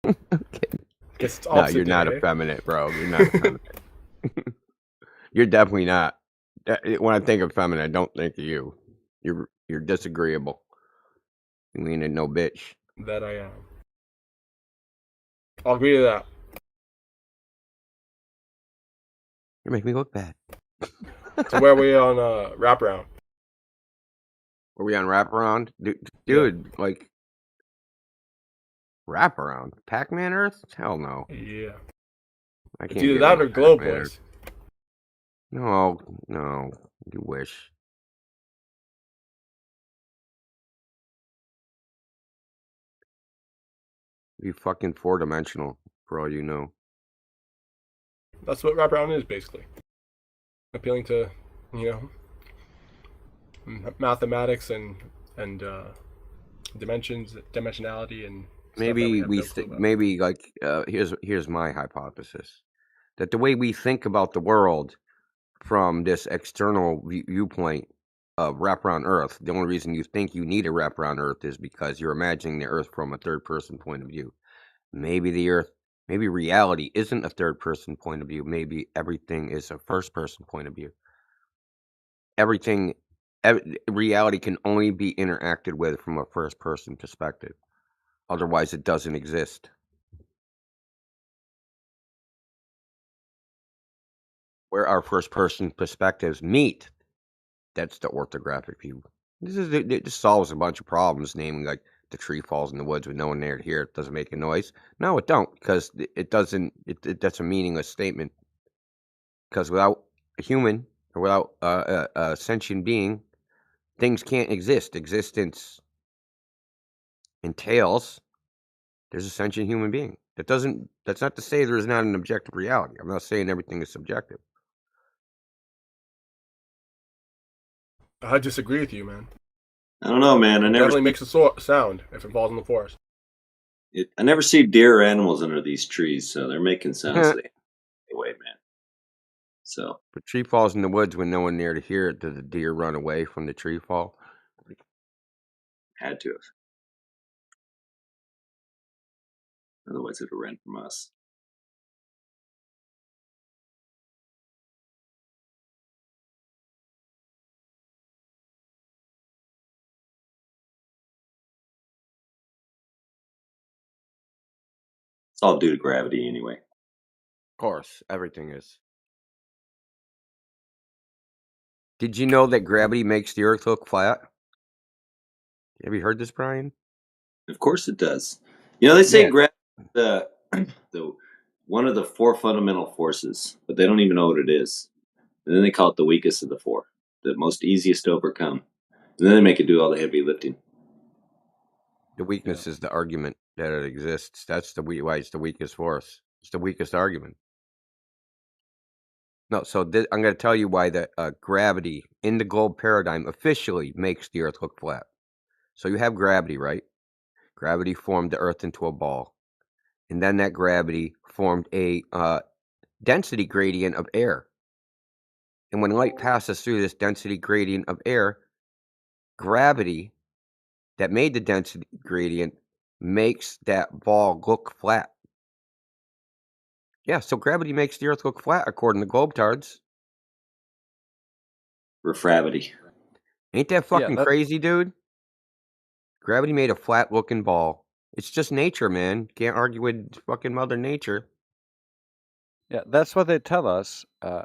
Okay. Guess it's No, opposite you're day, not eh? effeminate, bro. You're not effeminate. You're definitely not. When I think of feminine, I don't think of you. You're disagreeable. You ain't no bitch. That I am. I'll agree to that. You make me look bad. So where are we on wraparound? Are we on wraparound? Yeah. Dude, like, wraparound? Pac-Man Earth? Hell no. Yeah. I It's can't either get that into or Globe Pac-Man Earth. Boys. No, no. You wish. Be fucking four-dimensional, for all you know. That's what wraparound is basically. Appealing to, you know, mathematics and dimensionality, and stuff that we Maybe have no clue about. maybe like here's my hypothesis that the way we think about the world from this external viewpoint of wraparound Earth, the only reason you think you need a wraparound Earth is because you're imagining the Earth from a third person point of view. Maybe the Earth, maybe reality isn't a third person point of view. Maybe everything is a first person point of view. Everything, reality can only be interacted with from a first person perspective. Otherwise, it doesn't exist. Where our first person perspectives meet, that's the orthographic view. This solves a bunch of problems, namely like the tree falls in the woods with no one there to hear it, doesn't make a noise. No, it don't, because it doesn't. That's a meaningless statement. Because without a human or without a sentient being, things can't exist. Existence entails there's a sentient human being. That's not to say there is not an objective reality. I'm not saying everything is subjective. I disagree with you, man. I don't know, man. It definitely makes a sound if it falls in the forest. I never see deer or animals under these trees, so they're making sounds. Anyway, man. So If a tree falls in the woods with no one there to hear it, does the deer run away from the tree fall? had to have. Otherwise, it would run from us. It's all due to gravity, anyway. Of course, everything is. Did you know that gravity makes the Earth look flat? Have you heard this, Brian? Of course, it does. You know, they say Yeah. gravity the one of the four fundamental forces, but they don't even know what it is. And then they call it the weakest of the four, the most easiest to overcome. And then they make it do all the heavy lifting. The weakness is the argument that it exists. That's why it's the weakest force. It's the weakest argument. No, so I'm going to tell you why the gravity in the globe paradigm officially makes the Earth look flat. So you have gravity, right? Gravity formed the Earth into a ball. And then that gravity formed a density gradient of air. And when light passes through this density gradient of air, gravity that made the density gradient makes that ball look flat. Yeah, so gravity makes the Earth look flat, according to globetards. Refravity. Ain't that fucking crazy, dude? Gravity made a flat-looking ball. It's just nature, man. Can't argue with fucking Mother Nature. Yeah, that's what they tell us.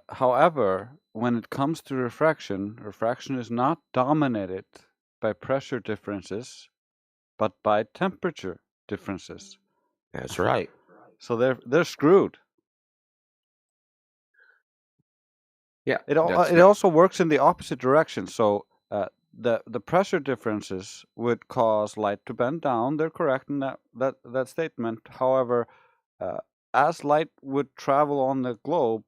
However, when it comes to refraction, refraction is not dominated by pressure differences, but by temperature differences. That's right. So they're screwed. Yeah. It also works in the opposite direction. So the pressure differences would cause light to bend down. They're correct in that statement. However, as light would travel on the globe,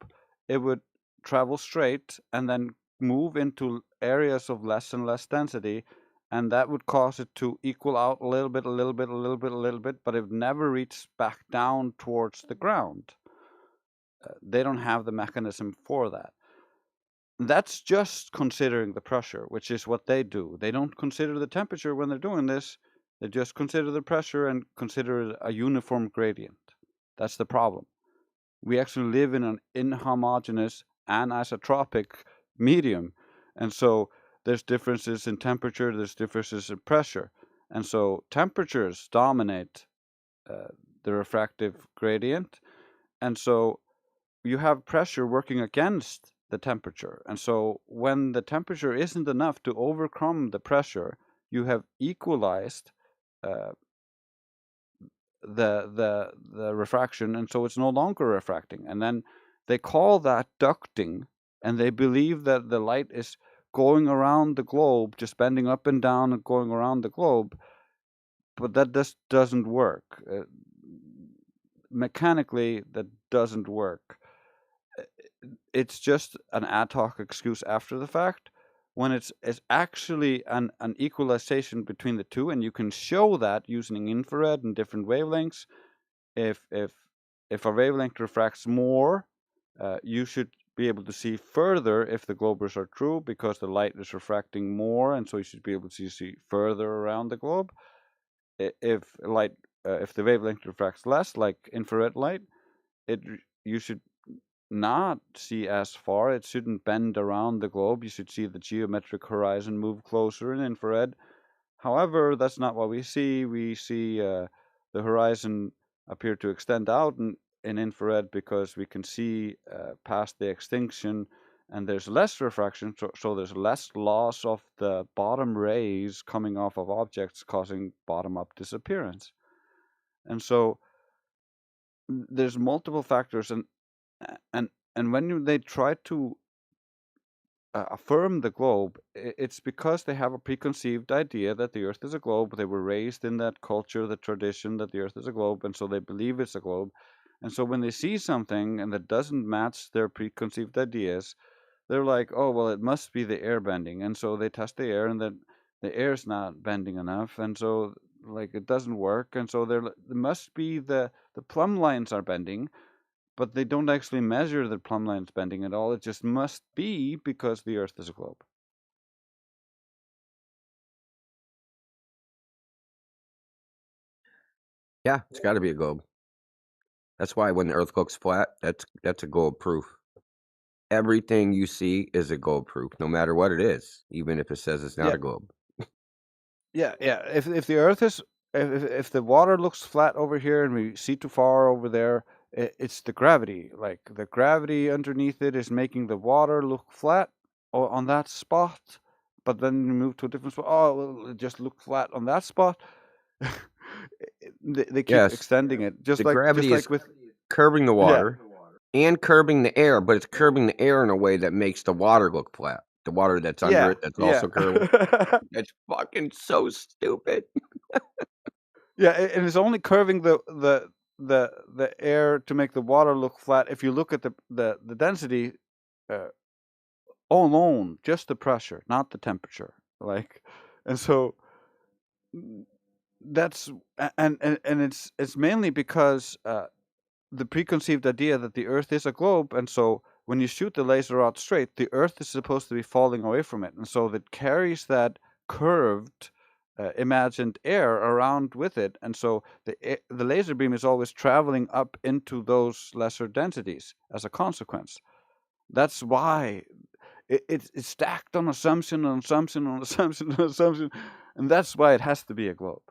it would travel straight and then move into areas of less and less density, and that would cause it to equal out a little bit, a little bit, a little bit, a little bit, but it never reaches back down towards the ground. They don't have the mechanism for that. That's just considering the pressure, which is what they do. They don't consider the temperature when they're doing this. They just consider the pressure and consider it a uniform gradient. That's the problem. We actually live in an inhomogeneous anisotropic medium, and so there's differences in temperature, there's differences in pressure, and so temperatures dominate the refractive gradient, and so you have pressure working against the temperature, and so when the temperature isn't enough to overcome the pressure, you have equalized uh, the refraction, and so it's no longer refracting. And then they call that ducting, and they believe that the light is going around the globe, just bending up and down and going around the globe, but that just doesn't work. Mechanically, that doesn't work. It's just an ad hoc excuse after the fact, when it's actually an equalization between the two, and you can show that using infrared and different wavelengths. If a wavelength refracts more, you should be able to see further if the globers are true, because the light is refracting more, and so you should be able to see further around the globe. If the wavelength refracts less, like infrared light, you should not see as far. It shouldn't bend around the globe. You should see the geometric horizon move closer in infrared. However, that's not what we see. We see the horizon appear to extend out in infrared, because we can see past the extinction, and there's less refraction, so there's less loss of the bottom rays coming off of objects, causing bottom-up disappearance. And so there's multiple factors, and when they try to affirm the globe, it's because they have a preconceived idea that the Earth is a globe. They were raised in that culture, the tradition that the Earth is a globe, and so they believe it's a globe. And so when they see something and that doesn't match their preconceived ideas, they're like, oh, well, it must be the air bending. And so they test the air, and then the air's not bending enough, and so it doesn't work. And so there must be the plumb lines are bending, but they don't actually measure the plumb lines bending at all. It just must be because the Earth is a globe. Yeah, it's got to be a globe. That's why when the Earth looks flat, that's a globe proof. Everything you see is a globe proof, no matter what it is, even if it says it's not a globe. Yeah. If the Earth is, if the water looks flat over here and we see too far over there, it's the gravity. Like the gravity underneath it is making the water look flat on that spot. But then you move to a different spot. Oh, well, it just looked flat on that spot. They keep extending it, the gravity is with curbing the water and curbing the air, but it's curbing the air in a way that makes the water look flat. The water that's under it, that's also curving. It's fucking so stupid. Yeah, and it's only curving the air to make the water look flat. If you look at the density alone, just the pressure, not the temperature. And so that's and it's mainly because the preconceived idea that the Earth is a globe, and so when you shoot the laser out straight, the Earth is supposed to be falling away from it, and so it carries that curved imagined air around with it, and so the laser beam is always traveling up into those lesser densities as a consequence. That's why it's stacked on assumption on assumption on assumption on assumption, and that's why it has to be a globe.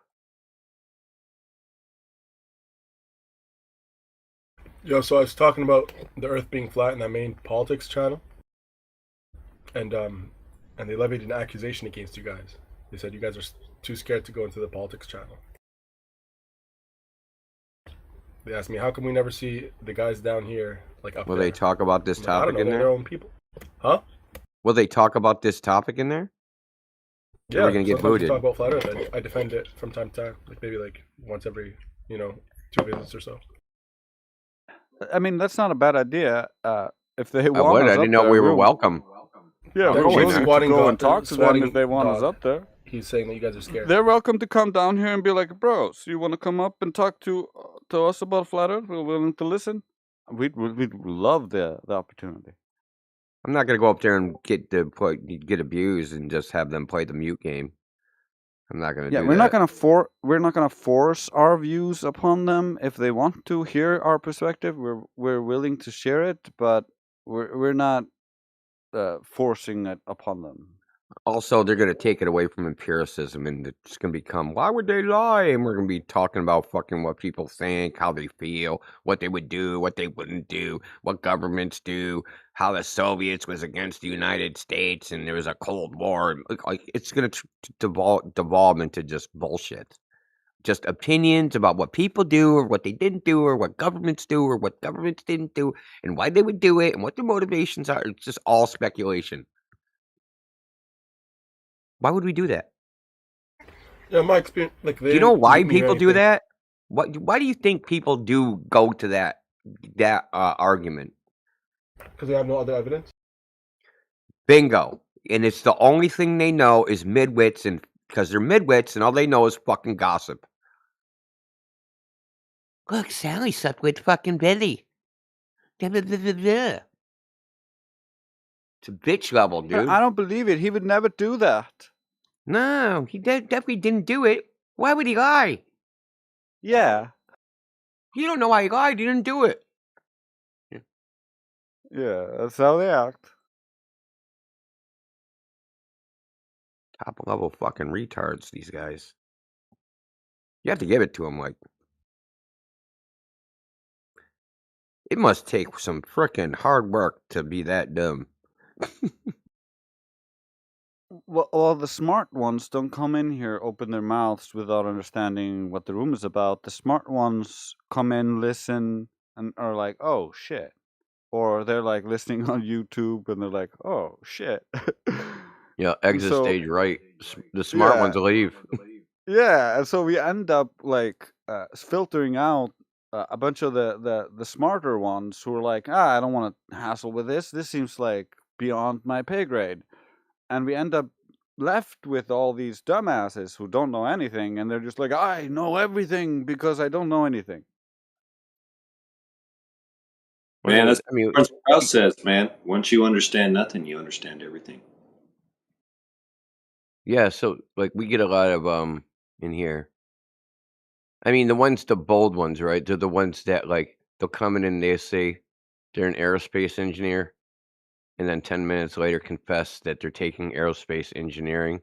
Yo, so I was talking about the Earth being flat in that main politics channel, and they levied an accusation against you guys. They said you guys are too scared to go into the politics channel. They asked me, how come we never see the guys down here, like up Will there? they talk about this topic I don't know, in there? Their own people, huh? Will they talk about this topic in there? Yeah, we're gonna get booted. Talk about flat Earth. I defend it from time to time, maybe once every 2 visits or so. I mean, that's not a bad idea. If they want would. us I didn't know we were welcome. Yeah, we're willing to go and talk to them if they want us up there. He's saying that you guys are scared. They're welcome to come down here and be like, bros, you want to come up and talk to us about flat Earth? We're willing to listen. We'd love the opportunity. I'm not gonna go up there and get abused and just have them play the mute game. I'm not gonna Yeah, do we're not that. gonna we're not gonna force our views upon them. If they want to hear our perspective, we're willing to share it, but we're not forcing it upon them. Also, they're gonna take it away from empiricism, and it's gonna become, why would they lie? And we're gonna be talking about fucking what people think, how they feel, what they would do, what they wouldn't do, what governments do, how the Soviets was against the United States, and there was a Cold War. And, like it's gonna devolve into just bullshit. Just opinions about what people do or what they didn't do or what governments do or what governments didn't do and why they would do it and what their motivations are. It's just all speculation. Why would we do that? Yeah, my experience, like they Do you know didn't why make me hear people do anything that? Why do you think people do go to that argument? because they have no other evidence. Bingo. And it's the only thing they know is midwits, and because they're midwits and all they know is fucking gossip. Look, Sally slept with fucking Billy. It's a bitch level, But I dude. don't believe it. He would never do that. No, he definitely didn't do it. Why would he lie? Yeah. You don't know why he lied. He didn't do it. Yeah, that's how they act. Top level fucking retards, these guys. You have to give it to them. Like, it must take some frickin' hard work to be that dumb. Well, the smart ones don't come in here, open their mouths without understanding what the room is about. The smart ones come in, listen, and are like, "Oh shit," or they're like listening on YouTube and they're like, "Oh shit." Yeah, And exit so, stage right. The smart yeah, ones leave. yeah, and so we end up like filtering out a bunch of the smarter ones who are like, I don't want to hassle with this. This seems like beyond my pay grade. And we end up left with all these dumbasses who don't know anything, and they're just like, I know everything because I don't know anything. Man, that's I mean, what Strauss says, man. Once you understand nothing, you understand everything. yeah. So like, we get a lot of in here. I mean, the bold ones, right? They're the ones that like they'll come in and they say they're an aerospace engineer, and then 10 minutes later confess that they're taking aerospace engineering,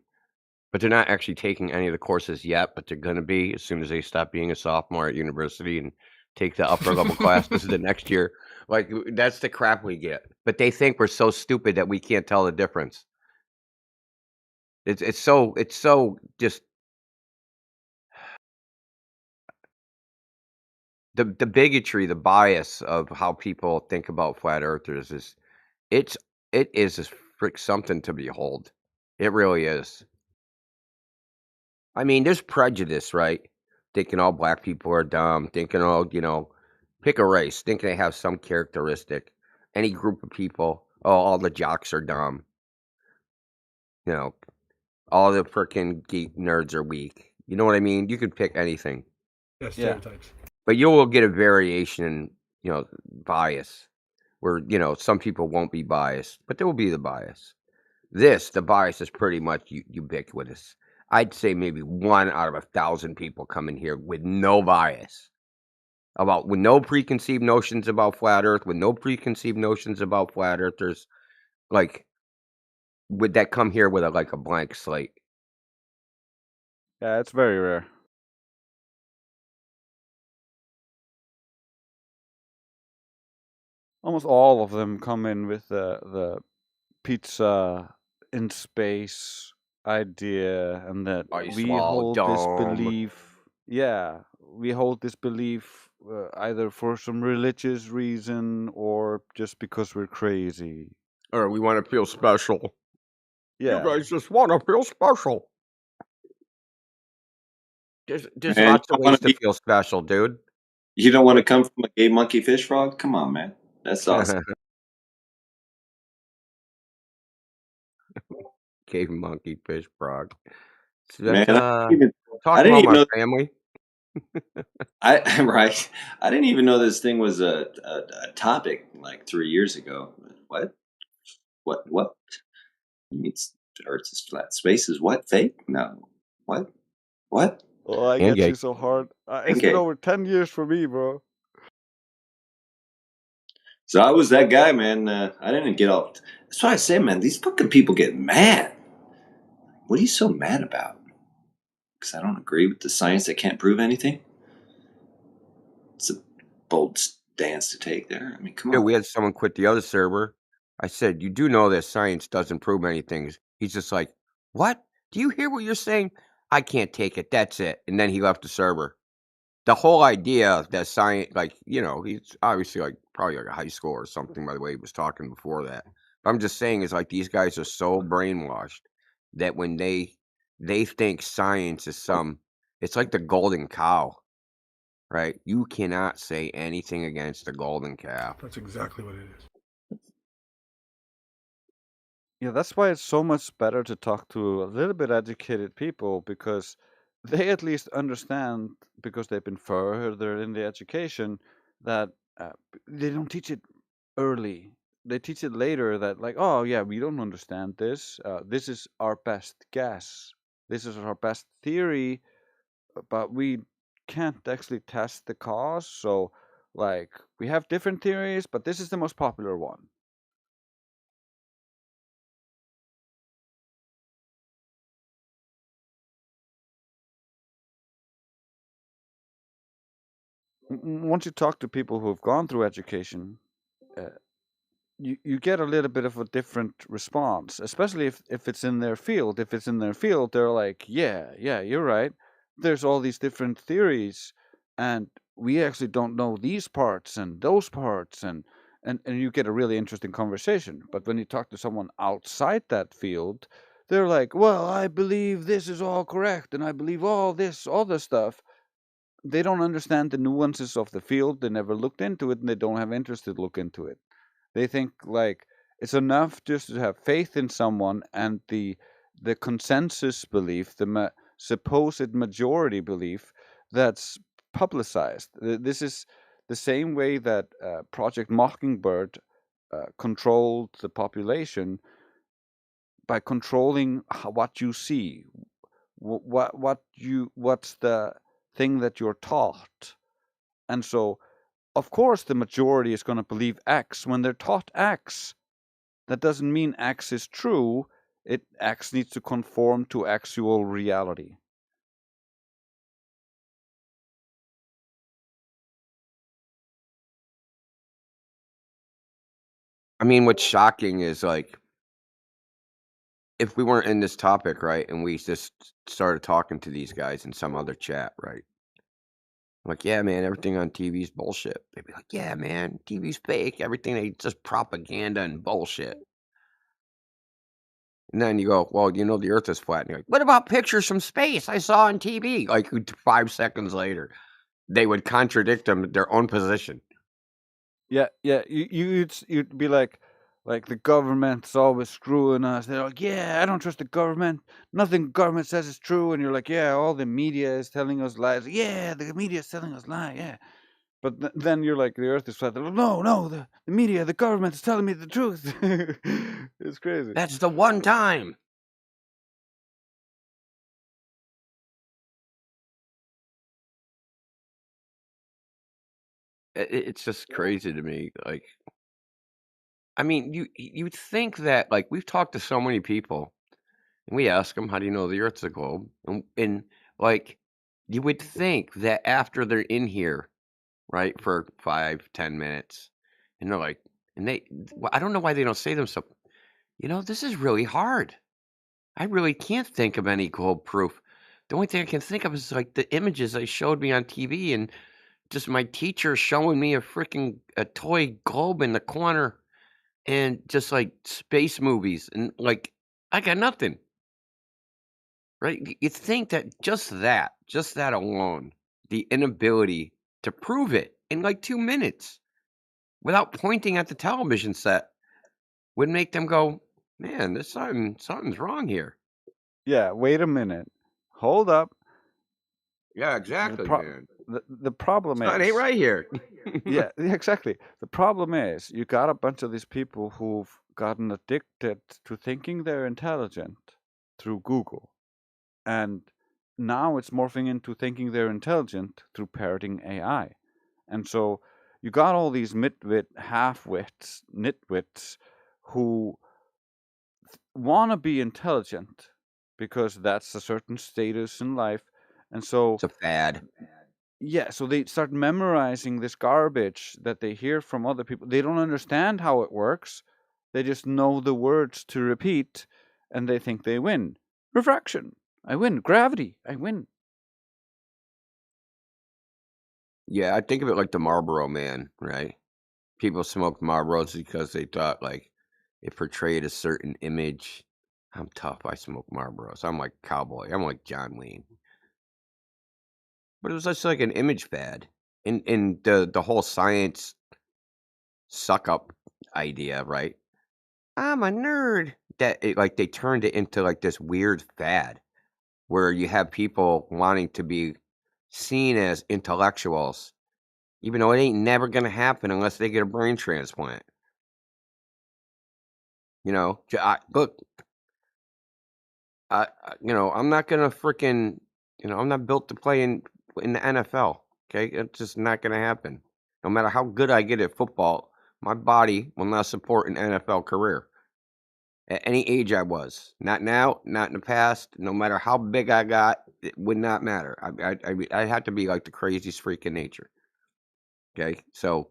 but they're not actually taking any of the courses yet. But they're gonna be as soon as they stop being a sophomore at university and take the upper level classes the next year. Like that's the crap we get. But they think we're so stupid that we can't tell the difference. It's so just the bigotry, the bias of how people think about flat earthers is it's it is just frick something to behold. It really is. I mean, there's prejudice, right? Thinking all black people are dumb, thinking all, pick a race, thinking they have some characteristic. Any group of people, oh, all the jocks are dumb. You know, all the frickin' geek nerds are weak. You know what I mean? You could pick anything. Yeah, Yeah. stereotypes. But you will get a variation in, bias. Where, some people won't be biased, but there will be the bias. The bias is pretty much ubiquitous. I'd say maybe 1 out of 1,000 people come in here with no bias, with no preconceived notions about flat Earth, with no preconceived notions about flat Earthers. Like, would that come here with a blank slate? Yeah, it's very rare. Almost all of them come in with the pizza in space idea, and that Ice we wall hold this dome. belief. Yeah, we hold this belief either for some religious reason or just because we're crazy. Or we want to feel special. You Yeah. guys just want to feel special. There's Man, lots of ways to feel special, dude. you don't want to come from a gay monkey fish frog? Come on, man. That's awesome. Cave monkey fish frog. So Man, that's I talk didn't about even my know family. right. I didn't even know this thing was a topic like 3 years ago. What? What? You mean Earth is flat? Space is what? Fake? No. What? What? Oh, I And get you gay. so hard. It's And been gay. over 10 years for me, bro. So I was that guy, man. I didn't get all. That's why I say, man, these fucking people get mad. What are you so mad about? Because I don't agree with the science that can't prove anything? It's a bold stance to take there. I mean, come Yeah, on. we had someone quit the other server. I said, "You do know that science doesn't prove anything." He's just like, "What? Do you hear what you're saying? I can't take it. That's it." And then he left the server. The whole idea that science, like, he's obviously like probably like a high school or something by the way he was talking before that. But I'm just saying is like these guys are so brainwashed that when they think science is it's like the golden cow, right? You cannot say anything against the golden calf. That's exactly what it is. Yeah, that's why it's so much better to talk to a little bit educated people because they at least understand because they've been further in the education that they don't teach it early. They teach it later that like, oh yeah, we don't understand this. This is our best guess. This is our best theory, but we can't actually test the cause. So like we have different theories, but this is the most popular one. Once you talk to people who've gone through education, uh, you get a little bit of a different response, especially if it's in their field. If it's in their field, they're like, yeah, you're right. There's all these different theories, and we actually don't know these parts and those parts, and you get a really interesting conversation. But when you talk to someone outside that field, they're like, well, I believe this is all correct, and I believe all this other stuff. They don't understand the nuances of the field. They never looked into it, and they don't have interest to look into it. They think like it's enough just to have faith in someone, and the consensus belief, supposed majority belief that's publicized. This is the same way that Project Mockingbird controlled the population by controlling what you see, what's the thing that you're taught. And so of course the majority is going to believe X when they're taught X. That doesn't mean X is true. X needs to conform to actual reality. I mean, what's shocking is like if we weren't in this topic, right, and we just started talking to these guys in some other chat, right? Like, yeah, man, everything on TV is bullshit. They'd be like, yeah, man, TV's fake. Everything they just propaganda and bullshit. And then you go, well, the Earth is flat. And you're like, what about pictures from space I saw on TV? Like 5 seconds later, they would contradict their own position. Yeah. You'd be like the government's always screwing us. They're like, yeah, I don't trust the government. Nothing the government says is true. And you're like, yeah, all the media is telling us lies. Yeah, the media is telling us lies. Yeah. But then you're like, the Earth is flat. They're like, no, the media, the government is telling me the truth. It's crazy. That's the one time. It's just crazy to me. Like, I mean, you'd think that, like, we've talked to so many people, and we ask them, "How do you know the Earth's a globe?" And like, you would think that after they're in here, right, for 5, 10 minutes, and they're like, I don't know why they don't say to themselves, this is really hard. I really can't think of any globe proof. The only thing I can think of is like the images they showed me on TV, and just my teacher showing me a toy globe in the corner, and just like space movies, and like I got nothing. Right? You think that just that alone, the inability to prove it in like 2 minutes without pointing at the television set would make them go, "Man, there's something's wrong here." Yeah, wait a minute. Hold up. Yeah, The exactly, pro- man. the problem Something ain't is, right here. yeah, exactly. The problem is you got a bunch of these people who've gotten addicted to thinking they're intelligent through Google. And now it's morphing into thinking they're intelligent through parroting AI. And so you got all these midwit, half-wits, nitwits who want to be intelligent because that's a certain status in life. And so, It's a fad. yeah, so they start memorizing this garbage that they hear from other people. They don't understand how it works. They just know the words to repeat, and they think they win. Refraction, I win. Gravity, I win. Yeah, I think of it like the Marlboro Man, right? People smoked Marlboros because they thought like it portrayed a certain image. I'm tough. I smoke Marlboros. I'm like cowboy. I'm like John Wayne. But it was just like an image fad. In the whole science suck up idea, right? I'm a nerd. Like they turned it into like this weird fad where you have people wanting to be seen as intellectuals, even though it ain't never gonna happen unless they get a brain transplant. You know, look, I'm not gonna freaking, I'm not built to play in the NFL. Okay, it's just not gonna happen. No matter how good I get at football, my body will not support an NFL career at any age I was. Not now, not in the past. No matter how big I got, it would not matter. I had to be like the craziest freak in nature. Okay, so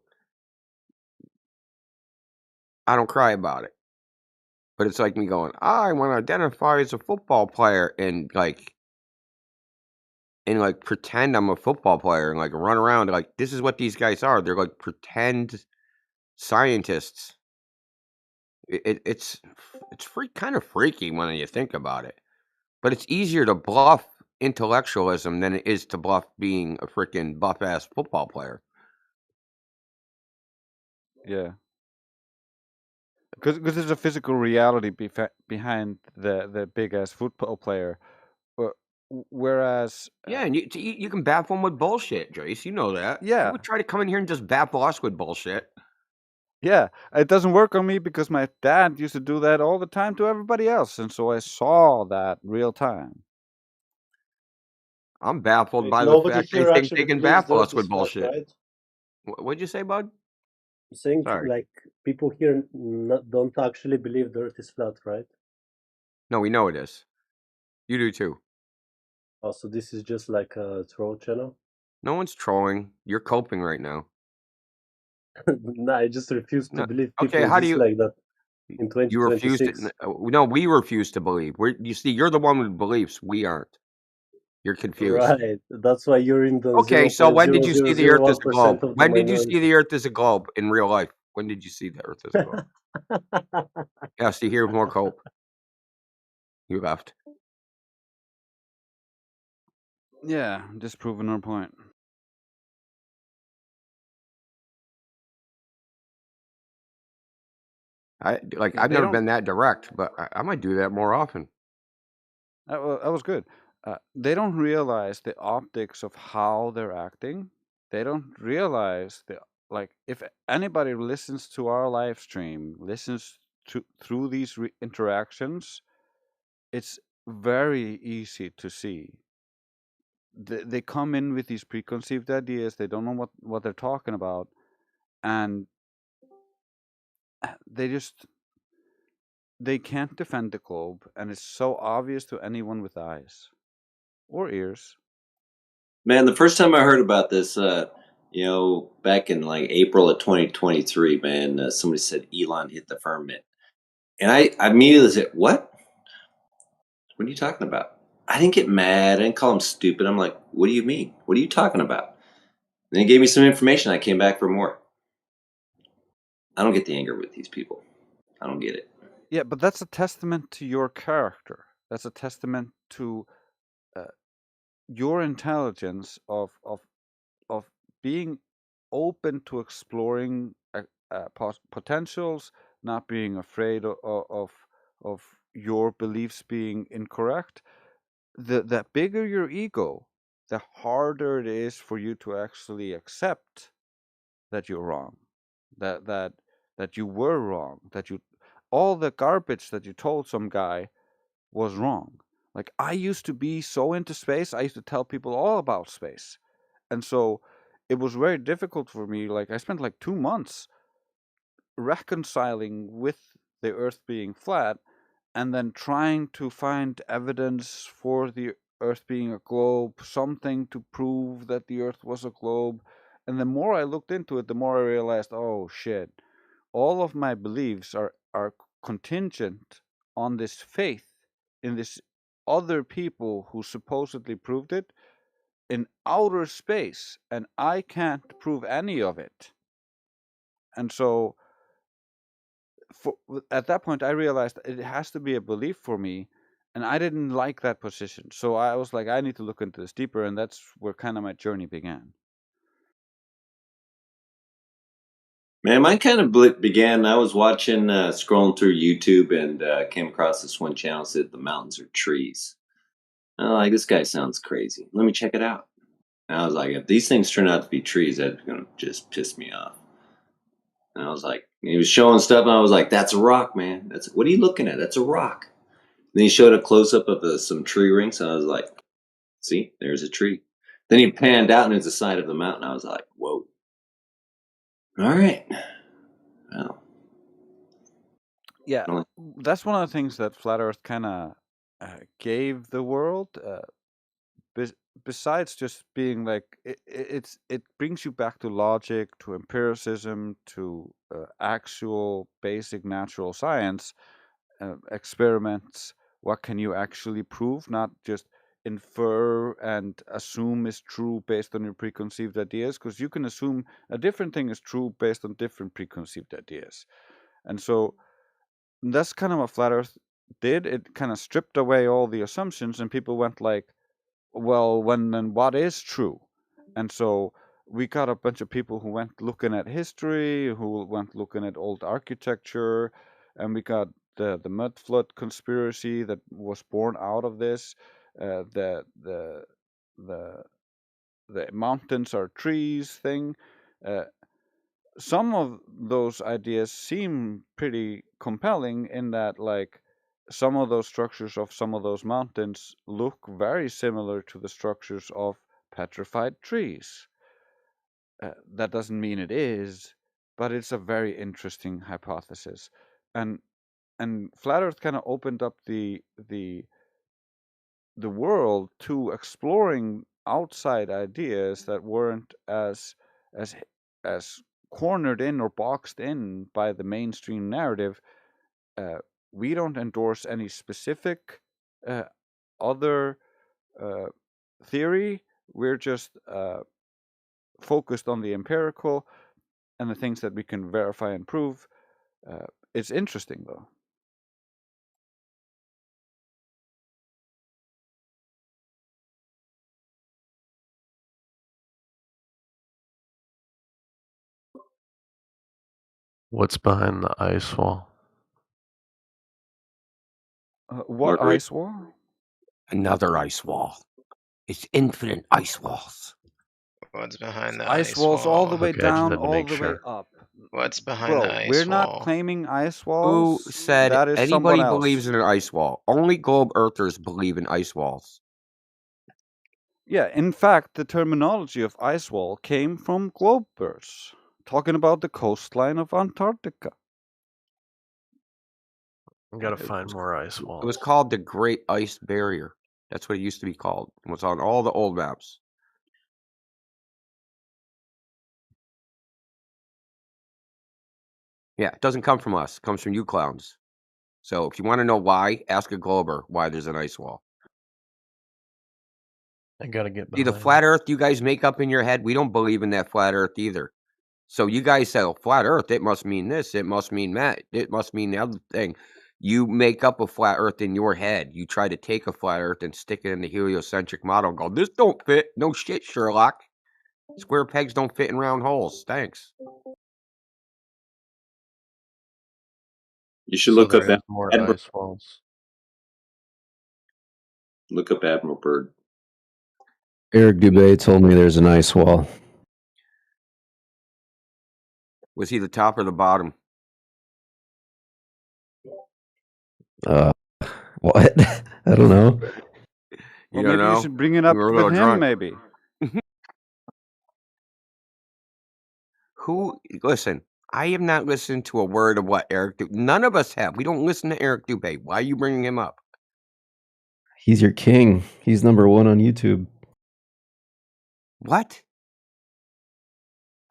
I don't cry about it. But it's like me going, I want to identify as a football player and pretend I'm a football player and like run around like this is what these guys are. They're like pretend scientists. It's kind of freaky when you think about it. But it's easier to bluff intellectualism than it is to bluff being a freaking buff ass football player. Yeah. Because there's a physical reality behind the big ass football player. Whereas, Yeah, and you can baffle them with bullshit, Drace. You know that. You yeah, would try to come in here and just baffle us with bullshit. yeah, it doesn't work on me because my dad used to do that all the time to everybody else, and so I saw that real time. I'm baffled Wait, by the nobody fact they here think they actually can believes baffle the Earth us is with flat, bullshit. right? What'd you say, bud? I'm saying Sorry. like people here don't actually believe the Earth is flat, right? No, we know it is. You do too. Oh, so this is just like a troll channel? No one's trolling. You're coping right now. No, I just refuse to No. believe Okay, people how do exist you like that in you refuse to? 2026. No, we refuse to believe. You see, you're the one with beliefs. We aren't. You're confused. Right. That's why you're in the Okay, so when did you see the Earth as a globe? 0.0001% of the When did you see minority. the Earth as a globe in real life? When did you see the Earth as a globe? Yeah, see, here's more cope. You left. Yeah, disproving our point. I've They never don't. been that direct, but I might do that more often. That was good. They don't realize the optics of how they're acting. They don't realize if anybody listens to our live stream, listens through these interactions, it's very easy to see. They come in with these preconceived ideas. They don't know what they're talking about, and they can't defend the globe, and it's so obvious to anyone with eyes or ears. Man, the first time I heard about this, back in like April of 2023, man, somebody said Elon hit the firmament. And I immediately said, what? What are you talking about? I didn't get mad. I didn't call him stupid. I'm like, what do you mean? What are you talking about? And he gave me some information. I came back for more. I don't get the anger with these people. I don't get it. Yeah, but that's a testament to your character. That's a testament to your intelligence of being open to exploring potentials, not being afraid of your beliefs being incorrect. The bigger your ego, the harder it is for you to actually accept that you're wrong, that you were wrong, that you all the garbage that you told some guy was wrong. Like, I used to be so into space. I used to tell people all about space. And so it was very difficult for me. Like, I spent like 2 months reconciling with the Earth being flat and then trying to find evidence for the Earth being a globe, something to prove that the Earth was a globe. And the more I looked into it, the more I realized, oh shit, all of my beliefs are contingent on this faith in this other people who supposedly proved it in outer space, and I can't prove any of it. And so at that point I realized it has to be a belief for me, and I didn't like that position. So I was like, I need to look into this deeper, and that's where kind of my journey began. Man, mine kind of began. I was watching, scrolling through YouTube, and came across this one channel that said the mountains are trees. And I'm like, this guy sounds crazy. Let me check it out. And I was like, if these things turn out to be trees, that's gonna just piss me off. And I was like, he was showing stuff, and I was like, that's a rock, man. That's what are you looking at? That's a rock. Then he showed a close up of some tree rings, and I was like, see, there's a tree. Then he panned out, and it's the side of the mountain. I was like, whoa. All right. Well, Yeah, that's one of the things that Flat Earth kind of gave the world. Besides just being like, it brings you back to logic, to empiricism, to actual basic natural science experiments. What can you actually prove, not just infer and assume is true based on your preconceived ideas, because you can assume a different thing is true based on different preconceived ideas. And so that's kind of what Flat Earth did. It kind of stripped away all the assumptions, and people went like, well, when and what is true? And so we got a bunch of people who went looking at history, who went looking at old architecture, and we got the mud flood conspiracy that was born out of this. The mountains are trees thing. Some of those ideas seem pretty compelling in that, like, some of those structures of some of those mountains look very similar to the structures of petrified trees. That doesn't mean it is, but it's a very interesting hypothesis. And Flat Earth kind of opened up the world to exploring outside ideas that weren't as as cornered in or boxed in by the mainstream narrative. We don't endorse any specific other theory. We're just focused on the empirical and the things that we can verify and prove. It's interesting, though. What's behind the ice wall? What Marguerite. ice wall? Another ice wall. It's infinite ice walls. What's behind the Ice walls all the way Okay, I just down, had to all make the way sure. up. What's behind Bro, the ice we're not wall? claiming ice Who walls. said That is someone anybody else. believes in an ice wall? Only globe earthers believe in ice walls. Yeah, in fact, the terminology of ice wall came from globers, talking about the coastline of Antarctica. I gotta find more ice walls. It was called the Great Ice Barrier. That's what it used to be called. It was on all the old maps. Yeah, it doesn't come from us. It comes from you clowns. So if you want to know why, ask a glober why there's an ice wall. I gotta get See, the behind flat it. earth you guys make up in your head, we don't believe in that flat earth either. So you guys say, oh, flat earth, it must mean this, it must mean that, it must mean the other thing. You make up a flat earth in your head. You try to take a flat earth and stick it in the heliocentric model and go, this don't fit. No shit, Sherlock. Square pegs don't fit in round holes. Thanks. You should So look up there is more Admiral, ice walls. look up Admiral Byrd. Eric Dubé told me there's an ice wall. Was he the top or the bottom? What? I don't know. You Well, don't maybe you know? should bring it We up were a with little him, drunk. maybe. Listen, I have not listened to a word of what Eric Dubé. None of us have. We don't listen to Eric Dubé. Why are you bringing him up? He's your king. He's number one on YouTube. What?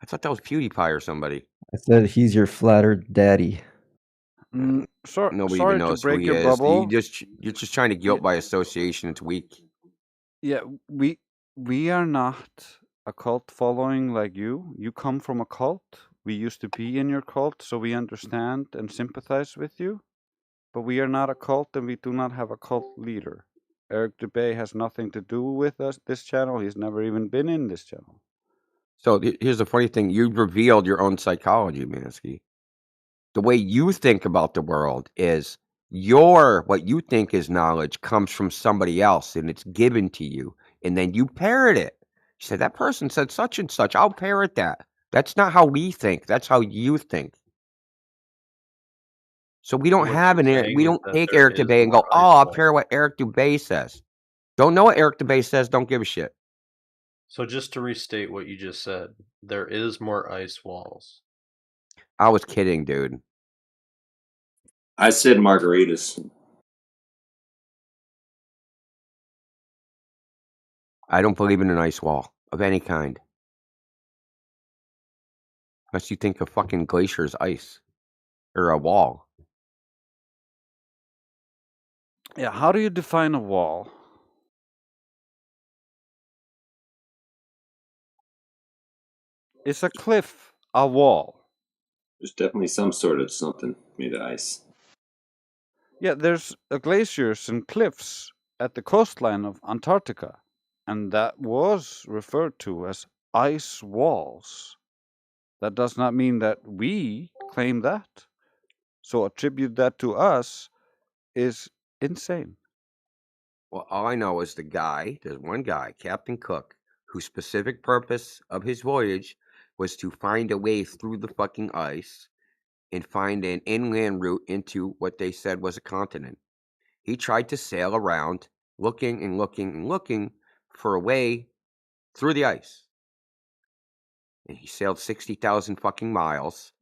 I thought that was PewDiePie or somebody. I said he's your flattered daddy. Nobody even Sorry to knows who break he your is. bubble. You're just trying to guilt by association. It's weak. Yeah, we are not a cult following like you. You come from a cult. We used to be in your cult, so we understand and sympathize with you. But we are not a cult, and we do not have a cult leader. Eric Dubé has nothing to do with us. This channel. He's never even been in this channel. So here's the funny thing: you revealed your own psychology, Mansky. The way you think about the world is what you think is knowledge comes from somebody else, and it's given to you, and then you parrot it. You say that person said such and such. I'll parrot that. That's not how we think. That's how you think. So we don't What have you're an Eric. saying We is don't that take there Eric is Dubé and go, more ice "Oh, I'll walls. parrot what Eric Dubé says." Don't know what Eric Dubé says. Don't give a shit. So just to restate what you just said, there is more ice walls. I was kidding, dude. I said margaritas. I don't believe in an ice wall of any kind. Unless you think a fucking glacier is ice or a wall. Yeah, how do you define a wall? Is a cliff a wall? There's definitely some sort of something made of ice. Yeah, there's glaciers and cliffs at the coastline of Antarctica, and that was referred to as ice walls. That does not mean that we claim that. So attribute that to us is insane. Well, all I know is there's one guy, Captain Cook, whose specific purpose of his voyage was to find a way through the fucking ice and find an inland route into what they said was a continent. He tried to sail around looking and looking and looking for a way through the ice. And he sailed 60,000 fucking miles.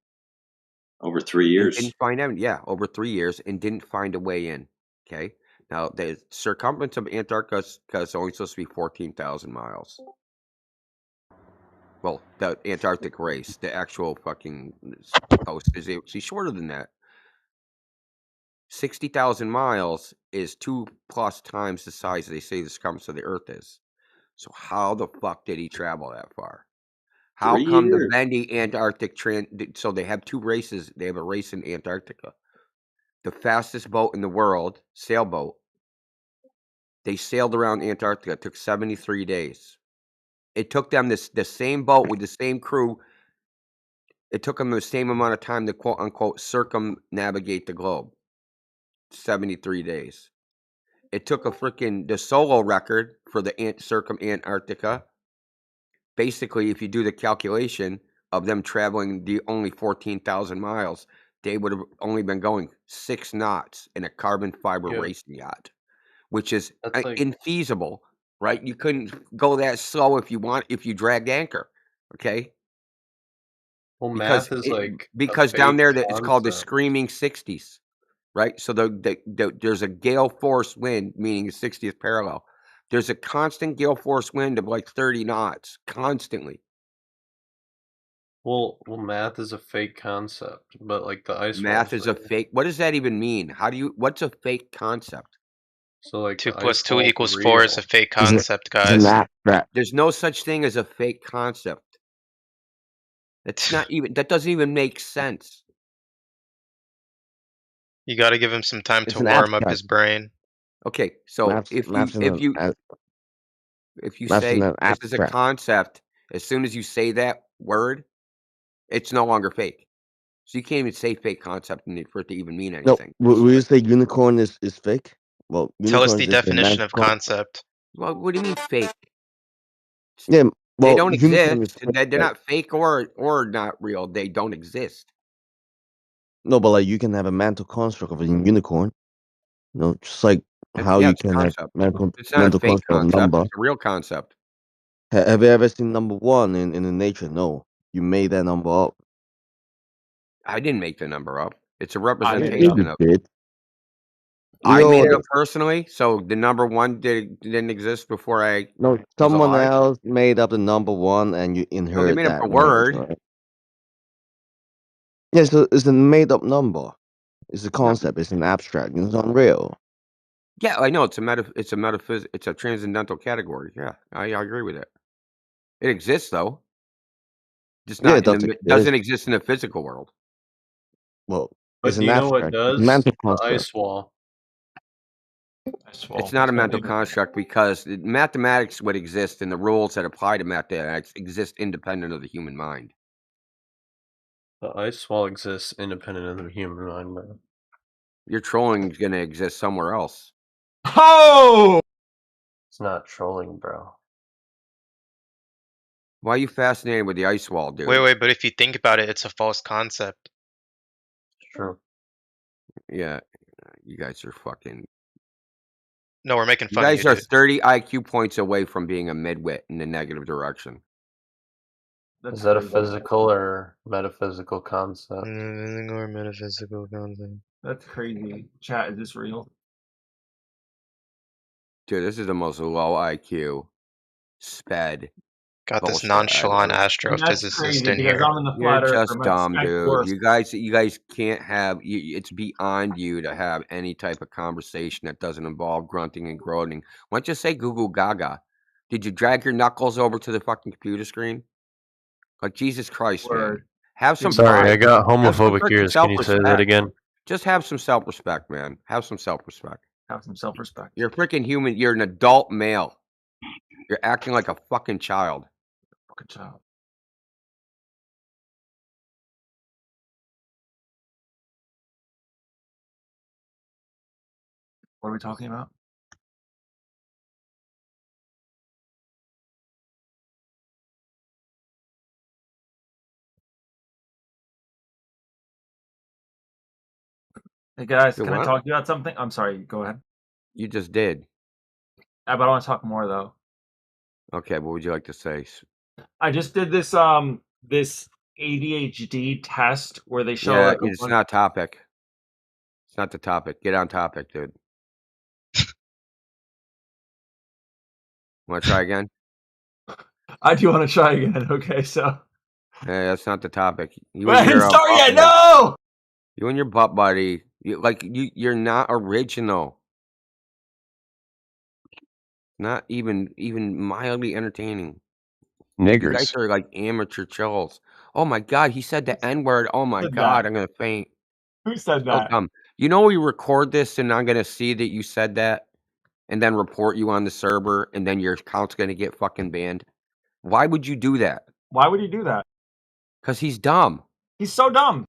Over 3 And years. didn't find out. Yeah, over 3 years and didn't find a way in. Okay. Now, the circumference of Antarctica is only supposed to be 14,000 miles. Well, the Antarctic race, the actual fucking coast is actually shorter than that. 60,000 miles is 2+ times the size they say the circumference of the Earth is. So how the fuck did he travel that far? How 3 come the years. bendy Antarctic so they have two races. They have a race in Antarctica. The fastest boat in the world, sailboat, they sailed around Antarctica. It took 73 days. It took them the same boat with the same crew. It took them the same amount of time to quote unquote circumnavigate the globe. 73 days. It took the solo record for the Antarctica. Basically, if you do the calculation of them traveling the only 14,000 miles, they would have only been going 6 knots in a carbon fiber Yeah. racing yacht, which is That's like infeasible, right? You couldn't go that slow if you dragged anchor, okay? well, Because math is like a because down fake there it's called the concept. screaming 60s, right? So there's a gale force wind, meaning the 60th parallel. There's a constant gale force wind of like 30 knots constantly. Well, math is a fake concept, but like the ice Math walls is a are- fake. What does that even mean? What's a fake concept? So like 2 the plus ice 2 walls are equals 4 is a real. fake He's concept, He's a guys. math rat. There's no such thing as a fake concept. That doesn't even make sense. You got to give him some time It's to an warm up abstract. his brain. Okay, so Math's if math's in you an say this is a abstract. concept, as soon as you say that word, it's no longer fake. So you can't even say fake concept for it to even mean No, anything. will you say unicorn is fake? Well, Tell us unicorns the is a definition of magical. concept. Well, what do you mean fake? Yeah, They well, don't unicorn exist. is fake, They're right? not fake or not real. They don't exist. No, but like you can have a mental construct of a unicorn. You know, just like how Yeah, you it's a can have concept. mental It's not a fake construct of concept. number. It's a real concept. Have you ever seen number one in the nature? No, you made that number up. I didn't make the number up. It's a Yeah, representation you of. did. I made it Yo, up personally. So the number one didn't exist before I no, was someone alive. else made up the number one, and you No, they inherit made up that a knowledge, word. right? Yeah, so it's a made up number. It's a Yeah, concept. It's an abstract. It's unreal. yeah, I know. It's a metaphysical. It's a transcendental category. Yeah, I agree with it. It exists though. Just Yeah, not it in does the exist. doesn't exist in the physical world. Well, But it's do an you know what abstract. It's a does? mental The construct. ice wall. It's not a mental construct because mathematics would exist and the rules that apply to mathematics exist independent of the human mind. The ice wall exists independent of the human mind, bro. Your trolling is going to exist somewhere else. Oh! It's not trolling, bro. Why are you fascinated with the ice wall, dude? Wait, but if you think about it, it's a false concept. It's true. Yeah, you guys are fucking. No, we're making You fun of guys you, are dude. 30 IQ points away from being a midwit in the negative direction. Is that a physical or metaphysical concept? Or metaphysical concept. That's crazy. Chat, is this real? Dude, this is the most low IQ sped Got this bullshit I've nonchalant ever. That's astrophysicist crazy in because here. I'm in the You're flat earth. just dumb, dude. You guys can't have. It's beyond you to have any type of conversation that doesn't involve grunting and groaning. Why don't you say Google Gaga? Did you drag your knuckles over to the fucking computer screen? Like Jesus Christ, man. Have some Sorry, pride. I got Have some homophobic freaking ears. Can you say that self-respect. again? Just have some self-respect, man. Have some self-respect. Have some self-respect. You're a freaking human. You're an adult male. You're acting like a fucking child. Fucking child. What are we talking about? Hey guys, You can I what? talk to you about something? I'm sorry, go ahead. You just did. But I want to talk more though. Okay, what would you like to say? I just did this this ADHD test where they show Yeah, like a it's bunch. not topic. It's not the topic. Get on topic, dude. Want to try again? I do want to try again. Okay, so. Hey, that's not the topic. You But I and didn't your start butt yet. buddy. No. You and your butt buddy. You're not original. Not even mildly entertaining. You guys Niggers. are like amateur trolls. Oh my god, he said the N-word. Oh my Said god, that? I'm gonna faint. Who said So that? dumb. You know we record this and I'm gonna see that you said that and then report you on the server and then your account's gonna get fucking banned. Why would you do that? Why would he do that? Because he's dumb. He's so dumb.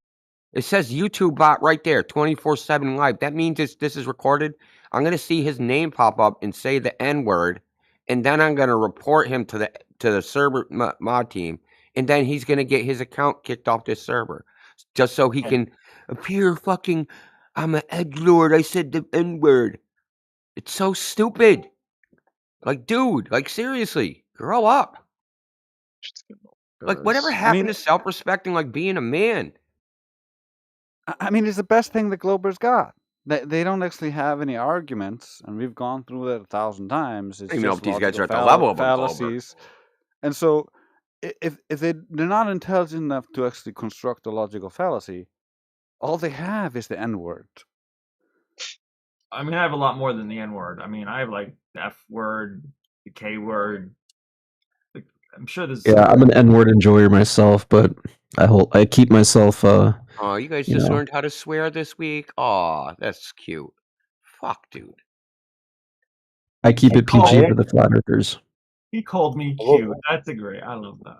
It says YouTube bot right there, 24/7 live. That means this is recorded. I'm gonna see his name pop up and say the N-word, and then I'm gonna report him to the server mod team, and then he's gonna get his account kicked off this server, just so he can appear fucking. I'm an edgelord. I said the N-word. It's so stupid. Like, dude, like seriously, grow up. Like, whatever happened to self-respecting, like being a man? I mean, it's the best thing the Globers got. They don't actually have any arguments, and we've gone through that 1,000 times. It's I don't even know just if these guys logical are at the level of a Glober. fallacies. And so, if they're not intelligent enough to actually construct a logical fallacy, all they have is the N-word. I mean, I have a lot more than the N-word. I mean, I have like the F-word, the K-word. I'm sure there's. Yeah, I'm an N-word enjoyer myself, but I keep myself. Oh, you guys you just know. learned how to swear this week? Oh, that's cute. Fuck, dude. I keep it PG for the flat earthers. He called me cute. That's a great. I love that.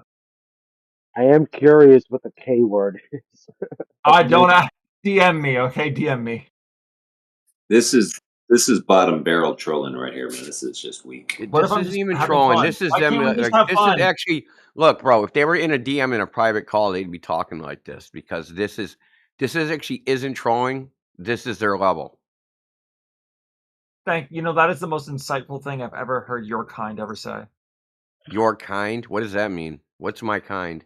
I am curious what the K word is. I don't ask. DM me, okay? DM me. This is bottom barrel trolling right here, man. This is just weak. This isn't even trolling. This is them. Like, this is actually. Look, bro. If they were in a DM in a private call, they'd be talking like this because this is actually isn't trolling. This is their level. That is the most insightful thing I've ever heard your kind ever say. Your kind? What does that mean? What's my kind?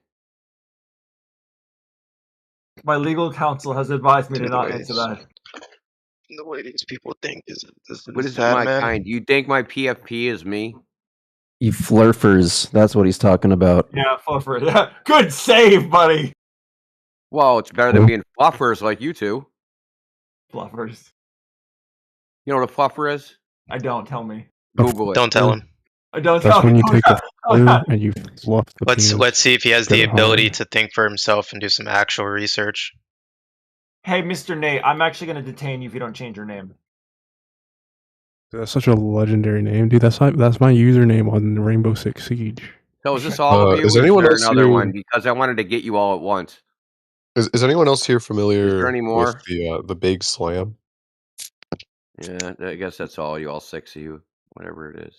My legal counsel has advised me to Dude, not answer that. The way these people think is What is sad, my man. kind? You think my PFP is me? You flurfers. That's what he's talking about. Yeah, fluffer. Yeah, good save, buddy. Well, it's better than Who? being fluffers like you two. Fluffers. You know what a fluffer is? I don't tell me. Google it. Don't tell him. I don't That's tell when me. you take a flue and you fluff the Let's penis. see if he has Get the it ability hard. to think for himself and do some actual research. Hey, Mr. Nate, I'm actually going to detain you if you don't change your name. That's such a legendary name, dude. That's my username on Rainbow Six Siege. So is this all of you? Is Or is anyone there else another here? one? Because I wanted to get you all at once. Is anyone else here Is there familiar any with more? the big slam? Yeah, I guess that's all you, all 6 of you, whatever it is.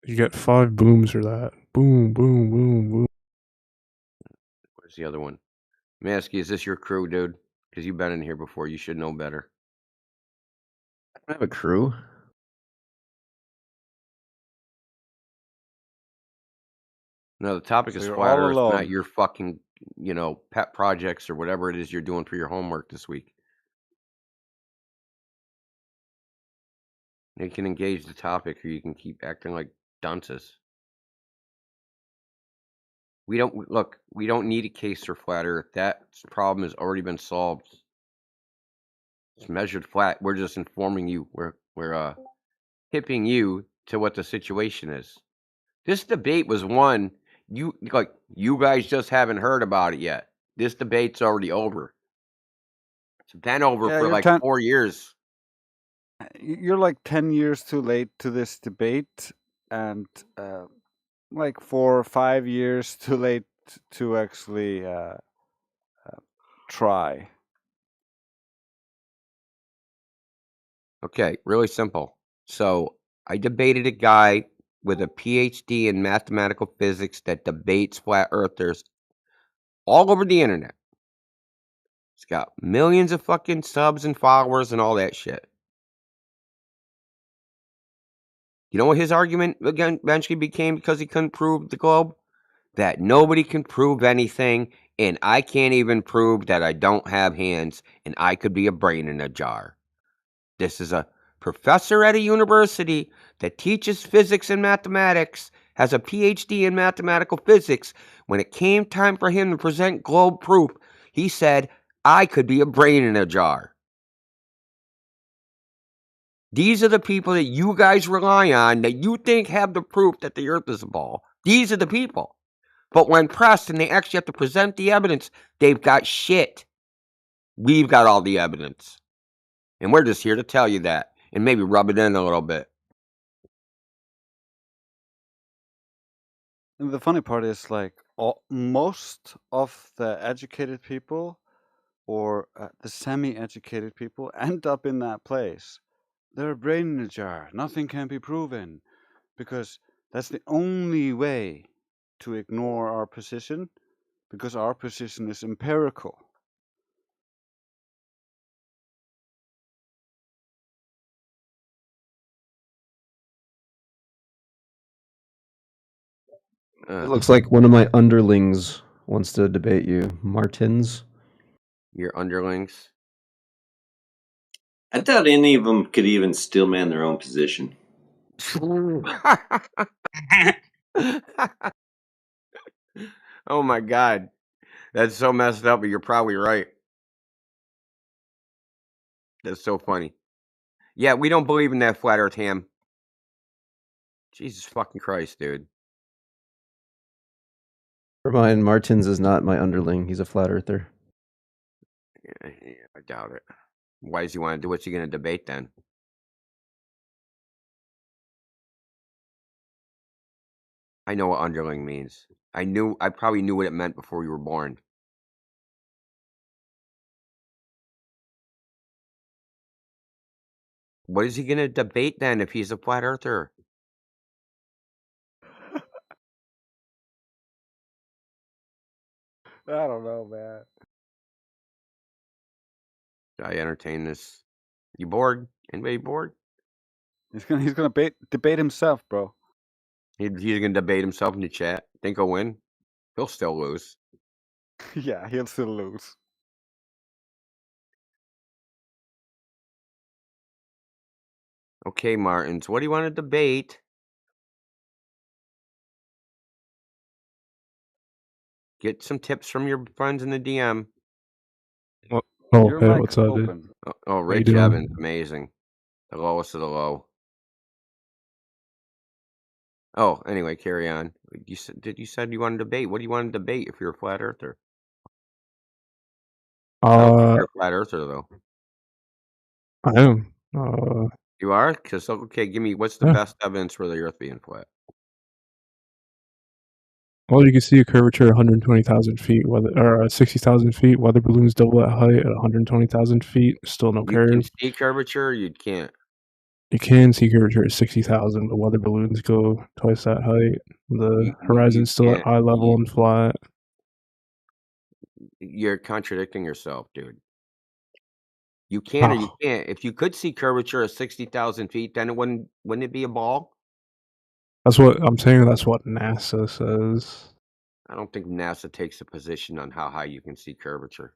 You get 5 booms for that. Boom, boom, boom, boom. Where's the other one? Masky, is this your crew, dude? Because you've been in here before. You should know better. I have a crew. No, the topic So is you're flat all Earth, not alone. your fucking, pet projects or whatever it is you're doing for your homework this week. You can engage the topic, or you can keep acting like dunces. We don't need a case for flat Earth. That problem has already been solved. It's measured flat. We're just informing you. We're hipping you to what the situation is. This debate was won. You guys just haven't heard about it yet. This debate's already over. It's been over Yeah, for you're like 10. 4 years. You're like 10 years too late to this debate, and like 4 or 5 years too late to actually try. Okay, really simple. So I debated a guy with a PhD in mathematical physics that debates flat earthers all over the internet. He's got millions of fucking subs and followers and all that shit. You know what his argument again eventually became because he couldn't prove the globe? That nobody can prove anything, and I can't even prove that I don't have hands and I could be a brain in a jar. This is a professor at a university that teaches physics and mathematics, has a PhD in mathematical physics. When it came time for him to present globe proof, he said, I could be a brain in a jar. These are the people that you guys rely on, that you think have the proof that the earth is a ball. These are the people. But when pressed and they actually have to present the evidence, they've got shit. We've got all the evidence. And we're just here to tell you that and maybe rub it in a little bit. And the funny part is, like, most of the educated people or the semi-educated people end up in that place. They're a brain in a jar. Nothing can be proven, because that's the only way to ignore our position, because our position is empirical. It looks like one of my underlings wants to debate you, Martins. Your underlings. I doubt any of them could even still man their own position. Oh my God. That's so messed up, but you're probably right. That's so funny. Yeah, we don't believe in that flat earth ham. Jesus fucking Christ, dude. Remind Martins is not my underling. He's a flat earther. Yeah, I doubt it. Why does he want to do? What's he going to debate then? I know what underling means. I probably knew what it meant before you were born. What is he going to debate then if he's a flat earther? I don't know, man. Should I entertain this? You bored? Anybody bored? He's gonna debate himself, bro. He's gonna debate himself in the chat. Think he'll win? He'll still lose. Yeah, he'll still lose. Okay, Martins, what do you want to debate? Get some tips from your friends in the DM. Oh, Your hey, mic what's up, dude? open. Oh, How you Rich doing? Evans, amazing. The lowest of the low. Oh, anyway, carry on. You said you want to debate. What do you want to debate if you're a flat earther? I don't think you're a flat earther though. I am. You are? Because okay, give me what's the Yeah. best evidence for the Earth being flat? Well, you can see a curvature at 120,000 feet, or 60,000 feet. Weather balloons double that height at 120,000 feet. Still no You can curve. see curvature. You can't. You can see curvature at 60,000, but weather balloons go twice that height. The horizon's still at can't. eye level and flat. You're contradicting yourself, dude. You can or you can't. If you could see curvature at 60,000 feet, then it wouldn't it be a ball? That's what I'm saying. That's what NASA says. I don't think NASA takes a position on how high you can see curvature.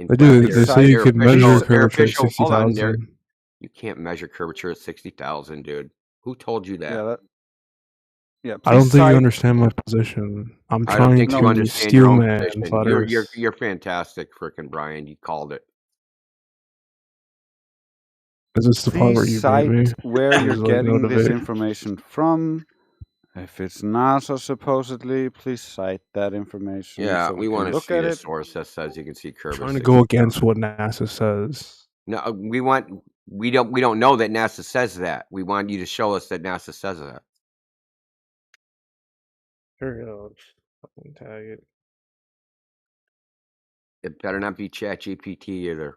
In They do. fact, They say you could measure curvature at hold on, 60,000. you can't measure curvature at 60,000, dude. Who told you that? Yeah, I don't think you understand my position. I'm I don't trying think you to understand your steel own man position. flat Earth. You're fantastic, frickin' Brian. You called it. Is this the part where Please you cite beat me? where There's, you're like, no getting this debate. information from. If it's NASA supposedly, please cite that information. Yeah, so we can want to look see at a it. source that says you can see curvature. Trying to go against what NASA says. No, we don't know that NASA says that. We want you to show us that NASA says that. Here we go. Fucking tag it. It better not be ChatGPT either.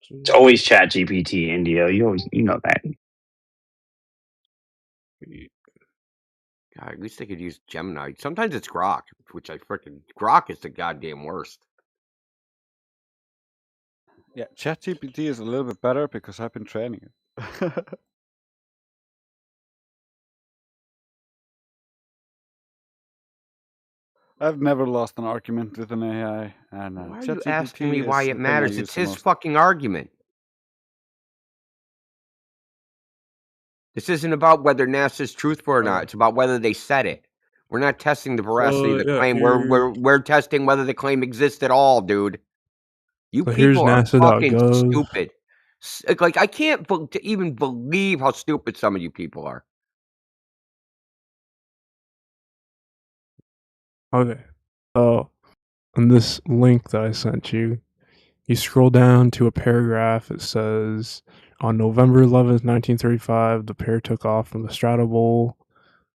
It's always ChatGPT, Indio. You know that. God, at least they could use Gemini. Sometimes it's Grok, which Grok is the goddamn worst. Yeah, ChatGPT is a little bit better because I've been training it. I've never lost an argument with an AI, and why are you asking me why it matters? It's his most. fucking argument. This isn't about whether NASA's truthful or not. It's about whether they said it. We're not testing the veracity of the claim. We're testing whether the claim exists at all, dude. You So people are fucking NASA.gov. stupid. Like I can't even believe how stupid some of you people are. Okay. So, on this link that I sent you, you scroll down to a paragraph. It says, on November 11th, 1935, the pair took off from the Stratobowl,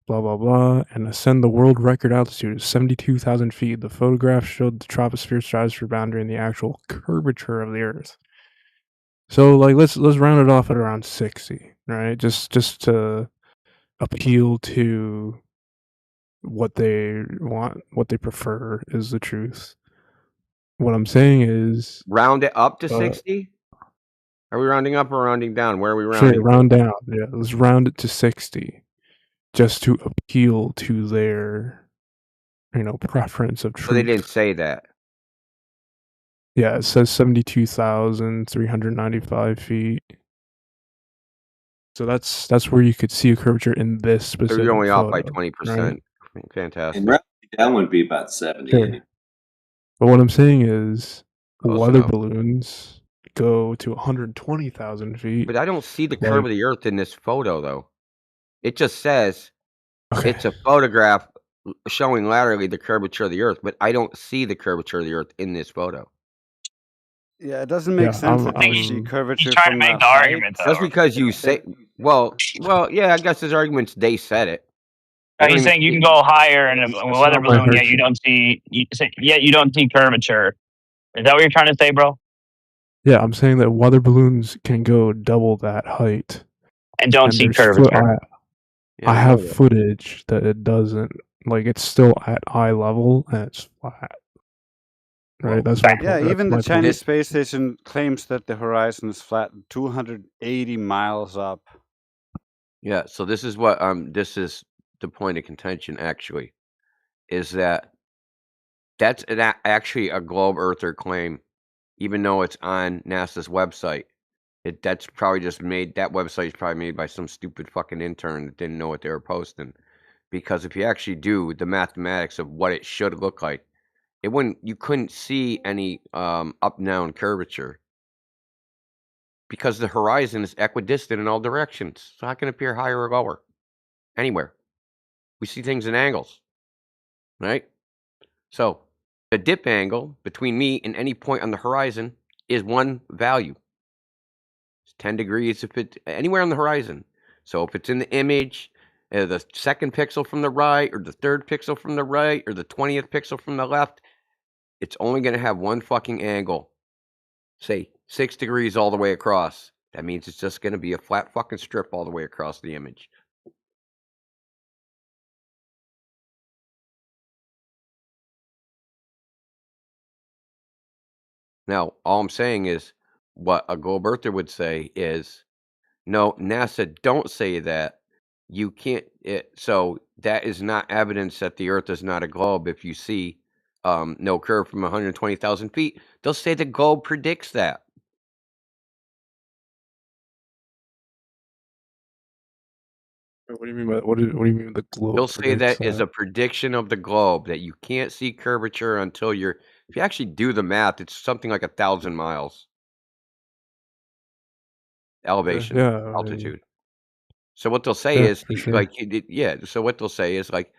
blah, blah, blah, and ascend the world record altitude of 72,000 feet. The photograph showed the troposphere stratosphere boundary and the actual curvature of the Earth. So, like, let's round it off at around 60, right? Just to appeal to what they want, what they prefer is the truth. What I'm saying is round it up to 60. Are we rounding up or rounding down? Where are we rounding? Sure, round down. Yeah, let's round it to 60, just to appeal to their, preference of truth. So they didn't say that. Yeah, it says 72,395 feet. So that's where you could see a curvature in this specific. So you're only photo, off by 20%. Right? Fantastic. And rounding down would be about 70. Sure. But what I'm saying is, Close weather enough. balloons go to 120,000 feet. But I don't see the curve of the Earth in this photo, though. It just says it's a photograph showing laterally the curvature of the Earth, but I don't see the curvature of the Earth in this photo. Yeah, it doesn't make sense that you see curvature He's trying from to make that the height. argument, though. Just because you say, well, yeah, I guess his argument's they said it. He's saying you can go higher in a weather balloon, yet you don't see curvature. Is that what you're trying to say, bro? Yeah, I'm saying that weather balloons can go double that height and don't see curvature. I have footage that it doesn't like it's still at eye level and it's flat. Right, Well, that's my Yeah, point. even the That's my Chinese point. space station claims that the horizon is flat 280 miles up. Yeah, so this is what this is the point of contention actually, is that that's actually a globe earther claim, even though it's on NASA's website. That's probably just made, that website is probably made by some stupid fucking intern that didn't know what they were posting. Because if you actually do the mathematics of what it should look like, you couldn't see any up and down curvature. Because the horizon is equidistant in all directions. So how can it appear higher or lower? Anywhere. We see things in angles. Right? So the dip angle between me and any point on the horizon is one value. It's 10 degrees if it's anywhere on the horizon. So if it's in the image, the second pixel from the right, or the third pixel from the right, or the 20th pixel from the left, it's only going to have one fucking angle. Say 6 degrees all the way across. That means it's just going to be a flat fucking strip all the way across the image. Now, all I'm saying is, what a globe earther would say is, no, NASA, don't say that. You can't. So that is not evidence that the Earth is not a globe. If you see no curve from 120,000 feet, they'll say the globe predicts that. What do you mean by what do you mean the globe They'll say predicts that is a prediction of the globe, that you can't see curvature until you're. If you actually do the math, it's something like 1,000 miles elevation, Yeah, I mean, altitude. So what they'll say yeah, is, for sure. like, yeah. So what they'll say is like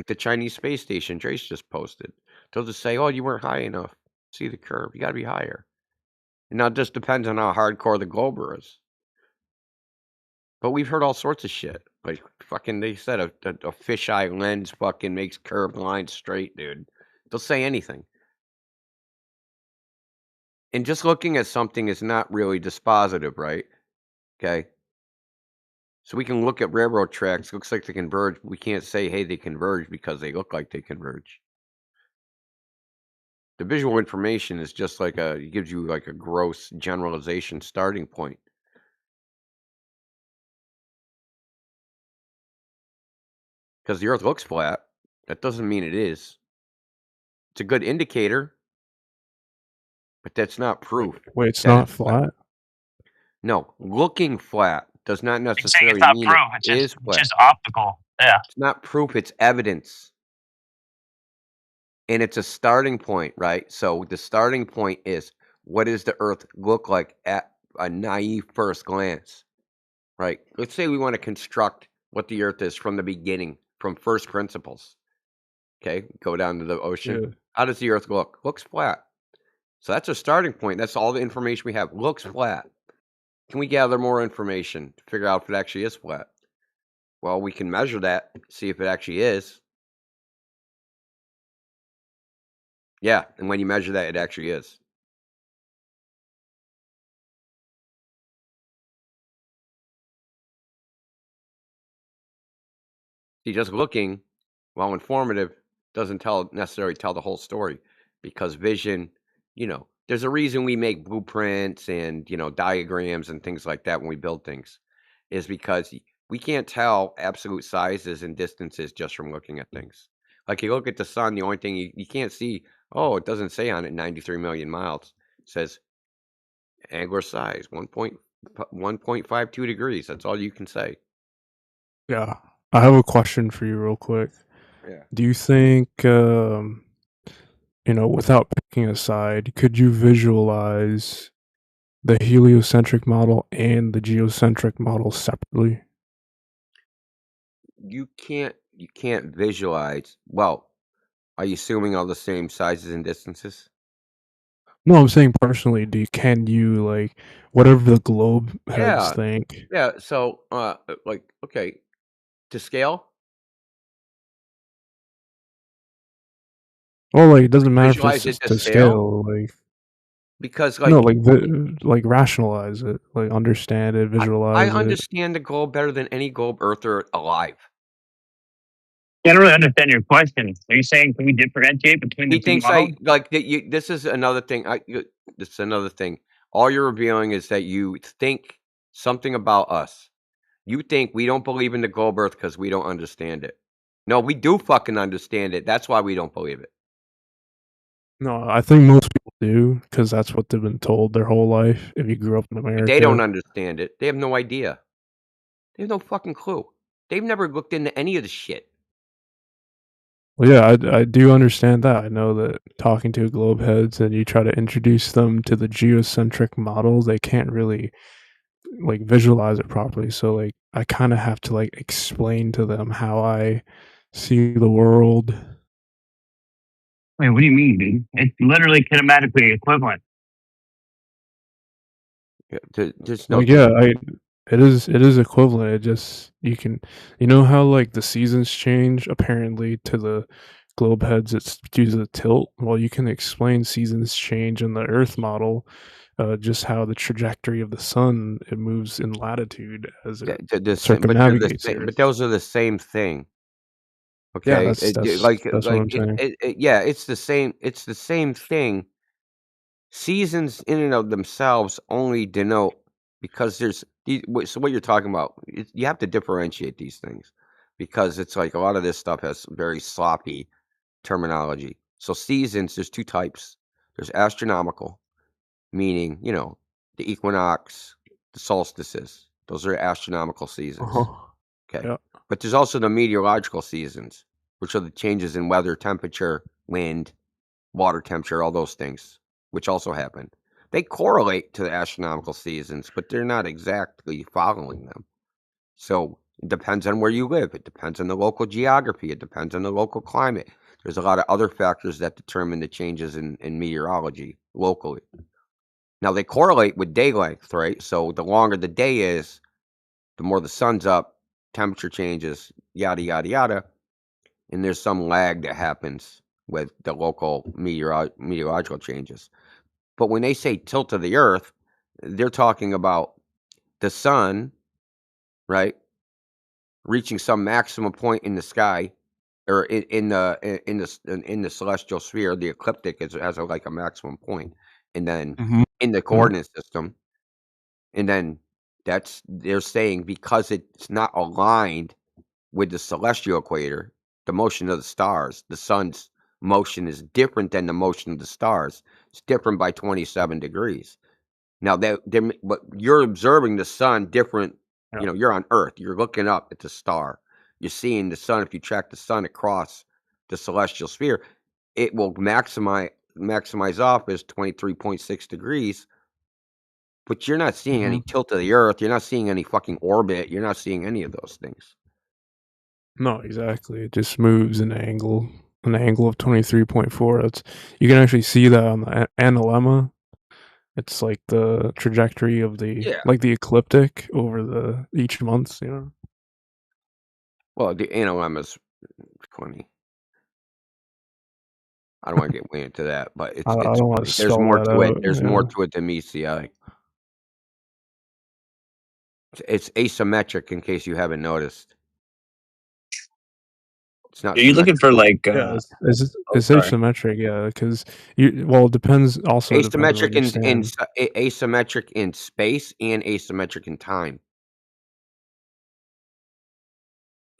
the Chinese space station Drace just posted. They'll just say, "Oh, you weren't high enough. See the curve. You got to be higher." And now it just depends on how hardcore the glober is. But we've heard all sorts of shit. Like fucking, they said a fisheye lens fucking makes curved lines straight, dude. They'll say anything. And just looking at something is not really dispositive, right? Okay. So we can look at railroad tracks, looks like they converge. We can't say, hey, they converge because they look like they converge. The visual information is just like it gives you like a gross generalization starting point. Because the Earth looks flat, that doesn't mean it is. It's a good indicator, but that's not proof. Wait, it's that not it's flat. flat? No, looking flat does not You're saying it's necessarily not mean proof. it It's is just flat. optical. Yeah. It's not proof, it's evidence. And it's a starting point, right? So the starting point is, what does the Earth look like at a naive first glance, right? Let's say we want to construct what the Earth is from the beginning, from first principles. Okay, go down to the ocean. Yeah. How does the Earth look? Looks flat. So that's a starting point. That's all the information we have. Looks flat. Can we gather more information to figure out if it actually is flat? Well, we can measure that, see if it actually is. Yeah, and when you measure that, it actually is. See, just looking, while informative, doesn't necessarily tell the whole story, because vision, there's a reason we make blueprints and, diagrams and things like that when we build things, is because we can't tell absolute sizes and distances just from looking at things. Like you look at the sun, the only thing you can't see, it doesn't say on it 93 million miles. It says angular size, 1.52 degrees. That's all you can say. Yeah. I have a question for you real quick. Yeah. Do you think without picking a side, could you visualize the heliocentric model and the geocentric model separately? You can't visualize. Well, are you assuming all the same sizes and distances? No, I'm saying personally, can you like whatever the globe heads Yeah. think? Yeah. So, okay, to scale. Well, like it doesn't matter if Visualize it's it to to scale? scale, like Because, no, like, like rationalize it, like understand it, I visualize it. understand the globe better than any globe earther alive. I don't really understand your question. Are you saying can we differentiate between the He two thinks models? like that. This is another thing. This is another thing. All you're revealing is that you think something about us. You think we don't believe in the globe Earth because we don't understand it. No, we do fucking understand it. That's why we don't believe it. No, I think most people do because that's what they've been told their whole life. If you grew up in America, They don't understand it. They have no idea. They have no fucking clue. They've never looked into any of the shit. Well, yeah, I do understand that. I know that talking to globe heads and you try to introduce them to the geocentric model, they can't really like visualize it properly. So like I kind of have to like explain to them how I see the world. Wait, what do you mean, dude? It's literally kinematically equivalent. Yeah, there's no. Like yeah, it is equivalent. It just you know how like the seasons change apparently to the globe heads it's due to the tilt. Well, you can explain seasons change in the Earth model, just how the trajectory of the sun it moves in latitude as it circumnavigates the But Earth. those are the same thing. Yeah, Okay, that's what I'm saying. yeah, it's the same. It's the same thing. Seasons in and of themselves only denote because there's so what you're talking about. You have to differentiate these things because it's like a lot of this stuff has very sloppy terminology. So seasons, there's two types. There's astronomical, meaning the equinox, the solstices. Those are astronomical seasons. Okay, Yeah. but there's also the meteorological seasons, which are the changes in weather, temperature, wind, water temperature, all those things, which also happen. They correlate to the astronomical seasons, but they're not exactly following them. So it depends on where you live. It depends on the local geography. It depends on the local climate. There's a lot of other factors that determine the changes in meteorology locally. Now, they correlate with day length, right? So the longer the day is, the more the sun's up, temperature changes, yada, yada, yada. And there's some lag that happens with the local meteorological changes. But when they say tilt of the Earth, they're talking about the sun, right, reaching some maximum point in the sky, or in the celestial sphere. The ecliptic has like a maximum point, and then in the coordinate system, and then they're saying because it's not aligned with the celestial equator, the motion of the stars, the sun's motion is different than the motion of the stars. It's different by 27 degrees. Now but you're observing the sun different. Yeah. You're on Earth. You're looking up at the star. You're seeing the sun. If you track the sun across the celestial sphere, it will maximize off as 23.6 degrees. But you're not seeing any tilt of the Earth. You're not seeing any fucking orbit. You're not seeing any of those things. No, exactly. It just moves an angle of 23.4. That's you can actually see that on the analemma. It's like the trajectory of the like the ecliptic over each month, you know. Well, the analemma's funny. I don't want to get way into that, but I don't want to there's spell more that to it. out. There's more to it than meets the eye. It's asymmetric, in case you haven't noticed. It's not. Are you looking for like? Yeah, it's asymmetric. Yeah, because it depends. Also, Asymmetric depends in asymmetric in space and asymmetric in time.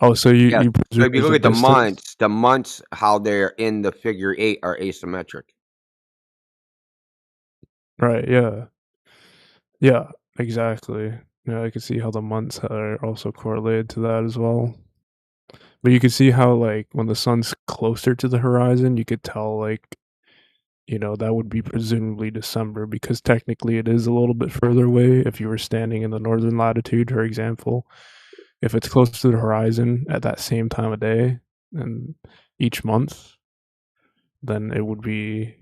Oh, so you So if you look at distance? the months, how they're in the figure 8 are asymmetric. Right. Yeah. Yeah. Exactly. Yeah, I can see how the months are also correlated to that as well. But you can see how, like, when the sun's closer to the horizon, you could tell, like, that would be presumably December because technically it is a little bit further away. If you were standing in the northern latitude, for example, if it's close to the horizon at that same time of day and each month, then it would be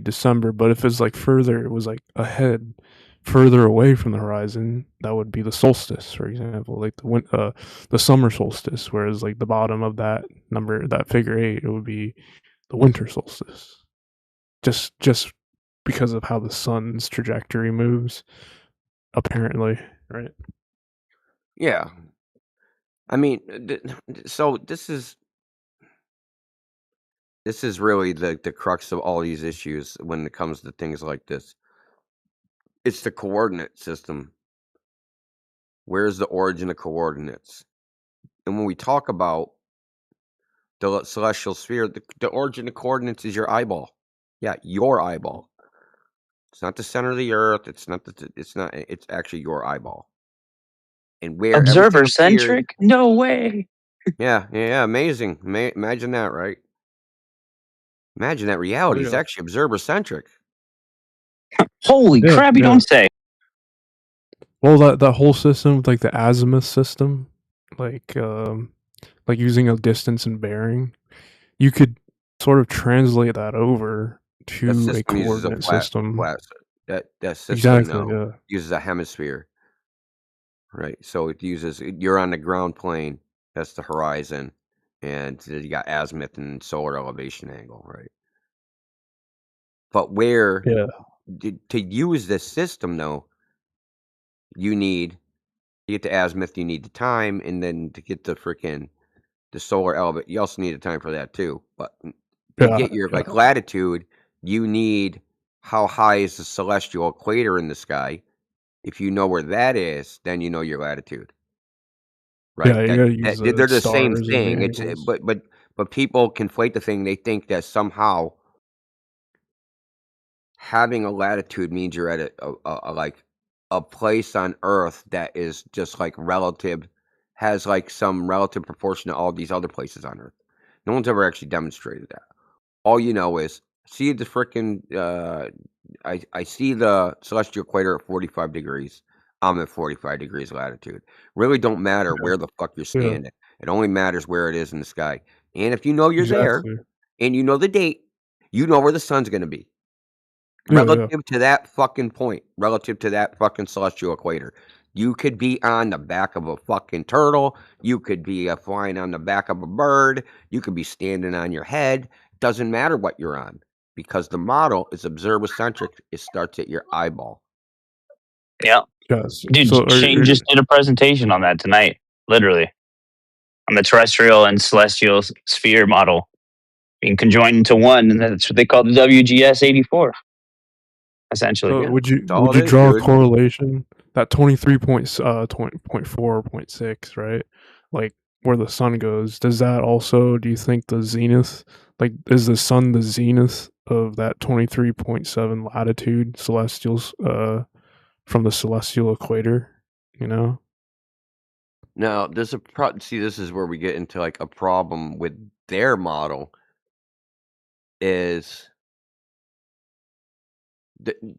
December. But if it's like further, it was like ahead, further away from the horizon, that would be the solstice, for example, like the summer solstice. Whereas like the bottom of that number, that figure 8, it would be the winter solstice. Just because of how the sun's trajectory moves, apparently, right? Yeah. I mean, so this is really the crux of all these issues when it comes to things like this. It's the coordinate system. Where's the origin of coordinates? And when we talk about the celestial sphere, the origin of coordinates is your eyeball. Yeah, your eyeball. It's not the center of the earth. It's not. It's actually your eyeball. And where Observer everything appeared. centric? No way. Yeah, amazing. Imagine that, right? Imagine that reality is actually observer centric. Holy Yeah, crap! You yeah. don't say. Well, that whole system, like the azimuth system, like using a distance and bearing, you could sort of translate that over That to a system uses a coordinate flat. system. That system Exactly, now yeah. uses a hemisphere, right? So it uses you're on the ground plane. That's the horizon, and you got azimuth and solar elevation angle, right? But where Yeah. to use this system though, you need to get the azimuth, you need the time, and then to get the solar elevation, you also need a time for that too. But to get your like latitude, you need how high is the celestial equator in the sky. If you know where that is, then you know your latitude. Right? Yeah, you gotta use They're the same stars and thing. the It's angles. but people conflate the thing. They think that somehow having a latitude means you're at a place on Earth that is just like has like some relative proportion to all these other places on Earth. No one's ever actually demonstrated that. All you know is see the freaking I see the celestial equator at 45 degrees. I'm at 45 degrees latitude. Really don't matter where the fuck you're standing. It only matters where it is in the sky. And if you know you're there Exactly. and you know the date, you know where the sun's going to be. Yeah, Relative to that fucking point, relative to that fucking celestial equator. You could be on the back of a fucking turtle. You could be flying on the back of a bird. You could be standing on your head. Doesn't matter what you're on because the model is observer-centric. It starts at your eyeball. Yeah. Yes. Dude, So Shane just did a presentation on that tonight, literally, on the terrestrial and celestial sphere model being conjoined into one, and that's what they call the WGS 84. Essentially, So Yeah, would you that's all it is, draw a dude. correlation that 23.4.6, right? Like where the sun goes, does that also, do you think the zenith, like is the sun the zenith of that 23.7 latitude celestials from the celestial equator, you know? Now, there's a see. This is where we get into like a problem with their model. Is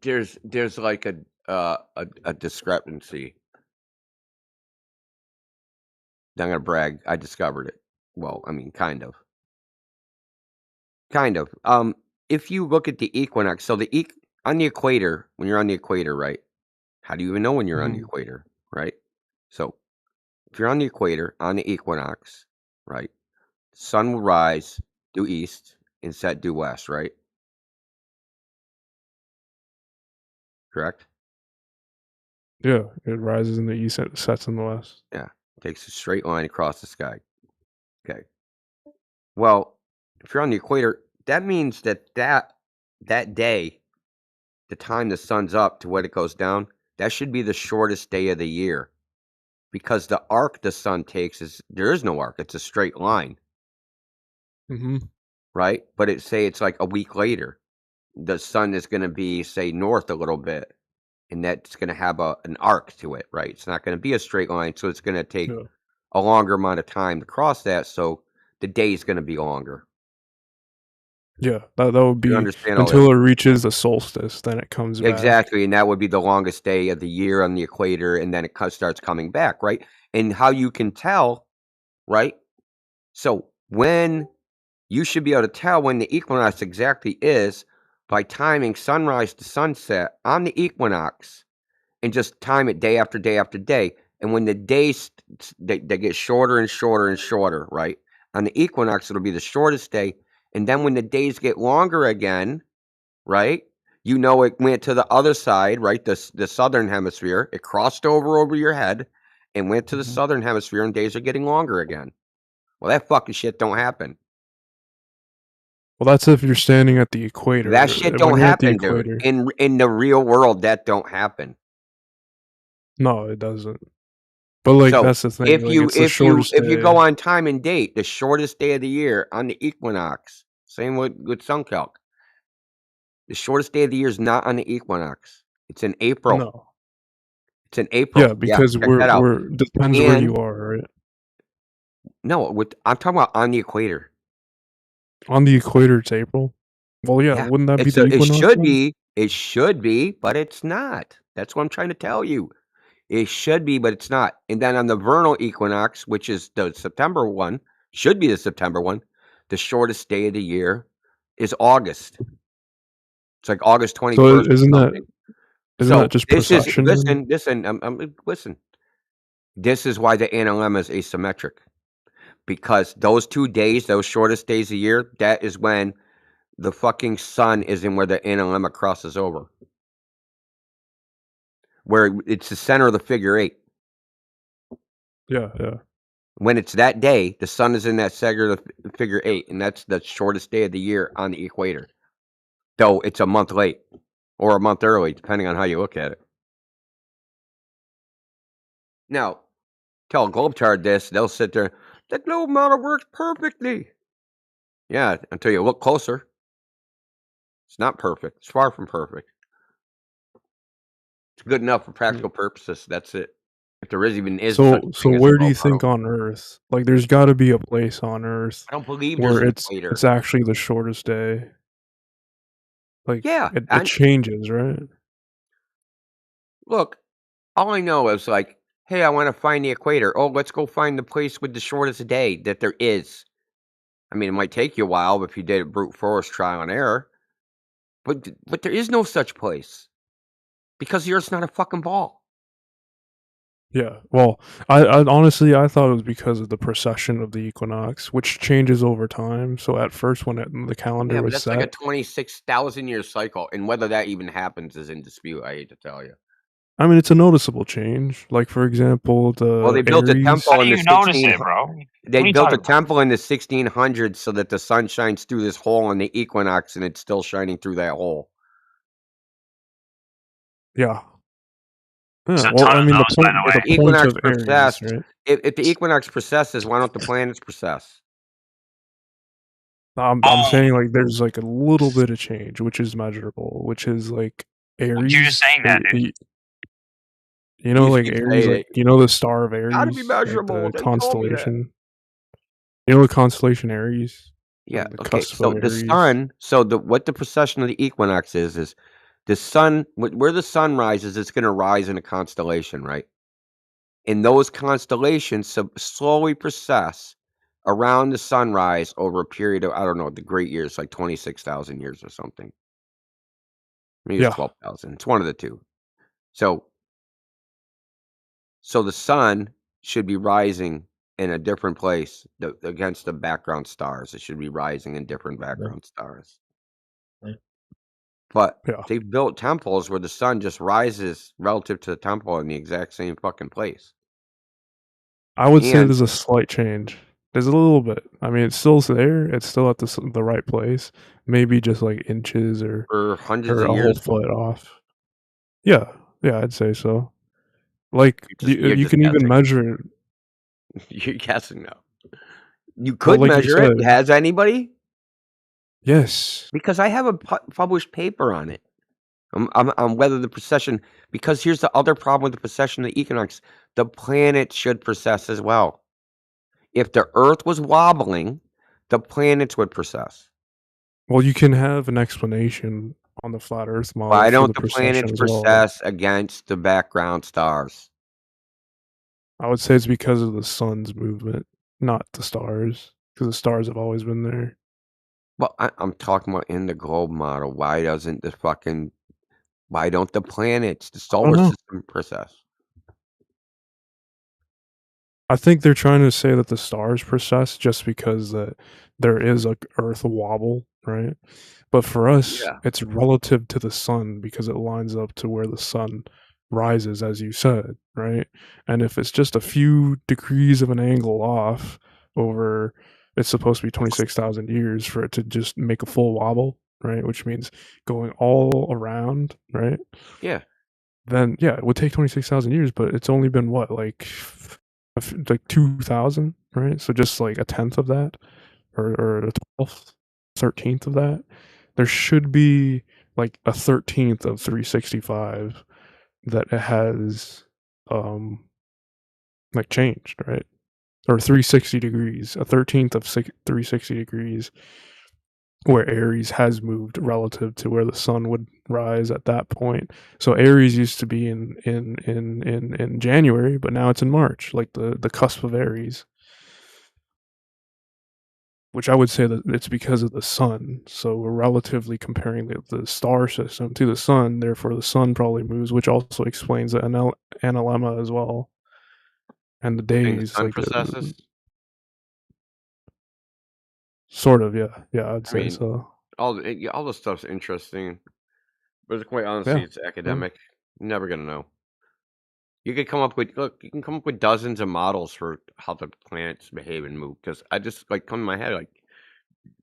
there's like a discrepancy. I'm gonna brag. I discovered it. Well, I mean, kind of. Kind of. If you look at the equinox, so on the equator, when you're on the equator, right? How do you even know when you're on the equator, right? So, if you're on the equator, on the equinox, right? Sun will rise due east and set due west, right? Correct? Yeah, it rises in the east and it sets in the west. Yeah. Takes a straight line across the sky. Okay. Well, if you're on the equator, that means that day, the time the sun's up to when it goes down, that should be the shortest day of the year. Because the arc the sun takes there is no arc, it's a straight line. Right? But it's like a week later. The sun is going to be, say, north a little bit, and that's going to have an arc to it, right? It's not going to be a straight line, so it's going to take a longer amount of time to cross that, so the day is going to be longer. Yeah, that would be until it reaches the solstice, then it comes back. Exactly, and that would be the longest day of the year on the equator, and then it starts coming back, right? And how you can tell, right? So when you should be able to tell when the equinox exactly is by timing sunrise to sunset on the equinox and just time it day after day after day. And when the days, they get shorter and shorter and shorter, right? On the equinox, it'll be the shortest day. And then when the days get longer again, right? You know it went to the other side, right? The southern hemisphere. It crossed over your head. and went to the southern hemisphere, and days are getting longer again. Well, that fucking shit don't happen. Well, that's if you're standing at the equator. That shit When don't you're at the happen, dude. equator, In the real world, that don't happen. no, it doesn't. But like So that's the thing. if Like you it's the shortest if you day. go on time and date, the shortest day of the year on the equinox. Same with SunCalc. The shortest day of the year is not on the equinox. It's in April. No. It's in April. Yeah, because check that out. we're depends where you And are, right? no, I'm talking about on the equator. On the equator, it's April. Well, yeah, Yeah, wouldn't that be it's the it equinox? should then? be. It should be, but it's not. That's what I'm trying to tell you. It should be, but it's not. And then on the vernal equinox, which is the September one, should be the September one, the shortest day of the year is August. It's like August 21st So or isn't something. that just this is precession? then? listen. This is why the analemma is asymmetric. Because those 2 days, those shortest days a year, that is when the fucking sun is in where the analemma crosses over. Where it's the center of the figure 8. Yeah. When it's that day, the sun is in that center of the figure 8, and that's the shortest day of the year on the equator. Though it's a month late or a month early, depending on how you look at it. Now, tell a globetrotter this, they'll sit there, the globe model works perfectly. Yeah, until you look closer. It's not perfect. It's far from perfect. It's good enough for practical purposes. That's it. If there even is such a So thing as a where do you globe think model. on Earth? Like, there's got to be a place on Earth I don't believe where there's an it's equator. actually the shortest day. Like, Yeah, it changes, right? Look, all I know is like, hey, I want to find the equator. Oh, let's go find the place with the shortest day that there is. I mean, it might take you a while if you did a brute force trial and error, but there is no such place because the Earth's not a fucking ball. Yeah. Well, I honestly I thought it was because of the precession of the equinox, which changes over time. So at first, when the calendar Yeah, but was that's set, like a 26,000 year cycle, and whether that even happens is in dispute. I hate to tell you. I mean, it's a noticeable change. Like for example, Well, they the built a Aries. temple How do in the you notice 16. it, bro? What are They you built a talking about? temple in the 1600s so that the sun shines through this hole in the equinox, and it's still shining through that hole. Yeah. There's Yeah. a Well, ton I of mean, those, by the the way. point Equinox of Aries, precessed. right? If the equinox precesses, why don't the planets precess? I'm saying like there's like a little bit of change, which is measurable, which is like You're just Aries. saying that, dude. You know, You like keep Aries, saying like it. you know the star of Gotta be Aries, like measurable. the They told me that. constellation. You know the constellation Aries? Yeah. The Okay. cusp So of the Aries. sun. So what the precession of the equinox is the sun. Where the sun rises, it's going to rise in a constellation, right? And those constellations slowly precess around the sunrise over a period of, I don't know, the great years, like 26,000 years or something. Maybe it's Yeah. 12,000. It's one of the two. So the sun should be rising in a different place against the background stars. It should be rising in different background stars. But Yeah. they've built temples where the sun just rises relative to the temple in the exact same fucking place. I would say And there's a slight change. There's a little bit. I mean, it's still there. It's still at the right place. Maybe just like inches or for hundreds of a whole years, foot off. Yeah, I'd say so. Like you're you just can even guessing. measure it. You're guessing now. You Well, could like you measure it. said, Has anybody? yes. Because I have a published paper on it. On whether the precession. Because here's the other problem with the precession of the equinox: the planet should precess as well. If the Earth was wobbling, the planets would precess. Well, you can have an explanation on the flat Earth model Why for don't the the precession planets as well. precess against the background stars? I would say it's because of the sun's movement, not the stars, because the stars have always been there. Well, I'm talking about in the globe model. Why don't the planets, the solar know. system, precess? I think they're trying to say that the stars precess just because that there is a Earth wobble, right? But for us, Yeah. it's relative to the sun because it lines up to where the sun rises, as you said, right? And if it's just a few degrees of an angle off over, it's supposed to be 26,000 years for it to just make a full wobble, right? Which means going all around, right? Yeah. Then yeah, it would take 26,000 years, but it's only been what, like 2,000, right? So just like a tenth of that, or a 12th, 13th of that. There should be like a 13th of 365 that it has like changed, right? Or 360 degrees, a 13th of 360 degrees where Aries has moved relative to where the sun would rise at that point. So Aries used to be in January, but now it's in March, like the cusp of Aries. Which I would say that it's because of the sun. So we're relatively comparing the star system to the sun. Therefore, the sun probably moves, which also explains the analemma as well, and the The days. sun Like processes. sort of, yeah, I'd I say mean, so. all the stuff's interesting, but quite honestly, Yeah, it's academic. You're never gonna know. You could come up with you can come up with dozens of models for how the planets behave and move. Because I just like come in my head like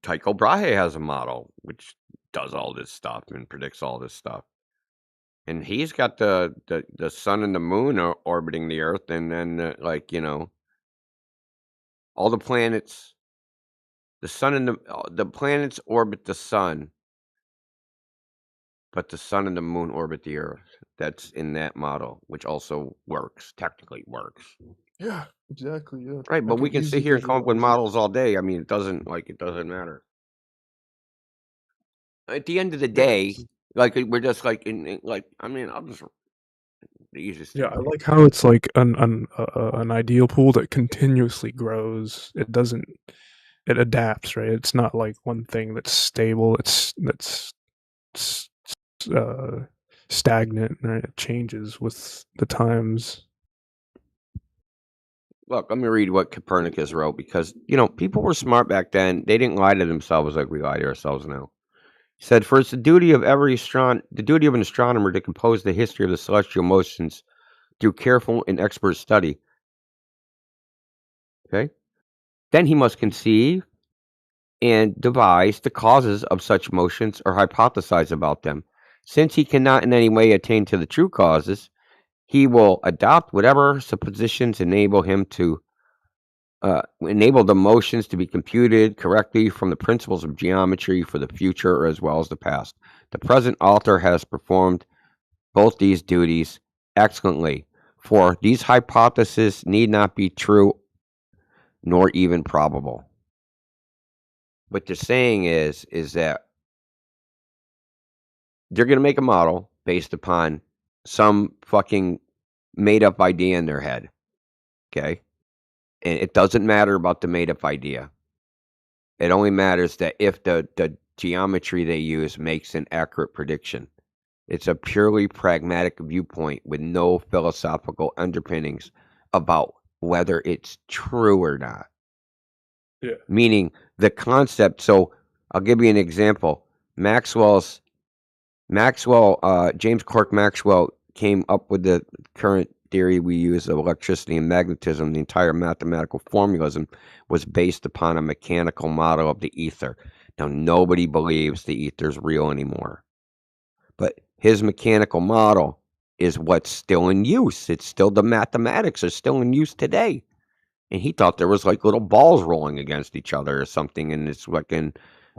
Tycho Brahe has a model which does all this stuff and predicts all this stuff, and he's got the sun and the moon are orbiting the Earth, and then all the planets, the sun and the planets orbit the sun, but the sun and the moon orbit the Earth. That's in that model, which also technically works. Yeah, exactly. Yeah, Right, but we can sit here and come up with models all day. I mean, it doesn't matter. At the end of the day, like we're just like I mean, I'll just the easiest Yeah, thing. I like how it's like an ideal pool that continuously grows. It doesn't. It adapts, right? It's not like one thing that's stable. That's stagnant, right? It changes with the times. Look, let me read what Copernicus wrote because people were smart back then. They didn't lie to themselves like we lie to ourselves now. He said, "For it's the duty of an astronomer to compose the history of the celestial motions through careful and expert study. Okay, then he must conceive and devise the causes of such motions or hypothesize about them. Since he cannot in any way attain to the true causes, he will adopt whatever suppositions enable him to enable the motions to be computed correctly from the principles of geometry for the future as well as the past. The present author has performed both these duties excellently, for these hypotheses need not be true nor even probable." What they're saying is that they're going to make a model based upon some fucking made up idea in their head. Okay? And it doesn't matter about the made up idea. It only matters that if the geometry they use makes an accurate prediction. It's a purely pragmatic viewpoint with no philosophical underpinnings about whether it's true or not. Yeah. Meaning the concept. So I'll give you an example. James Clerk Maxwell came up with the current theory we use of electricity and magnetism. The entire mathematical formalism was based upon a mechanical model of the ether. Now, nobody believes the ether's real anymore. But his mechanical model is what's still in use. It's still, the mathematics are still in use today. And he thought there was like little balls rolling against each other or something, and it's fucking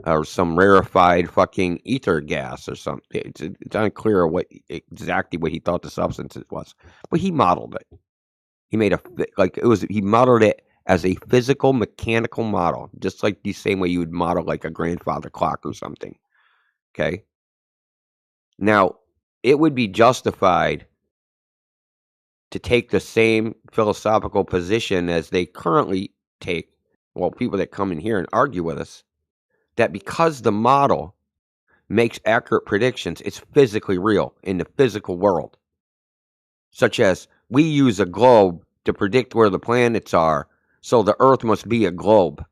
or some rarefied fucking ether gas or something. It's unclear exactly what he thought the substance was, but he modeled it. He made he modeled it as a physical mechanical model, just like the same way you would model like a grandfather clock or something. Okay. Now, it would be justified to take the same philosophical position as they currently take, well, people that come in here and argue with us, that because the model makes accurate predictions, it's physically real in the physical world. Such as we use a globe to predict where the planets are, so the Earth must be a globe.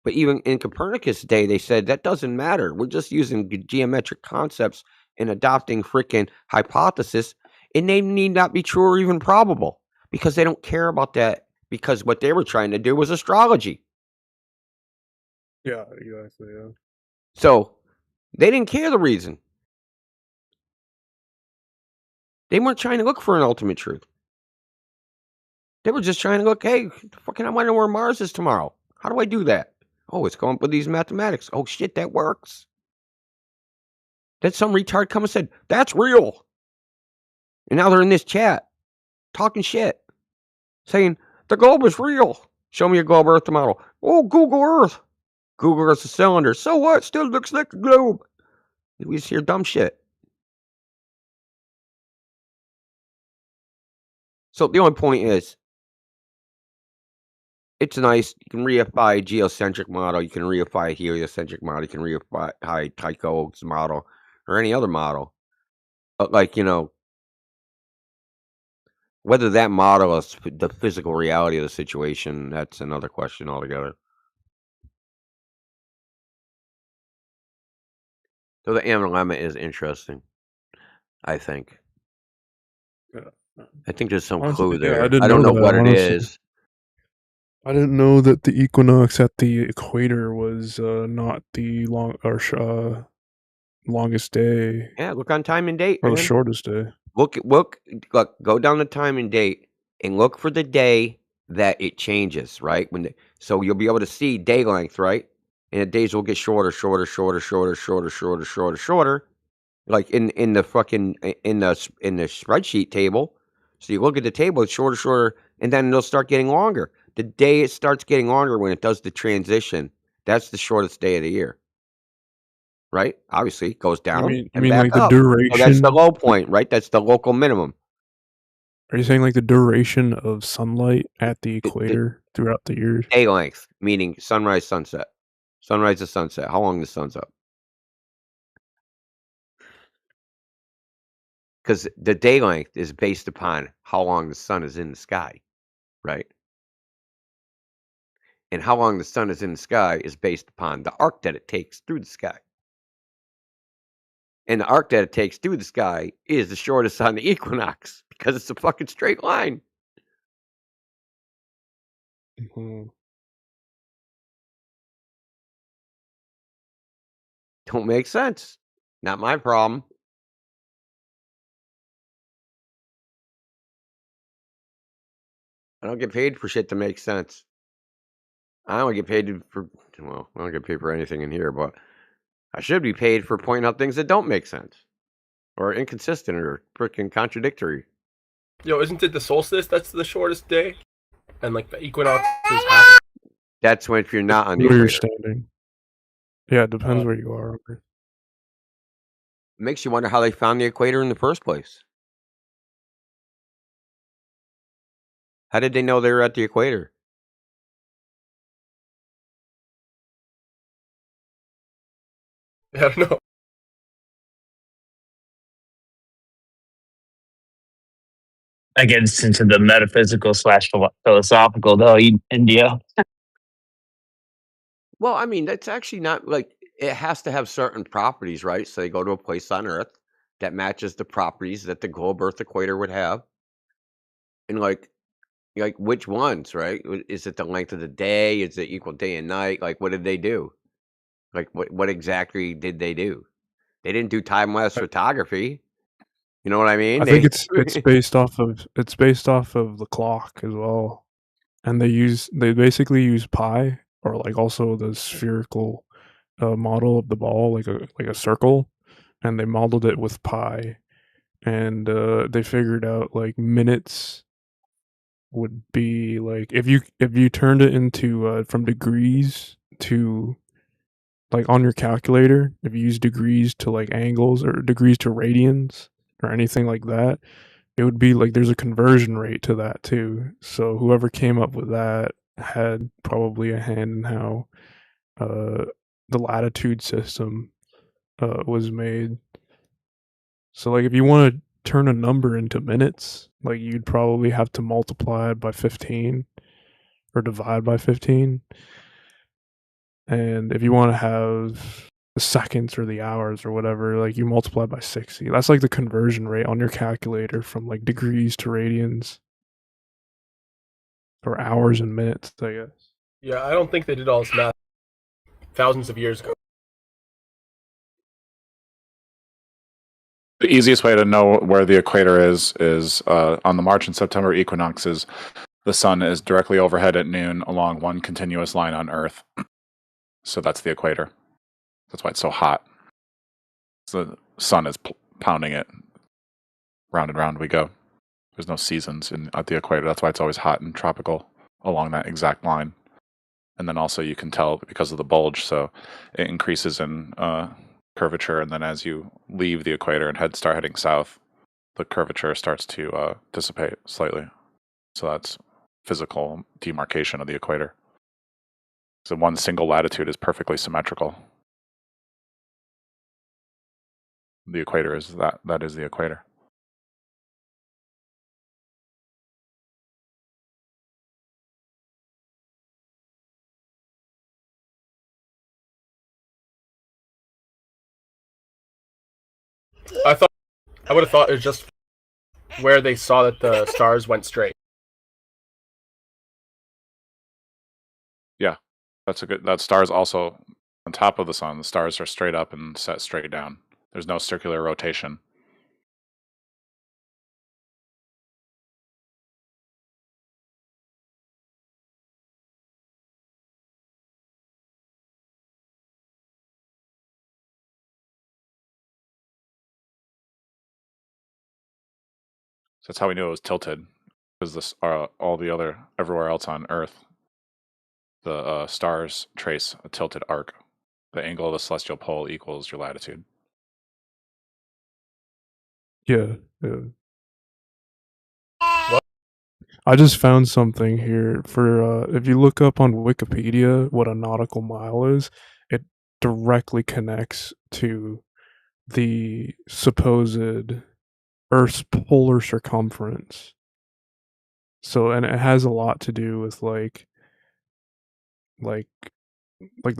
But even in Copernicus' day, they said that doesn't matter. We're just using geometric concepts and adopting freaking hypothesis, and they need not be true or even probable because they don't care about that because what they were trying to do was astrology. Yeah, exactly. Yeah. So they didn't care the reason. They weren't trying to look for an ultimate truth. They were just trying to look, hey, fucking, I wonder where Mars is tomorrow. How do I do that? Oh, it's going up with these mathematics. Oh, shit, that works. Then some retard come and said, that's real. And now they're in this chat talking shit, saying, the globe is real. Show me a globe Earth tomorrow. Oh, Google Earth. Google Earth's a cylinder. So what? Still looks like a globe. We just hear dumb shit. So the only point is, it's nice. You can reify a geocentric model. You can reify a heliocentric model. You can reify Tycho's model or any other model. But, like, you know, whether that model is the physical reality of the situation, that's another question altogether. So the MLM is interesting, I think. Yeah. I think there's some Honestly, clue yeah, there. I didn't I don't know know that, what it honestly. is. I didn't know that the equinox at the equator was not the longest day Yeah, look on time and date, or the man. shortest day. Look, go down the time and date and look for the day that it changes, right? So you'll be able to see day length, right? And the days will get shorter. Like in the fucking in the spreadsheet table. So you look at the table, it's shorter, and then it'll start getting longer. The day it starts getting longer when it does the transition, that's the shortest day of the year. Right? Obviously, it goes You down mean and back like the up. So that's the duration? low point, right? That's the local minimum. Are you saying like the duration of sunlight at the The equator throughout the years? day length, meaning sunrise, sunset. Sunrise to sunset, how long the sun's up. Because the day length is based upon how long the sun is in the sky, right? And how long the sun is in the sky is based upon the arc that it takes through the sky. And the arc that it takes through the sky is the shortest on the equinox because it's a fucking straight line. Mhm. Don't make sense. Not my problem. I don't get paid for shit to make sense. I don't get paid for, well, I don't get paid for anything in here, but I should be paid for pointing out things that don't make sense or inconsistent or freaking contradictory. Yo, isn't it the solstice that's the shortest day? And like the equinox is half. That's when if you're not on the Where you're equator. standing. Yeah, it depends where you are. It makes you wonder how they found the equator in the first place. How did they know they were at the equator? I don't know. That gets into the metaphysical / philosophical, though, Indio. Well, I mean, that's actually not like it has to have certain properties, right? So they go to a place on Earth that matches the properties that the globe Earth equator would have. And like which ones, right? Is it the length of the day? Is it equal day and night? Like, what did they do? Like, what exactly did they do? They didn't do time-lapse photography. You know what I mean? I think it's based off of the clock as well, and they basically use pi or like also the spherical model of the ball, like a circle, and they modeled it with pi, and they figured out like minutes would be like if you turned it into from degrees to like on your calculator, if you use degrees to like angles or degrees to radians or anything like that, it would be like there's a conversion rate to that too. So whoever came up with that had probably a hand in how the latitude system was made. So like if you want to turn a number into minutes, like you'd probably have to multiply it by 15 or divide by 15. And if you want to have seconds or the hours or whatever, like you multiply by 60. That's like the conversion rate on your calculator from like degrees to radians. Or hours and minutes, I guess. Yeah, I don't think they did all this math thousands of years ago. The easiest way to know where the equator is on the March and September equinoxes, the sun is directly overhead at noon along one continuous line on Earth. So that's the equator. That's why it's so hot. So the sun is pounding it. Round and round we go. There's no seasons at the equator. That's why it's always hot and tropical along that exact line. And then also you can tell because of the bulge, so it increases in curvature, and then as you leave the equator and start heading south, the curvature starts to dissipate slightly. So that's physical demarcation of the equator. So one single latitude is perfectly symmetrical. The equator is that is the equator. I would have thought it was just where they saw that the stars went straight. Yeah, that star's also on top of the sun. The stars are straight up and set straight down. There's no circular rotation. So that's how we knew it was tilted, because everywhere else on Earth, the stars trace a tilted arc. The angle of the celestial pole equals your latitude. Yeah. What? I just found something here for if you look up on Wikipedia what a nautical mile is, it directly connects to the supposed Earth's polar circumference. So, and it has a lot to do with like the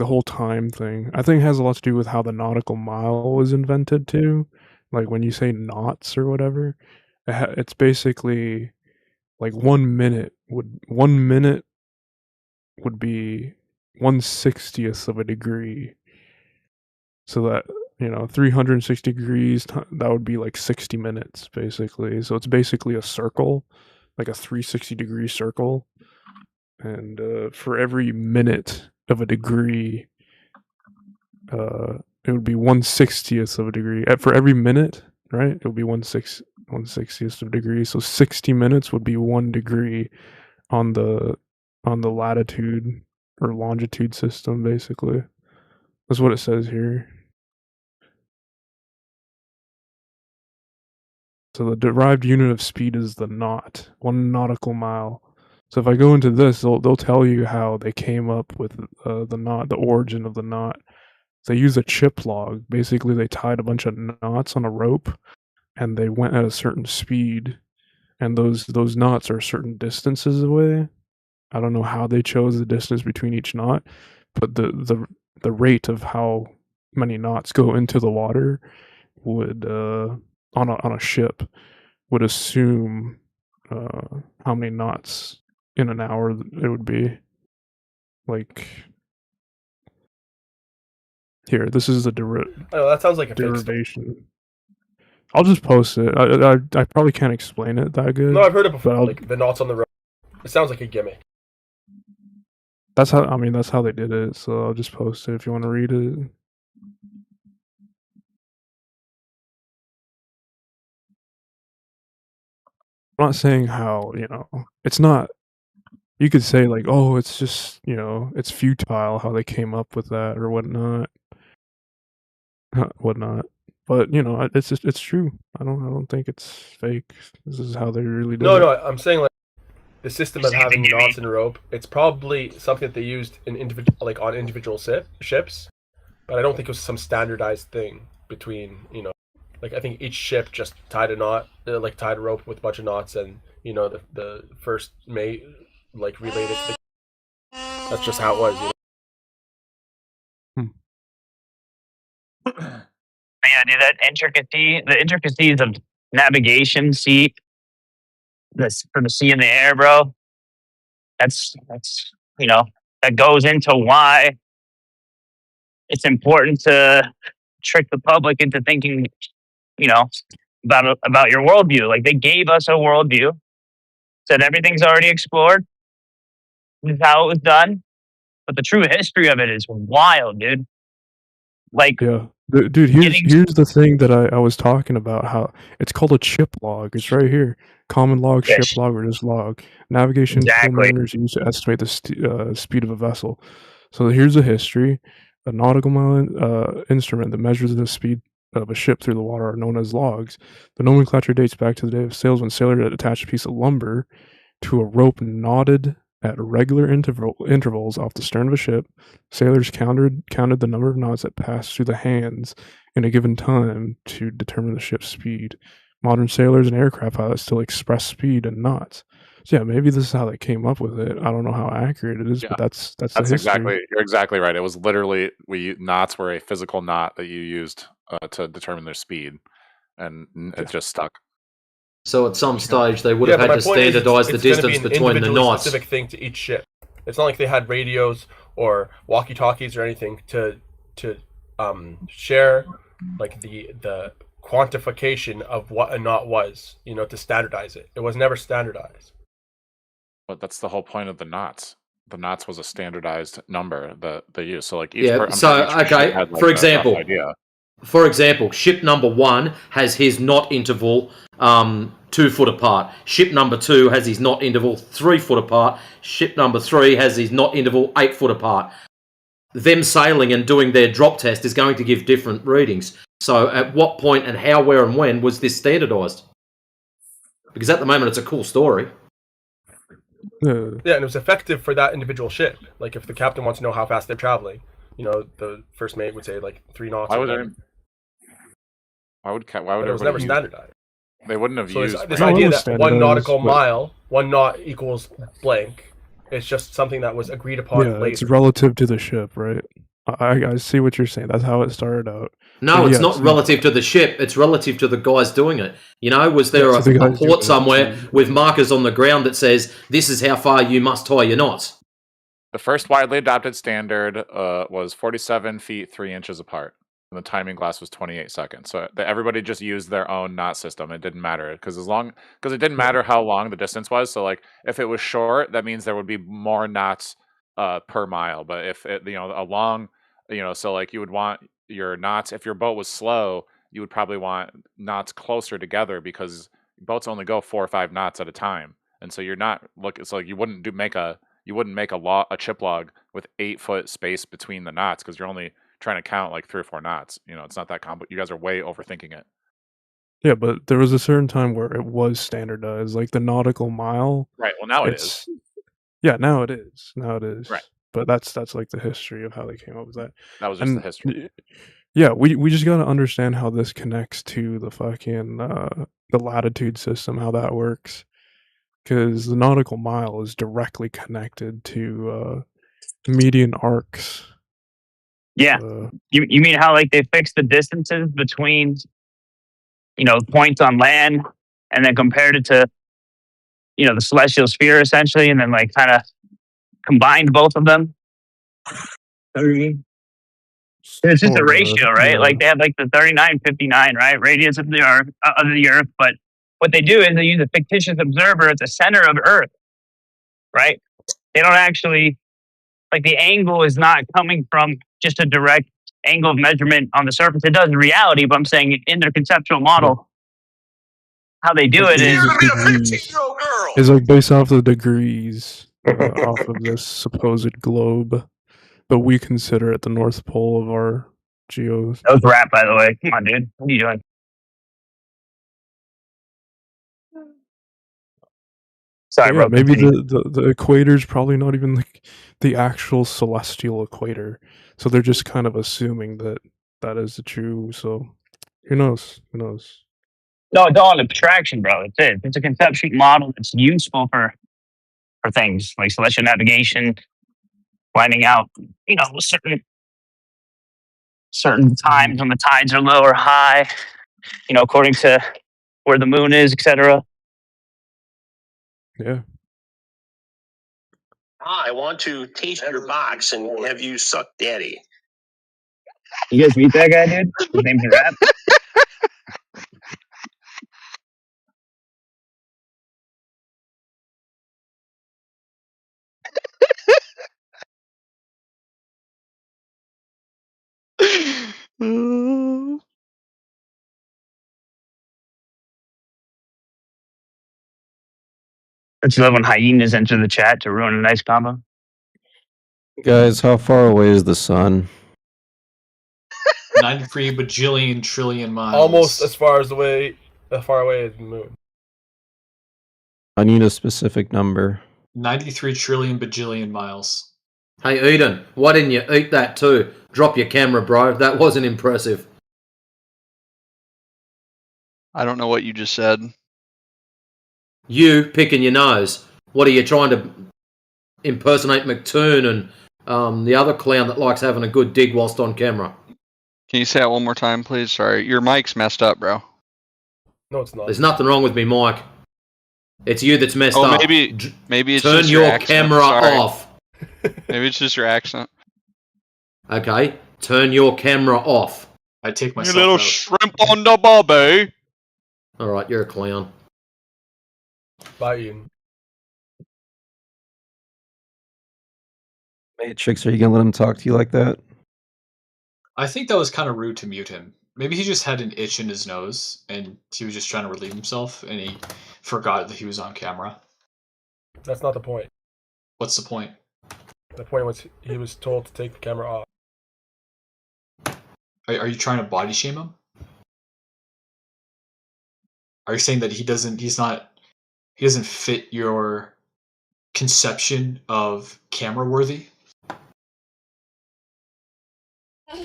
whole time thing. I think it has a lot to do with how the nautical mile was invented too. Like when you say knots or whatever, it's basically like 1 minute would be 1/60th of a degree. So that 360 degrees, that would be like 60 minutes basically. So it's basically a circle, like a 360-degree circle. And for every minute of a degree, it would be 1/60th of a degree. For every minute, right? It would be 1/60th of a degree. So 60 minutes would be 1 degree on the latitude or longitude system, basically. That's what it says here. So the derived unit of speed is the knot, 1 nautical mile. So if I go into this, they'll tell you how they came up with the knot, the origin of the knot. They use a chip log. Basically, they tied a bunch of knots on a rope, and they went at a certain speed. And those knots are certain distances away. I don't know how they chose the distance between each knot, but the rate of how many knots go into the water would on a ship would assume how many knots in an hour it would be. Like here, this is the that sounds like a derivation. I'll just post it. I probably can't explain it that good. No, I've heard it before. Like the knots on the rope. It sounds like a gimmick. That's how they did it. So I'll just post it if you want to read it. I'm not saying how, it's not, you could say like, oh, it's just, it's futile how they came up with that or whatnot. But, it's true. I don't think it's fake. This is how they really did it. No, I'm saying like the system of having knots in a rope, it's probably something that they used in on individual ships, but I don't think it was some standardized thing between, like I think each ship just tied a knot, tied a rope with a bunch of knots, and the first mate related to that's just how it was. Yeah, dude, the intricacies of navigation, this for the sea in the air, bro. That's that goes into why it's important to trick the public into thinking, you know, about your worldview. Like they gave us a worldview, said everything's already explored. This is how it was done, but the true history of it is wild, dude. Like, Yeah. Dude, here's the thing that I was talking about, how it's called a chip log. It's right here. Common log, ship log, or just log. Navigation tool exactly. mariners use to estimate the speed of a vessel. So here's the history. A nautical mile instrument that measures the speed of a ship through the water are known as logs. The nomenclature dates back to the day of sails when sailors had attached a piece of lumber to a rope knotted at regular intervals off the stern of a ship. Sailors counted the number of knots that passed through the hands in a given time to determine the ship's speed. Modern sailors and aircraft pilots still express speed in knots. So yeah, maybe this is how they came up with it. I don't know how accurate it is, but that's the history. You're exactly right. It was literally knots were a physical knot that you used to determine their speed, and it just stuck. So at some stage they would have had to standardize the distance between the knots. Specific thing to each ship. It's not like they had radios or walkie-talkies or anything to share like the quantification of what a knot was, to standardize it. It was never standardized. But that's the whole point of the knots. The knots was a standardized number that they use. So like for example, ship number 1 has his knot interval 2 foot apart. Ship number 2 has his knot interval 3 foot apart. Ship number 3 has his knot interval 8 foot apart. Them sailing and doing their drop test is going to give different readings. So at what point and how, where and when was this standardized? Because at the moment it's a cool story. Yeah, and it was effective for that individual ship. Like if the captain wants to know how fast they're traveling, the first mate would say like 3 knots. Why would it was never standardized? They wouldn't have used this idea that 1 nautical mile, 1 knot equals blank. It's just something that was agreed upon later. It's relative to the ship, right? I see what you're saying. That's how it started out. No, it's not relative to the ship. It's relative to the guys doing it. Was there a port somewhere with markers on the ground that says, this is how far you must tie your knots? The first widely adopted standard was 47 feet 3 inches apart. And the timing glass was 28 seconds. So everybody just used their own knot system. It didn't matter because it didn't matter how long the distance was. So like if it was short, that means there would be more knots per mile. But if it, a long, so like you would want your knots. If your boat was slow, you would probably want knots closer together because boats only go 4 or 5 knots at a time. And so you're not it's like you wouldn't make a chip log with 8 foot space between the knots because you're only trying to count like 3 or 4 knots. It's not that complicated. You guys are way overthinking it. Yeah, but there was a certain time where it was standardized, like the nautical mile. Right. Well, now it is. Yeah, now it is. Right. But that's like the history of how they came up with that. That was just the history. Yeah, we just got to understand how this connects to the fucking the latitude system, how that works, because the nautical mile is directly connected to median arcs. Yeah, you mean how like they fixed the distances between, points on land, and then compared it to, the celestial sphere essentially, and then like kind of combined both of them. It's just a ratio, right? Yeah. Like they have like the 39-59, right, radius of the Earth. But what they do is they use a fictitious observer at the center of Earth, right? They don't actually. Like the angle is not coming from just a direct angle of measurement on the surface. It does in reality, but I'm saying in their conceptual model, how they do it is it's like based off the degrees off of this supposed globe, but we consider it the North Pole of our geos. That was rap, by the way. Come on, dude. What are you doing? Sorry, bro. Maybe the equator is probably not even like the actual celestial equator, so they're just kind of assuming that is the true. So who knows? No, it's all an abstraction, bro. It's a conceptual model that's useful for things like celestial navigation, finding out, certain certain times when the tides are low or high, according to where the moon is, etc. Yeah. I want to taste your box and have you suck daddy. You guys meet that guy, dude? His name's Rap. Don't you love when hyenas enter the chat to ruin a nice combo? Guys, how far away is the sun? 93 bajillion trillion miles. Almost as far away as the moon. I need a specific number. 93 trillion bajillion miles. Hey, Eden, why didn't you eat that too? Drop your camera, bro. That wasn't impressive. I don't know what you just said. You picking your nose. What are you trying to impersonate McToon and the other clown that likes having a good dig whilst on camera? Can you say that one more time, please? Sorry, your mic's messed up, bro. No, it's not. There's nothing wrong with me, Mike. It's you that's messed up. Maybe it's Turn just your accent. camera Sorry. off. Maybe it's just your accent. Okay, turn your camera off. I take You myself little out. shrimp on the barbie. All right, you're a clown. Bye, Ian. Matrix, are you gonna let him talk to you like that? I think that was kind of rude to mute him. Maybe he just had an itch in his nose and he was just trying to relieve himself and he forgot that he was on camera. That's not the point. What's the point? The point was he was told to take the camera off. Are you trying to body shame him? Are you saying that he doesn't fit your conception of camera worthy?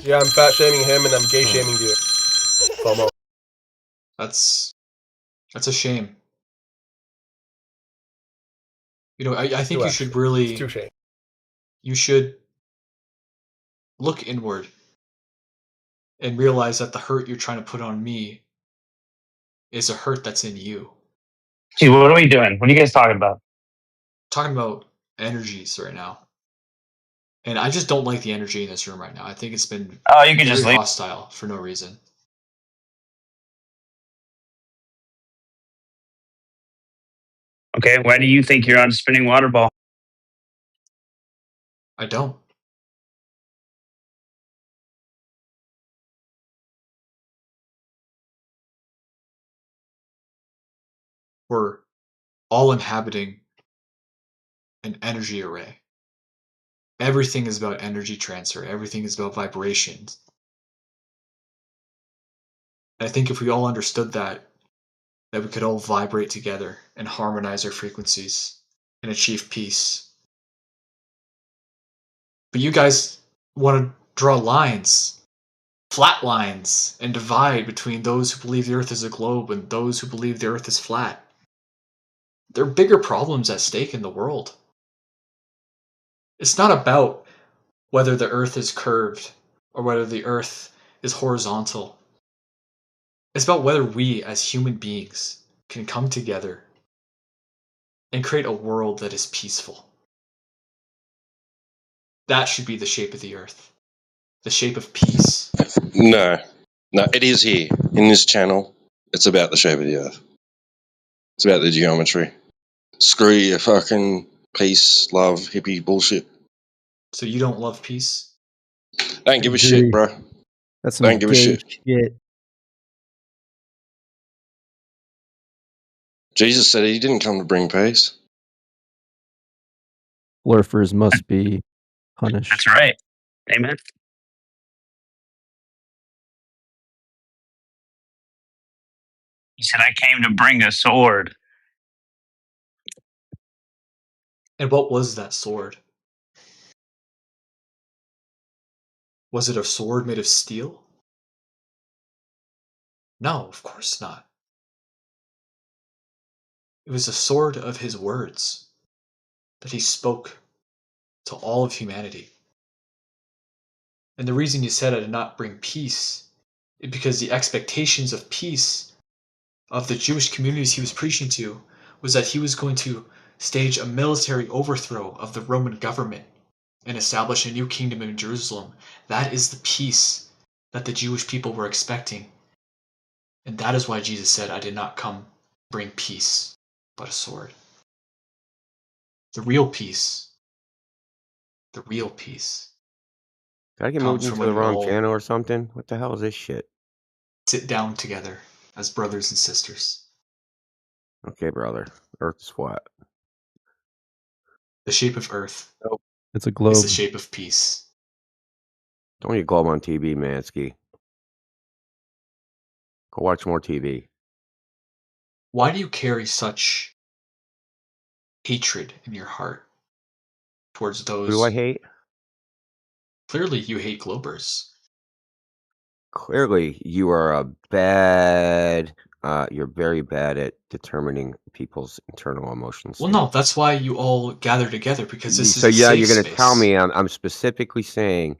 Yeah, I'm fat shaming him and I'm gay shaming you. FOMO. That's a shame. I think you should really. It's too shame. You should look inward and realize that the hurt you're trying to put on me is a hurt that's in you. Gee, what are we doing? What are you guys talking about? Talking about energies right now. And I just don't like the energy in this room right now. I think it's been You can just very leave. hostile for no reason. Okay, why do you think you're on a spinning water ball? I don't. We're all inhabiting an energy array. Everything is about energy transfer. Everything is about vibrations. And I think if we all understood that we could all vibrate together and harmonize our frequencies and achieve peace. But you guys want to draw lines, flat lines, and divide between those who believe the Earth is a globe and those who believe the Earth is flat. There are bigger problems at stake in the world. It's not about whether the Earth is curved or whether the Earth is horizontal. It's about whether we as human beings can come together and create a world that is peaceful. That should be the shape of the Earth. The shape of peace. No, it is here in this channel. It's about the shape of the Earth. It's about the geometry. Screw your fucking peace, love, hippie bullshit. So you don't love peace? Don't give a shit, bro. That's some Don't give a gay shit. shit. Jesus said he didn't come to bring peace. Blurfers must be punished. That's right. Amen. He said, I came to bring a sword. And what was that sword? Was it a sword made of steel? No, of course not. It was a sword of his words that he spoke to all of humanity. And the reason he said I did not bring peace is because the expectations of peace of the Jewish communities he was preaching to was that he was going to stage a military overthrow of the Roman government and establish a new kingdom in Jerusalem. That is the peace that the Jewish people were expecting. And that is why Jesus said, I did not come bring peace, but a sword. The real peace. The real peace. Did I get moved comes from into when the we wrong all channel or something? What the hell is this shit? sit down together as brothers and sisters. Okay, brother. Earth's flat. The shape of Earth Nope. It's a is globe. the shape of peace. Don't you globe on TV, Mansky. Go watch more TV. Why do you carry such hatred in your heart towards Who do I those? hate? Clearly, you hate Globers. Clearly, you are a bad. You're very bad at determining people's internal emotional Well, state. no, that's why you all gather together, because this So is a yeah, safe you're gonna space. tell me I'm specifically saying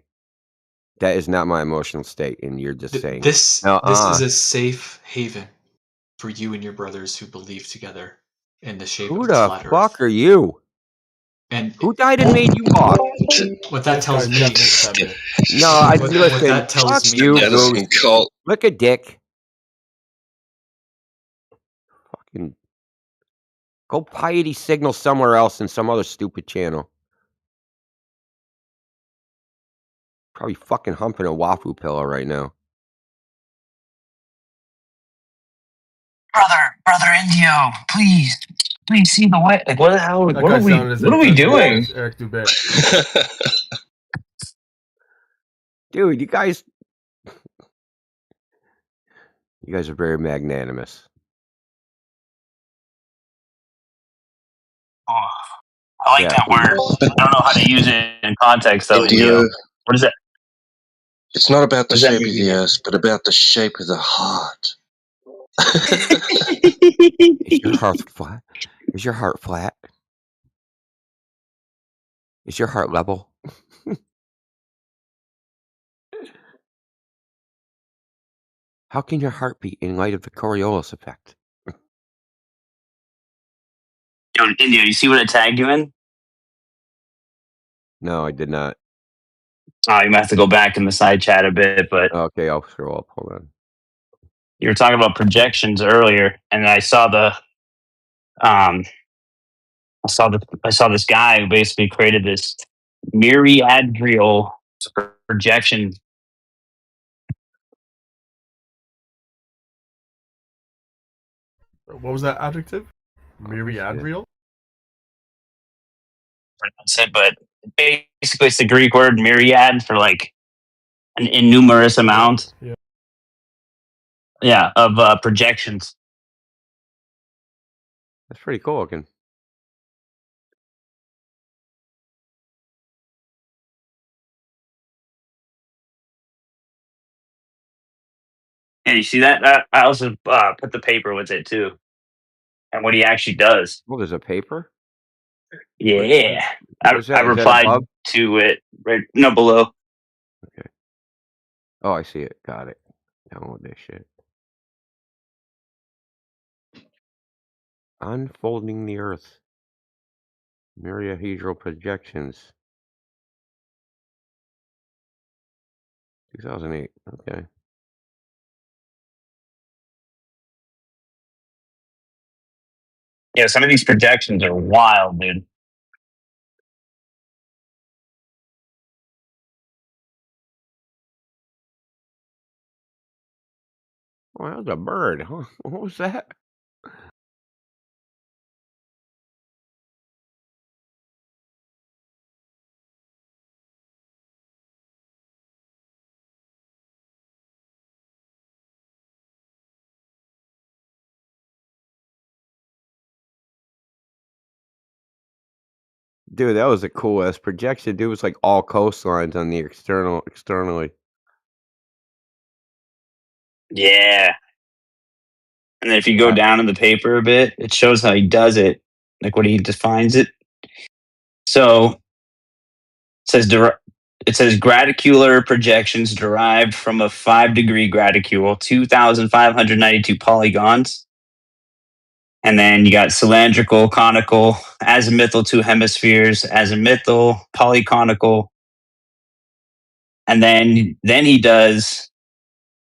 that is not my emotional state, and you're just saying This no. is a safe haven for you and your brothers who believe together in the shape Who of the the flat fuck Earth. are you? And Who died and made you boss? what that This tells guy's me, definitely Sabbath. No, I what listen. that tells Fuck me you, That is Goose. some cult. Look at Dick. Fucking go piety signal somewhere else in some other stupid channel. Probably fucking humping a wafu pillow right now. Brother Indio, please see the way. Like, what the hell? That What guy are we? sounded as What are we insensitive doing? as Eric Dubé. Dude, you guys are very magnanimous. Oh, I like Yeah, that please. word. I don't know how to use it in context, though, Indio, Indio. What is that? it's not about the What does that shape of mean? the earth, but about the shape of the heart. Is your heart flat? Is your heart flat? Is your heart level? How can your heart beat in light of the Coriolis effect? Yo, Indio, you see what I tagged you in? No, I did not. Oh, you might have to go back in the side chat a bit, but Okay, I'll scroll up. Hold on. you were talking about projections earlier, and I saw I saw this guy who basically created this myriadrial projection. What was that adjective? Myriadrial? That's it, but basically it's the Greek word myriad for like an innumerous amount. Yeah. Yeah, of projections. That's pretty cool looking. And you see that? I also put the paper with it too, and what he actually does. Well, there's a paper. Yeah, Where's I that? Is that replied above? to it right below. Okay. Oh, I see it. Got it. Download this shit. Unfolding the Earth. Myriadrial projections. 2008. Okay. Yeah, some of these projections are wild, dude. Oh, that was a bird, huh? What was that? Dude, that was a cool ass projection. Dude, it was like all coastlines on the externally. Yeah. And then if you go down in the paper a bit, it shows how he does it, like what he defines it. So it says it says gradicular projections derived from a 5-degree graticule, 2,592 polygons. And then you got cylindrical, conical, azimuthal, 2 hemispheres, azimuthal, polyconical. And then he does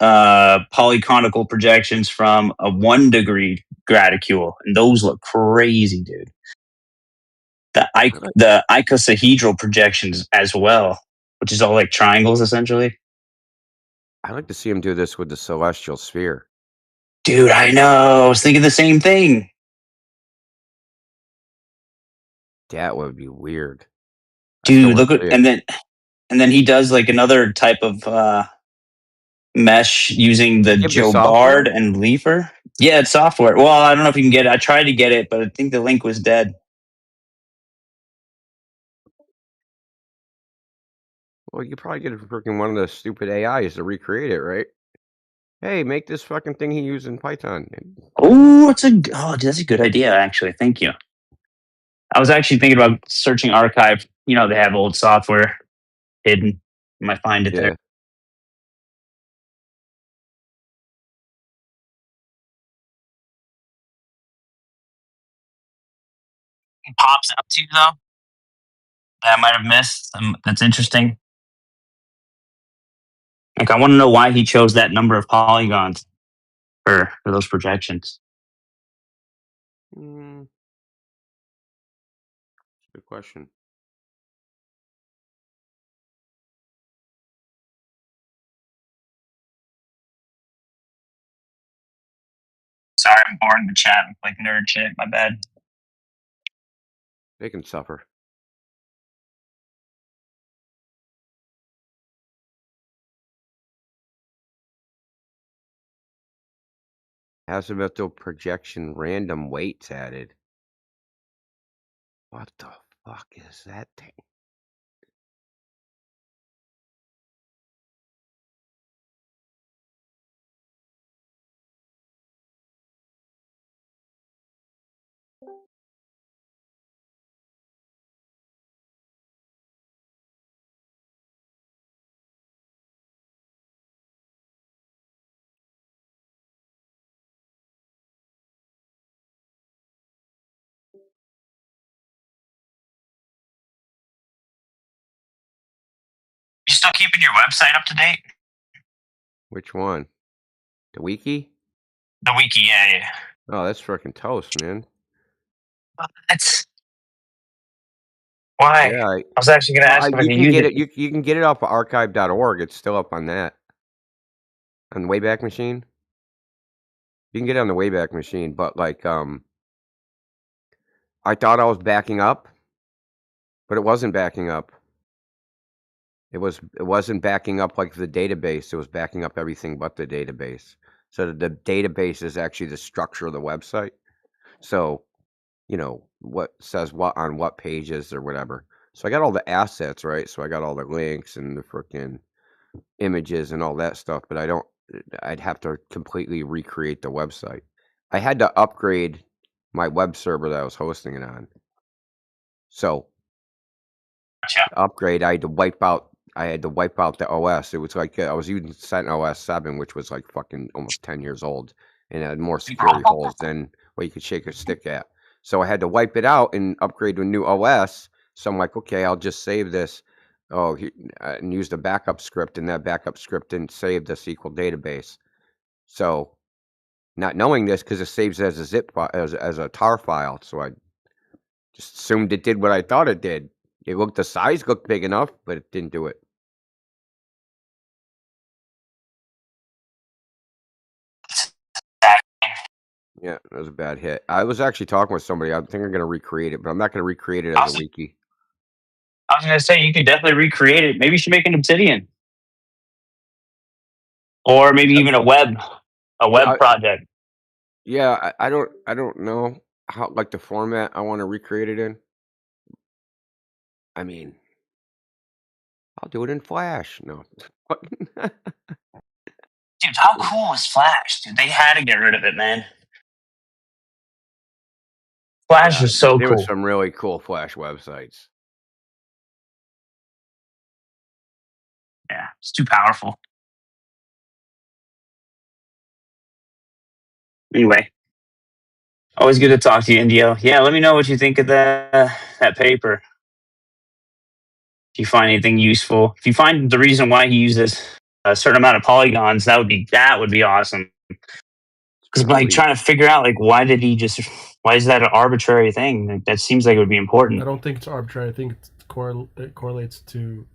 polyconical projections from a 1-degree graticule. And those look crazy, dude. The icosahedral projections as well, which is all like triangles essentially. I'd like to see him do this with the celestial sphere. Dude, I know. I was thinking the same thing. That would be weird. Dude, look at and then he does like another type of mesh using the Give the Joe software? Bard and Leafer. Yeah, it's software. Well, I don't know if you can get it. I tried to get it, but I think the link was dead. Well, you could probably get freaking one of the stupid AIs to recreate it, right? Hey, make this fucking thing he used in Python. Oh, that's a good idea, actually. Thank you. I was actually thinking about searching archive. You know, they have old software hidden. You might find it there. It pops up to you though. That I might have missed. That's interesting. Like, I want to know why he chose that number of polygons for those projections. Good question. Sorry, I'm boring the chat with like nerd shit. My bad. They can suffer. Azimuthal projection random weights added. What the fuck is that thing? You still keeping your website up to date? Which one? The wiki? The wiki, yeah. Oh, that's freaking toast, man. That's why. Yeah, I was actually going to ask if I you can can use get it. it. You can get it off of archive.org. It's still up on that. On the Wayback Machine. You can get it on the Wayback Machine, but like I thought I was backing up, but it wasn't backing up. It wasn't backing up like the database. It was backing up everything but the database. So the database is actually the structure of the website. So, you know, what says what on what pages or whatever. So I got all the assets, right? So I got all the links and the freaking images and all that stuff, but I'd have to completely recreate the website. I had to upgrade my web server that I was hosting it on. So to upgrade, I had to wipe out the OS. It was like I was using CentOS 7, which was like fucking almost 10 years old, and it had more security holes than what you could shake a stick at. So I had to wipe it out and upgrade to a new OS. So I'm like, okay, I'll just save this. And use the backup script, and that backup script didn't save the SQL database. So, not knowing this, because it saves as a zip file, as a tar file, so I just assumed it did what I thought it did. The size looked big enough, but it didn't do it. Yeah, that was a bad hit. I was actually talking with somebody. I think I'm going to recreate it, but I'm not going to recreate it as a wiki. I was going to say, you could definitely recreate it. Maybe you should make an Obsidian. Or maybe even a web project. Yeah, I don't know how, like, the format I want to recreate it in. I mean, I'll do it in Flash. No. Dude, how cool is Flash? Dude, they had to get rid of it, man. Flash was so there cool. was some really cool Flash websites. Yeah, it's too powerful. Anyway, always good to talk to you, Indio. Yeah, let me know what you think of that paper. If you find anything useful, if you find the reason why he uses a certain amount of polygons, that would be awesome. Because like trying to figure out like why is that an arbitrary thing? Like, that seems like it would be important. I don't think it's arbitrary. I think it correlates to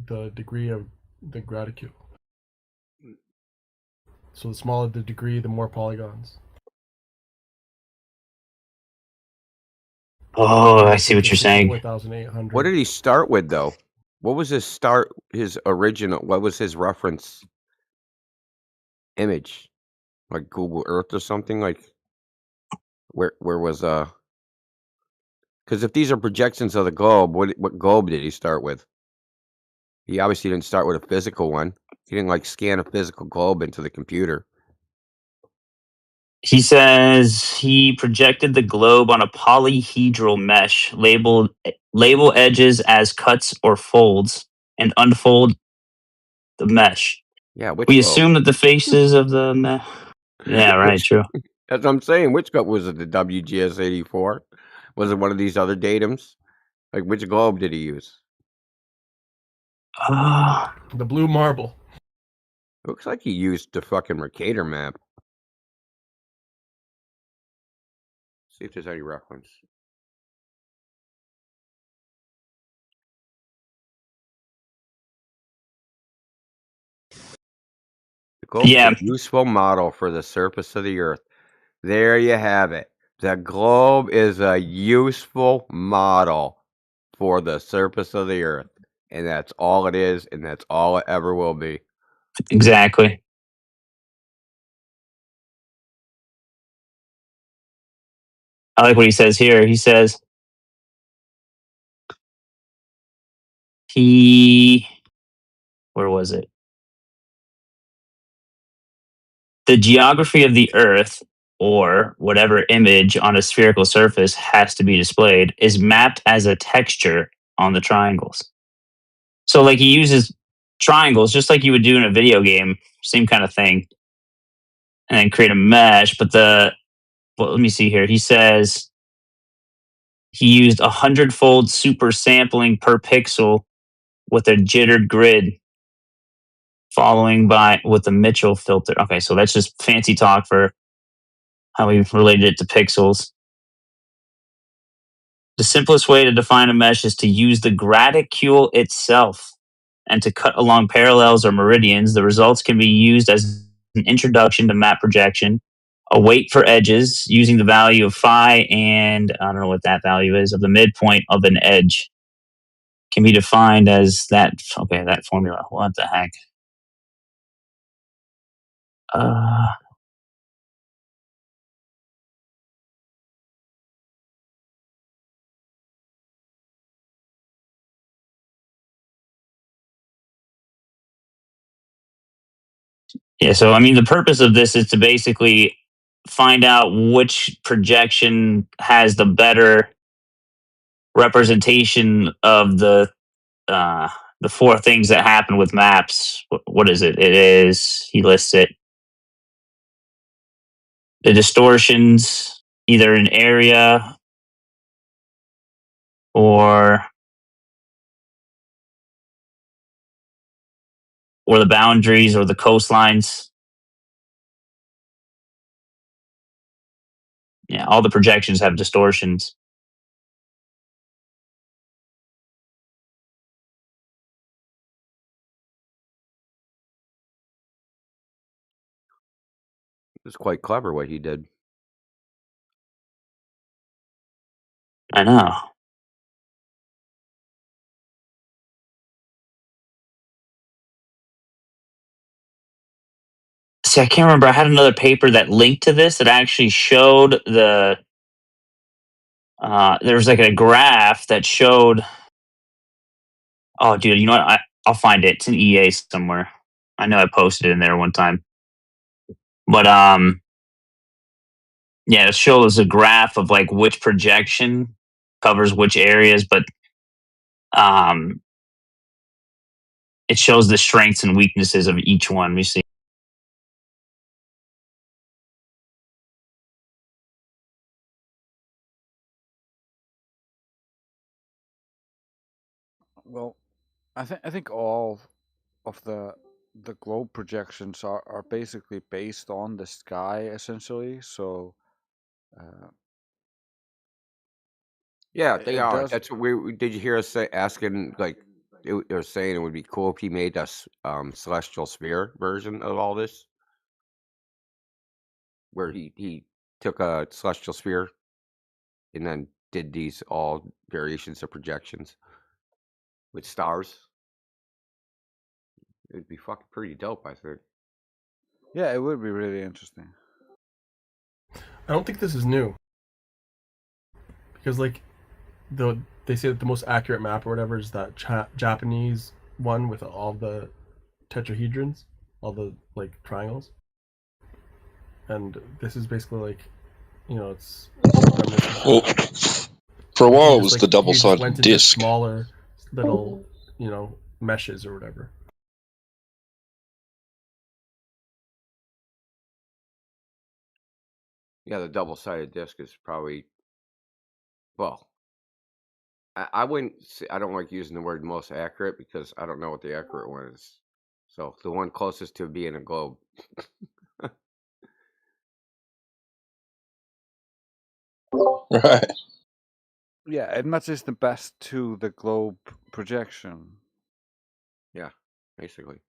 the degree of the graticule. So the smaller the degree, the more polygons. Oh, I see what you're saying. 4,800. What did he start with though? What was his original? What was his reference image? Like Google Earth or something? Like where was because if these are projections of the globe, what globe did he start with? He obviously didn't start with a physical one. He didn't like scan a physical globe into the computer. He says he projected the globe on a polyhedral mesh, label edges as cuts or folds, and unfold the mesh. Yeah, which We globe? assume that the faces of the mesh. Yeah, right. True. That's what I'm saying. Which globe was it? The WGS 84? Was it one of these other datums? Like which globe did he use? The blue marble. Looks like he used the fucking Mercator map. See if there's any reference. The globe is a useful model for the surface of the Earth. There you have it. The globe is a useful model for the surface of the Earth. And that's all it is, and that's all it ever will be. Exactly. I like what he says here. He says where was it? The geography of the Earth, or whatever image on a spherical surface has to be displayed, is mapped as a texture on the triangles. So, like, he uses triangles just like you would do in a video game, same kind of thing, and then create a mesh. But let me see here. He says he used 100-fold super sampling per pixel with a jittered grid, following by with a Mitchell filter. Okay, so that's just fancy talk for how we related it to pixels. The simplest way to define a mesh is to use the graticule itself and to cut along parallels or meridians. The results can be used as an introduction to map projection, a weight for edges using the value of phi and I don't know what that value is of the midpoint of an edge can be defined as that. Okay, that formula. What the heck? Yeah, so I mean, the purpose of this is to basically find out which projection has the better representation of the four things that happen with maps. What is it? It is, he lists it, the distortions, either in area or the boundaries or the coastlines. Yeah, all the projections have distortions. It's quite clever what he did. I know. See, I can't remember. I had another paper that linked to this that actually showed there was like a graph that showed. Oh, dude, you know what? I'll find it. It's in EA somewhere. I know I posted it in there one time. But yeah, it shows a graph of like which projection covers which areas, but it shows the strengths and weaknesses of each one. We see. Well, I think all of the globe projections are basically based on the sky essentially. So Yeah, they it are. does. That's what did you hear us say asking like they were saying it would be cool if he made us celestial sphere version of all this, where he took a celestial sphere and then did these all variations of projections with stars. It'd be fucking pretty dope, I think. Yeah, it would be really interesting. I don't think this is new. Because like they say that the most accurate map or whatever is that Japanese one with all the tetrahedrons, all the like triangles. And this is basically like, it's Well, for a while it was the you just double-sided went into disc. smaller little, meshes or whatever. Yeah, the double-sided disc is probably, well, I wouldn't say, I don't like using the word most accurate because I don't know what the accurate one is. So the one closest to being a globe. Right. Yeah, it matches the best to the globe projection. Yeah, basically.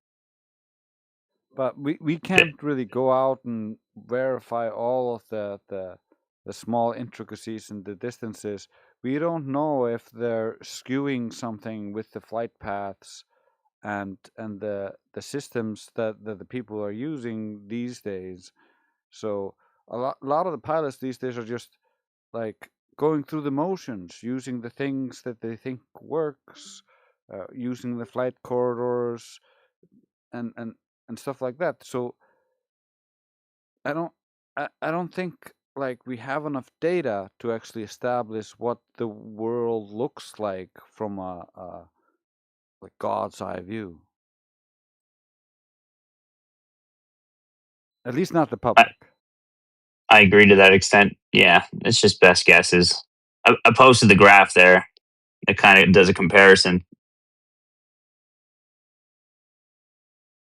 But we can't really go out and verify all of the small intricacies and the distances. We don't know if they're skewing something with the flight paths and the systems that the people are using these days. So a lot of the pilots these days are just like going through the motions, using the things that they think works, using the flight corridors and and stuff like that. So I don't I don't think like we have enough data to actually establish what the world looks like from a like God's eye view. At least not the public. I agree to that extent. Yeah, it's just best guesses. I posted the graph there. It kind of does a comparison.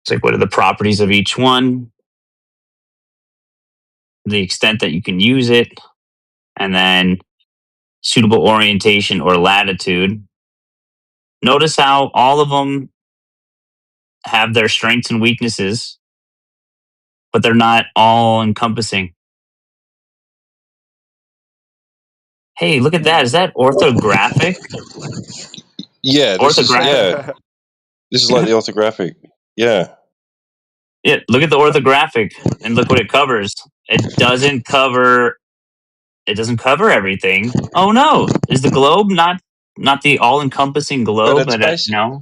It's like, what are the properties of each one, the extent that you can use it, and then suitable orientation or latitude. Notice how all of them have their strengths and weaknesses, but they're not all encompassing. Hey, look at that. Is that orthographic? Yeah, this is Orthographic. this is like the orthographic. Yeah. Yeah, look at the orthographic and look what it covers. It doesn't cover everything. Oh no. Is the globe not the all-encompassing But globe? it's No.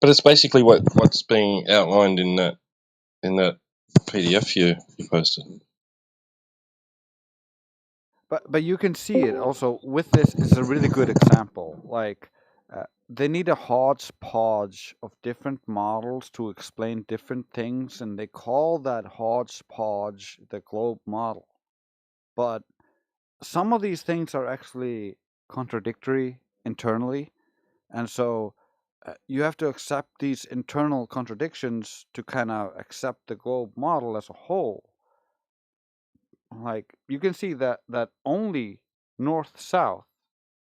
But it's basically what's being outlined in that PDF you posted. But you can see it also with this. It's a really good example. Like they need a hodgepodge of different models to explain different things, and they call that hodgepodge the globe model. But some of these things are actually contradictory internally, and so you have to accept these internal contradictions to kind of accept the globe model as a whole. Like you can see that only north south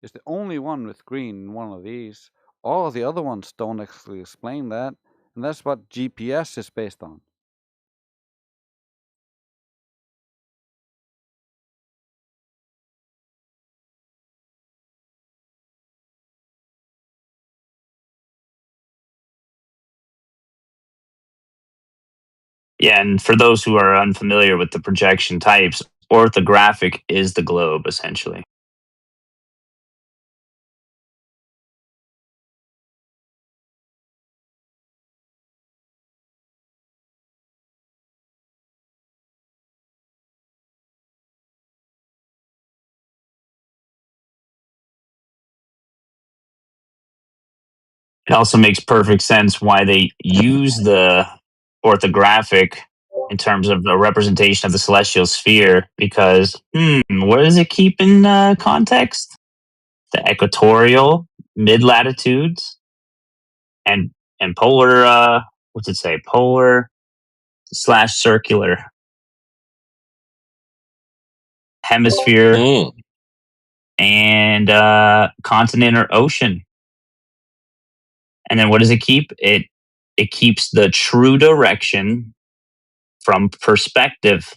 is the only one with green in one of these. All of the other ones don't actually explain that, and that's what GPS is based on. Yeah, and for those who are unfamiliar with the projection types, orthographic is the globe essentially. It also makes perfect sense why they use the orthographic in terms of the representation of the celestial sphere, because where does it keep in context? The equatorial, mid latitudes, and polar. What's it say? Polar / circular hemisphere and continent or ocean. And then what does it keep? It keeps the true direction from perspective,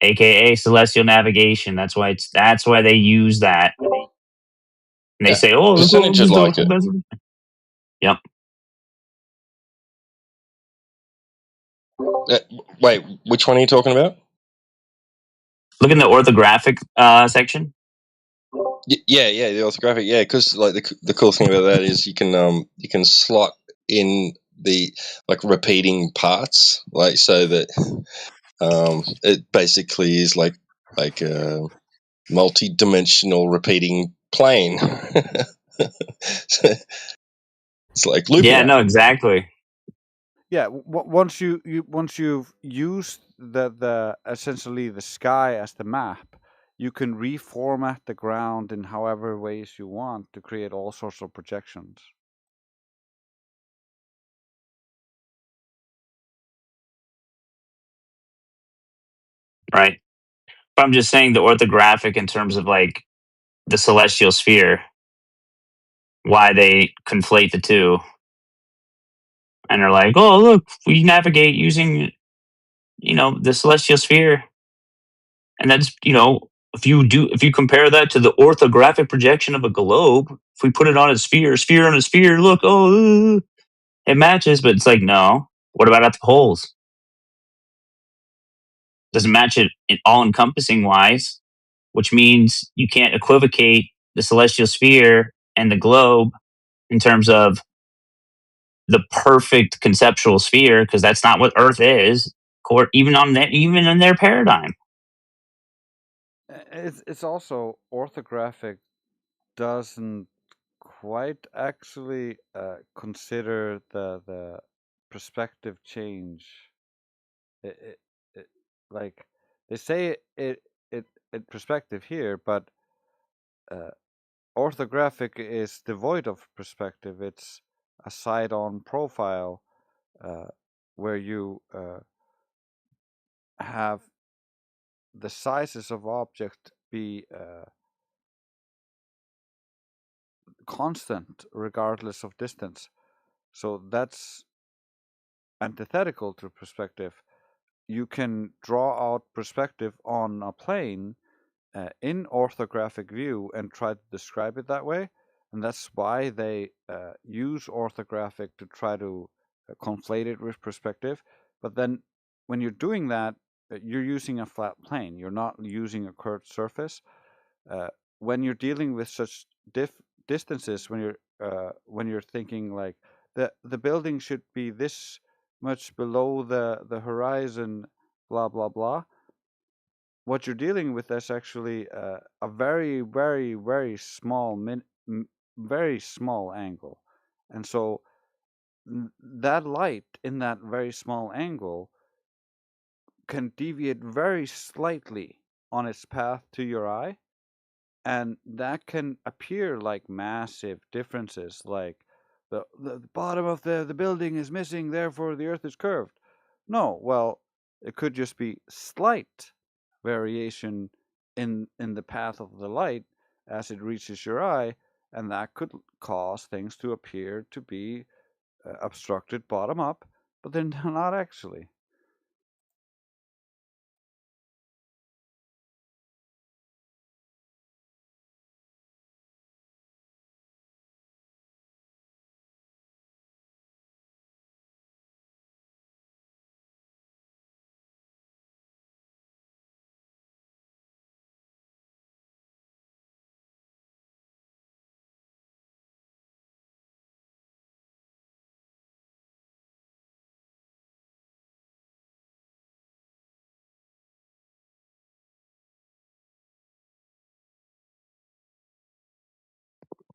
aka celestial navigation. That's why they use that. And they Yeah, say, "Oh, percentages like it. Yep. Wait, which one are you talking about? Look in the orthographic section. Yeah, the orthographic. Yeah, because like the cool thing about that is you can slot in the like repeating parts, like so that it basically is like a multi-dimensional repeating plane. It's like looping. Yeah, no, exactly. Yeah, once once you've used the essentially the sky as the map, you can reformat the ground in however ways you want to create all sorts of projections. Right. But I'm just saying the orthographic in terms of like the celestial sphere, why they conflate the two. And they're like, "Oh, look, we navigate using, the celestial sphere." And that's, if you compare that to the orthographic projection of a globe, if we put it on a sphere on a sphere, look, it matches. But it's like, no. What about at the poles? Doesn't match it all encompassing wise, which means you can't equivocate the celestial sphere and the globe in terms of the perfect conceptual sphere, because that's not what Earth is, even even in their paradigm. It's also orthographic doesn't quite actually consider the perspective change. It like they say it perspective here, but orthographic is devoid of perspective. It's a side-on profile where you have the sizes of object be constant regardless of distance. So that's antithetical to perspective. You can draw out perspective on a plane in orthographic view and try to describe it that way. And that's why they use orthographic to try to conflate it with perspective. But then when you're doing that, you're using a flat plane. You're not using a curved surface. When you're dealing with such distances, when you're thinking like the building should be this much below the horizon, blah blah blah. What you're dealing with is actually a very very very small very small angle, and so that light in that very small angle can deviate very slightly on its path to your eye, and that can appear like massive differences, like the bottom of the building is missing, therefore the earth is curved. No, well, it could just be slight variation in the path of the light as it reaches your eye, and that could cause things to appear to be obstructed bottom up, but they're not actually.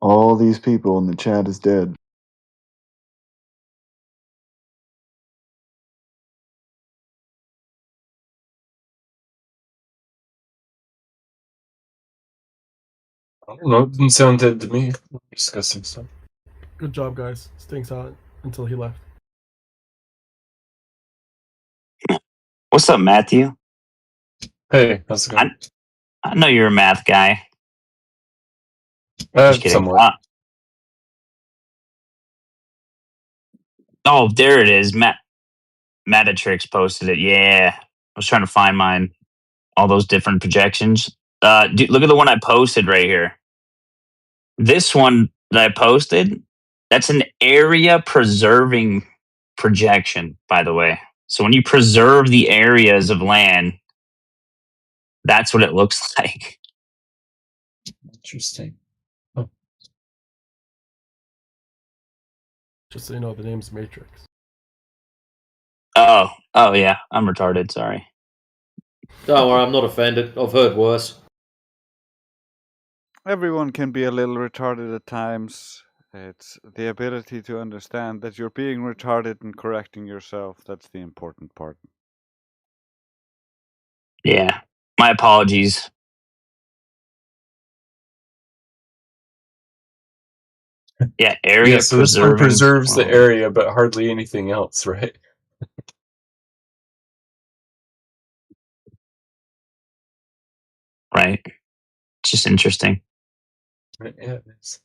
All these people in the chat is dead. I don't know. It didn't sound dead to me. Discussing stuff. Good job, guys. Staying silent until he left. What's up, Matthew? Hey, how's it going? I know you're a math guy. Just kidding. Somewhat. Oh, there it is. Matatrix posted it. Yeah. I was trying to find mine. All those different projections. Look at the one I posted right here. This one that I posted, that's an area preserving projection, by the way. So when you preserve the areas of land, that's what it looks like. Interesting. Just so you know, the name's Matrix. Oh yeah. I'm retarded. Sorry. Don't worry, I'm not offended. I've heard worse. Everyone can be a little retarded at times. It's the ability to understand that you're being retarded and correcting yourself. That's the important part. Yeah. My apologies. Yeah, area Yeah, so this one preserving. preserves the area, but hardly anything else, right? Right. It's just interesting. Right, yeah, it is.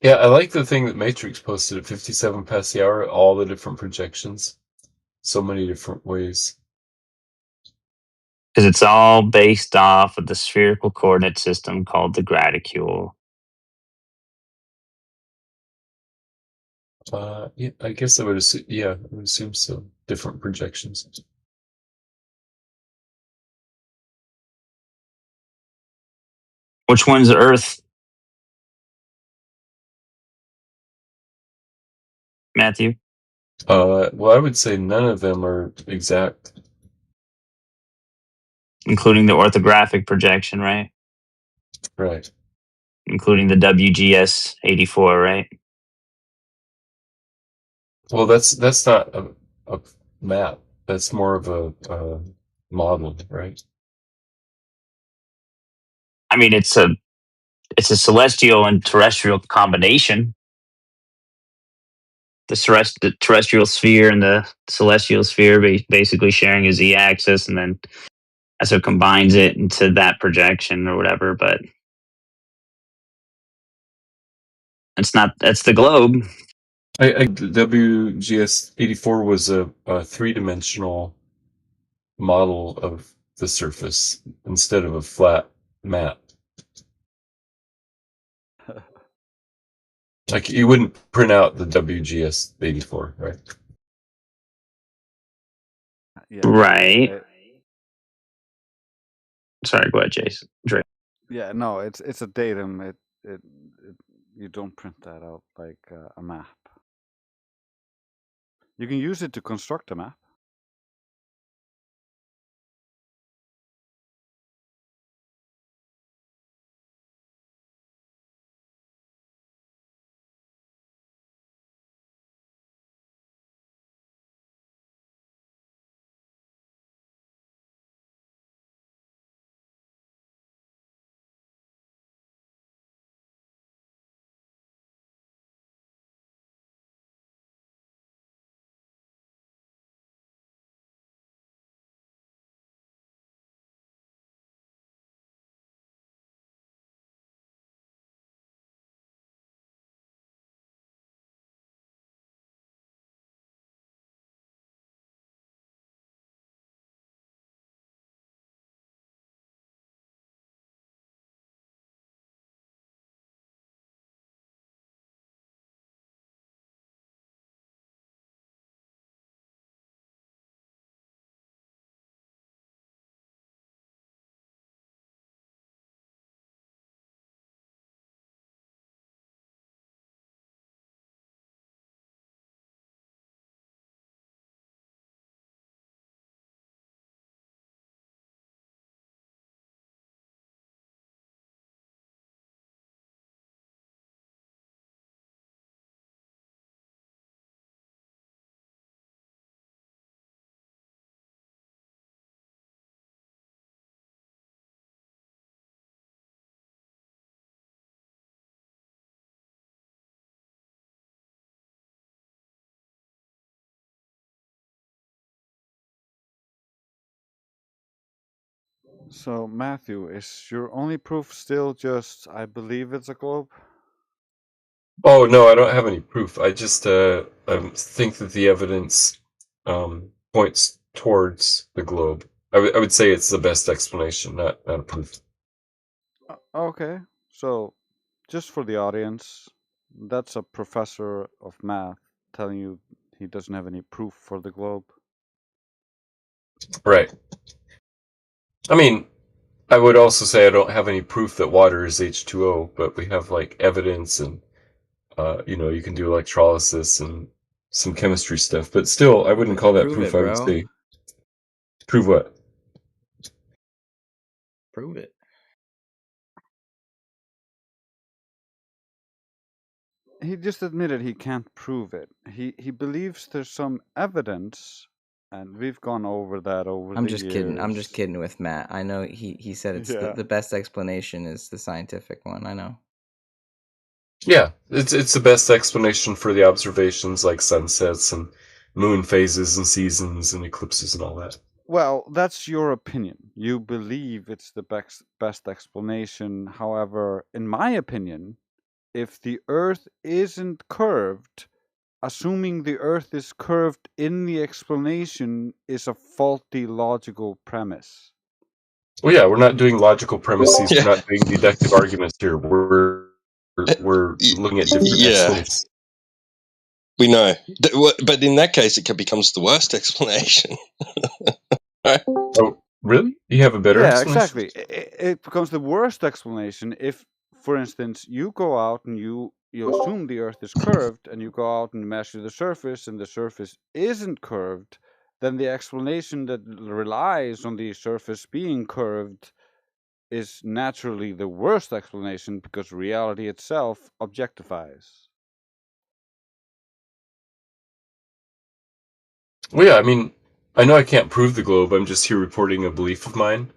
Yeah, I like the thing that Matrix posted at 57 past the hour, all the different projections. So many different ways. Because it's all based off of the spherical coordinate system called the graticule. Yeah, I guess I would assume, I would assume so. Different projections. Which one's Earth? Matthew? Well, I would say none of them are exact. Including the orthographic projection, right? Right. Including the WGS 84, right? Well, that's not a map. That's more of a model, right? I mean, it's a celestial and terrestrial combination. The terrestrial sphere and the celestial sphere basically sharing a z-axis, and then that's what combines it into that projection or whatever. But that's the globe. WGS 84 was a three-dimensional model of the surface instead of a flat map. Like you wouldn't print out the WGS 84, right? Yeah. Right. Sorry, go ahead, Jason. Drace. Yeah, no, it's a datum. It you don't print that out like a map. You can use it to construct a map. So, Matthew, is your only proof still just, I believe it's a globe? Oh no, I don't have any proof. I just think that the evidence points towards the globe. I would say it's the best explanation, not a proof. Okay, so just for the audience, that's a professor of math telling you he doesn't have any proof for the globe. Right. I mean, I would also say I don't have any proof that water is H2O, but we have like evidence and you can do electrolysis and some chemistry stuff. But still, I wouldn't call that Prove proof. it, I would bro. say prove what? Prove it. He just admitted he can't prove it. He believes there's some evidence, and we've gone over that over I'm the just years. kidding. I'm just kidding with Matt. I know he said it's Yeah. the best explanation is the scientific one. I know. Yeah, it's the best explanation for the observations like sunsets and moon phases and seasons and eclipses and all that. Well, that's your opinion. You believe it's the best explanation. However, in my opinion, if the Earth isn't curved, assuming the Earth is curved in the explanation is a faulty logical premise. Well, yeah, we're not doing logical premises. We're not doing deductive arguments here. We're looking at different explanations. We know. But in that case, it becomes the worst explanation. Oh, really? You have a better Yeah, explanation? exactly. It becomes the worst explanation if, for instance, you go out and you assume the Earth is curved, and you go out and measure the surface, and the surface isn't curved. Then the explanation that relies on the surface being curved is naturally the worst explanation because reality itself objectifies. Well, yeah, I mean, I know I can't prove the globe. I'm just here reporting a belief of mine.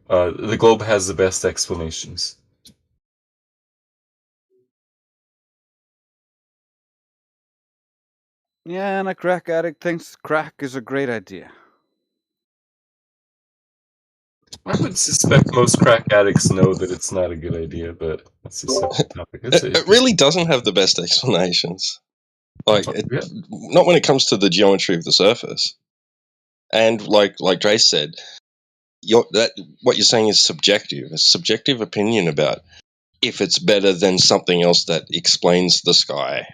The globe has the best explanations. Yeah, and a crack addict thinks crack is a great idea. I would suspect most crack addicts know that it's not a good idea, but that's a separate topic. It really doesn't have the best explanations. Like, not when it comes to the geometry of the surface. And like Drace said, what you're saying is subjective. It's subjective opinion about if it's better than something else that explains the sky.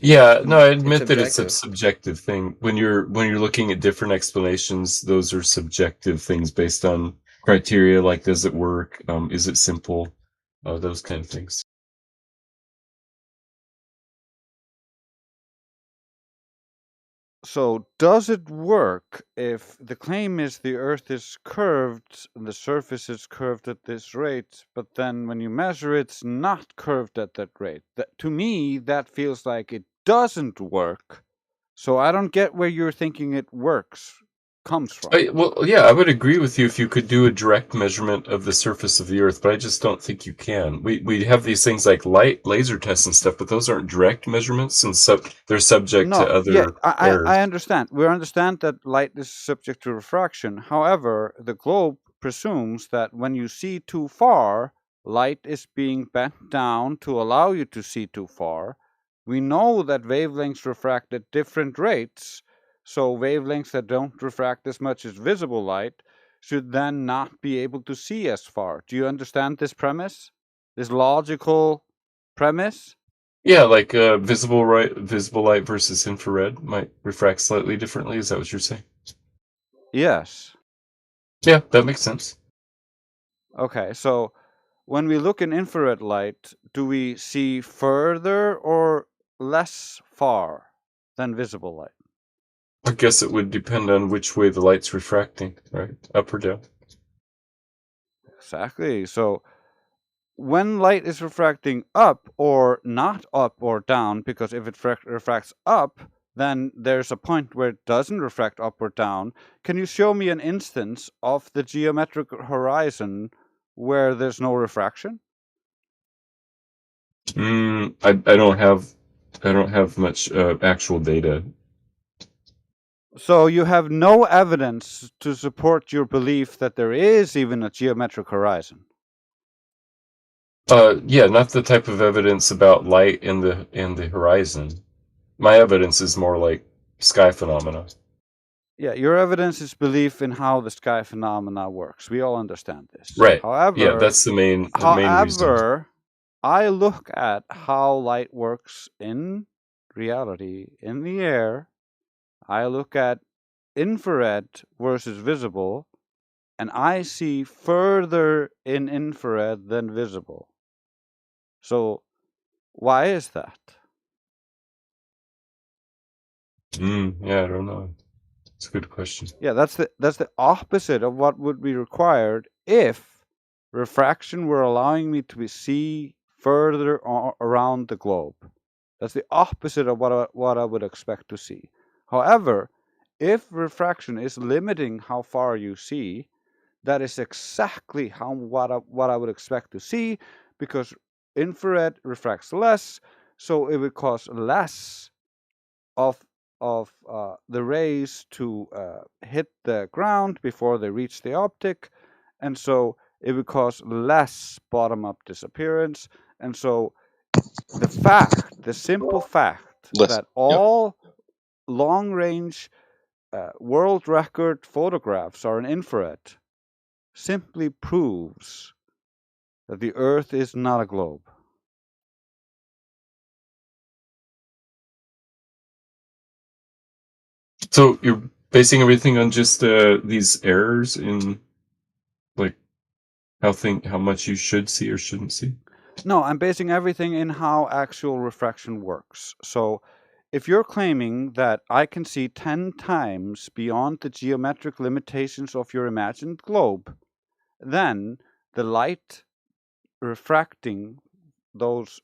Yeah, no, I admit that it's a objective. subjective thing. When you're looking at different explanations, those are subjective things based on criteria like does it work, is it simple, those kind of things. So, does it work if the claim is the Earth is curved and the surface is curved at this rate, but then when you measure it's not curved at that rate? To me, that feels like it doesn't work. So, I don't get where you're thinking it comes from. Well, yeah, I would agree with you if you could do a direct measurement of the surface of the Earth, but I just don't think you can. We have these things like laser tests and stuff, but those aren't direct measurements, and they're subject to other errors. I understand. We understand that light is subject to refraction. However, the globe presumes that when you see too far, light is being bent down to allow you to see too far. We know that wavelengths refract at different rates, so wavelengths that don't refract as much as visible light should then not be able to see as far. Do you understand this premise? This logical premise? Yeah, like visible light versus infrared might refract slightly differently. Is that what you're saying? Yes. Yeah, that makes sense. Okay, so when we look in infrared light, do we see further or less far than visible light? I guess it would depend on which way the light's refracting, right? Up or down. Exactly. So when light is refracting up or not up or down, because if it refracts up, then there's a point where it doesn't refract up or down. Can you show me an instance of the geometric horizon where there's no refraction? I don't have much actual data. So you have no evidence to support your belief that there is even a geometric horizon. Yeah, not the type of evidence about light in the horizon. My evidence is more like sky phenomena. Yeah, your evidence is belief in how the sky phenomena works. We all understand this. Right. Yeah, However, that's the main reason. I look at how light works in reality, in the air. I look at infrared versus visible, and I see further in infrared than visible. So, why is that? Yeah, I don't know. It's a good question. Yeah, that's the opposite of what would be required if refraction were allowing me to see further around the globe. That's the opposite of what I would expect to see. However, if refraction is limiting how far you see, that is exactly what I would expect to see, because infrared refracts less, so it would cause less of the rays to hit the ground before they reach the optic, and so it would cause less bottom-up disappearance. And so the simple fact that all long-range world record photographs are in infrared simply proves that the Earth is not a globe. So you're basing everything on just these errors in, like, how much you should see or shouldn't see? No, I'm basing everything in how actual refraction works. So if you're claiming that I can see 10 times beyond the geometric limitations of your imagined globe, then the light refracting those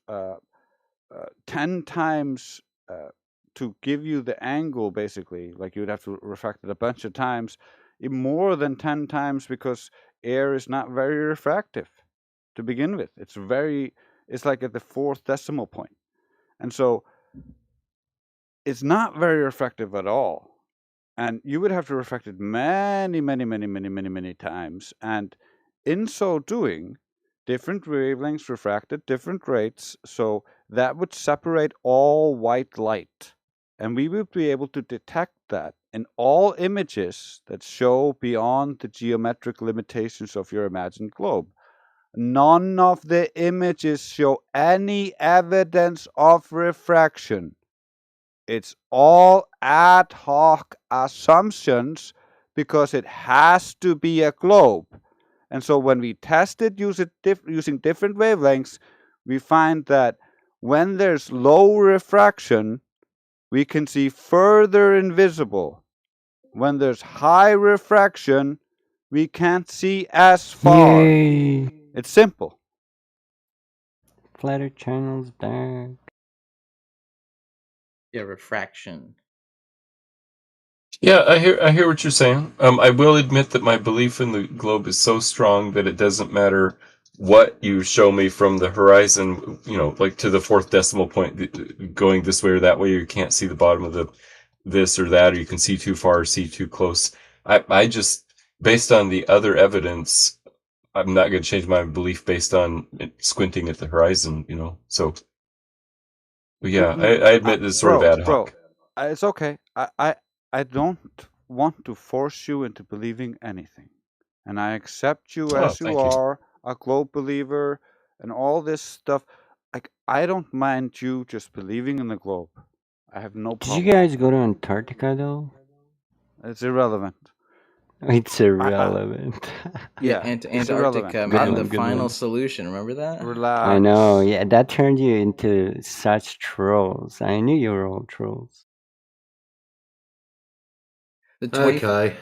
10 times to give you the angle, basically, like you would have to refract it a bunch of times, more than 10 times, because air is not very refractive to begin with. It's like at the fourth decimal point. And so it's not very refractive at all. And you would have to refract it many, many, many, many, many, many times. And in so doing, different wavelengths refract at different rates. So that would separate all white light. And we would be able to detect that in all images that show beyond the geometric limitations of your imagined globe. None of the images show any evidence of refraction. It's all ad hoc assumptions because it has to be a globe. And so when we test it using different wavelengths, we find that when there's low refraction, we can see further invisible. When there's high refraction, we can't see as far. Yay! It's simple. Flatter channels back. Yeah, refraction. Yeah, I hear what you're saying. I will admit that my belief in the globe is so strong that it doesn't matter what you show me from the horizon, like to the fourth decimal point, going this way or that way, you can't see the bottom of the this or that, or you can see too far or see too close. I just, based on the other evidence, I'm not going to change my belief based on squinting at the horizon, So, but yeah, I admit this sort of ad hoc. It's okay. I don't want to force you into believing anything. And I accept you as you thank you. are, a globe believer, and all this stuff. Like, I don't mind you just believing in the globe. I have no Did problem. you guys go to Antarctica though? It's irrelevant. It's irrelevant. Yeah, it's Antarctica, irrelevant. man, the final solution. Remember that? Relax. I know. Yeah, that turned you into such trolls. I knew you were all trolls. Okay.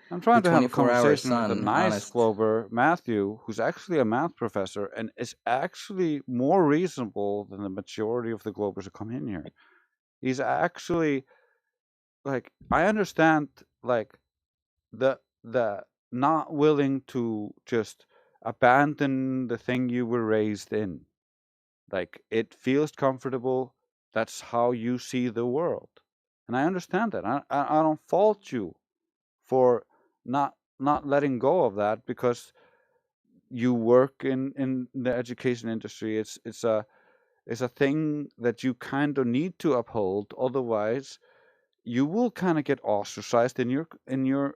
I'm trying to have a 24-hour conversation with a sun, nice honest. glober, Matthew, who's actually a math professor and is actually more reasonable than the majority of the globers who come in here. He's actually, like, I understand, like, the not willing to just abandon the thing you were raised in. Like, it feels comfortable. That's how you see the world. and I understand that. I don't fault you for not letting go of that, because you work in the education industry. It's a thing that you kind of need to uphold. Otherwise, you will kind of get ostracized in your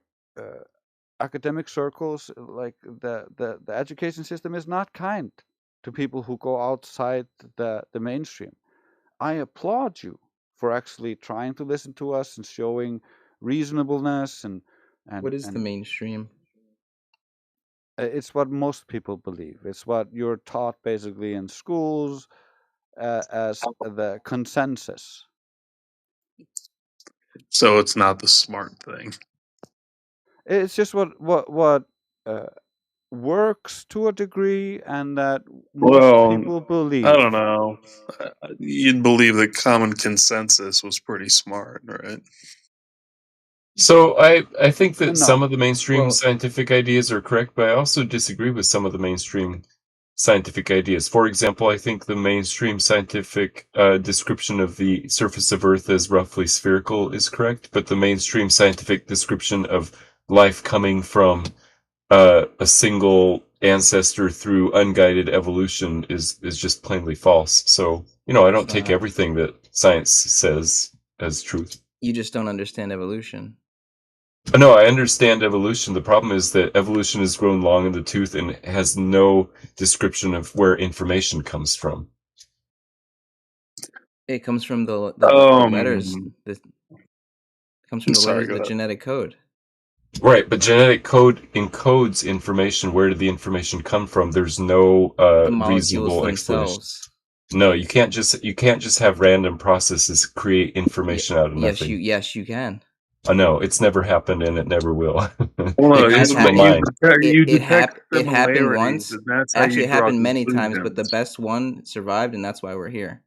academic circles. Like the education system is not kind to people who go outside the mainstream. I applaud you for actually trying to listen to us and showing reasonableness and What is the mainstream? it's what most people believe. It's what you're taught basically in schools as the consensus. So it's not the smart thing. It's just what works to a degree, and that most people believe. I don't know. You'd believe that common consensus was pretty smart, right? So I think that No. some of the mainstream Well- scientific ideas are correct, but I also disagree with some of the mainstream scientific ideas. For example, I think the mainstream scientific description of the surface of Earth as roughly spherical is correct, but the mainstream scientific description of life coming from a single ancestor through unguided evolution is just plainly false. So, I don't take Fact. everything that science says as truth. You just don't understand evolution. No, I understand evolution. The problem is that evolution has grown long in the tooth and has no description of where information comes from. It comes from the letters. It comes from the Sorry, letters go of the ahead. genetic code. Right, but genetic code encodes information. Where did the information come from? There's no The molecules reasonable explanation. themselves. No, you can't just have random processes create information out of nothing. Yes, you can. No, it's never happened and it never will. Well, It comes you from the mind. detect It happened similarities, once. and that's how Actually, you it draw happened many times, but the conclusions. best one survived, and that's why we're here.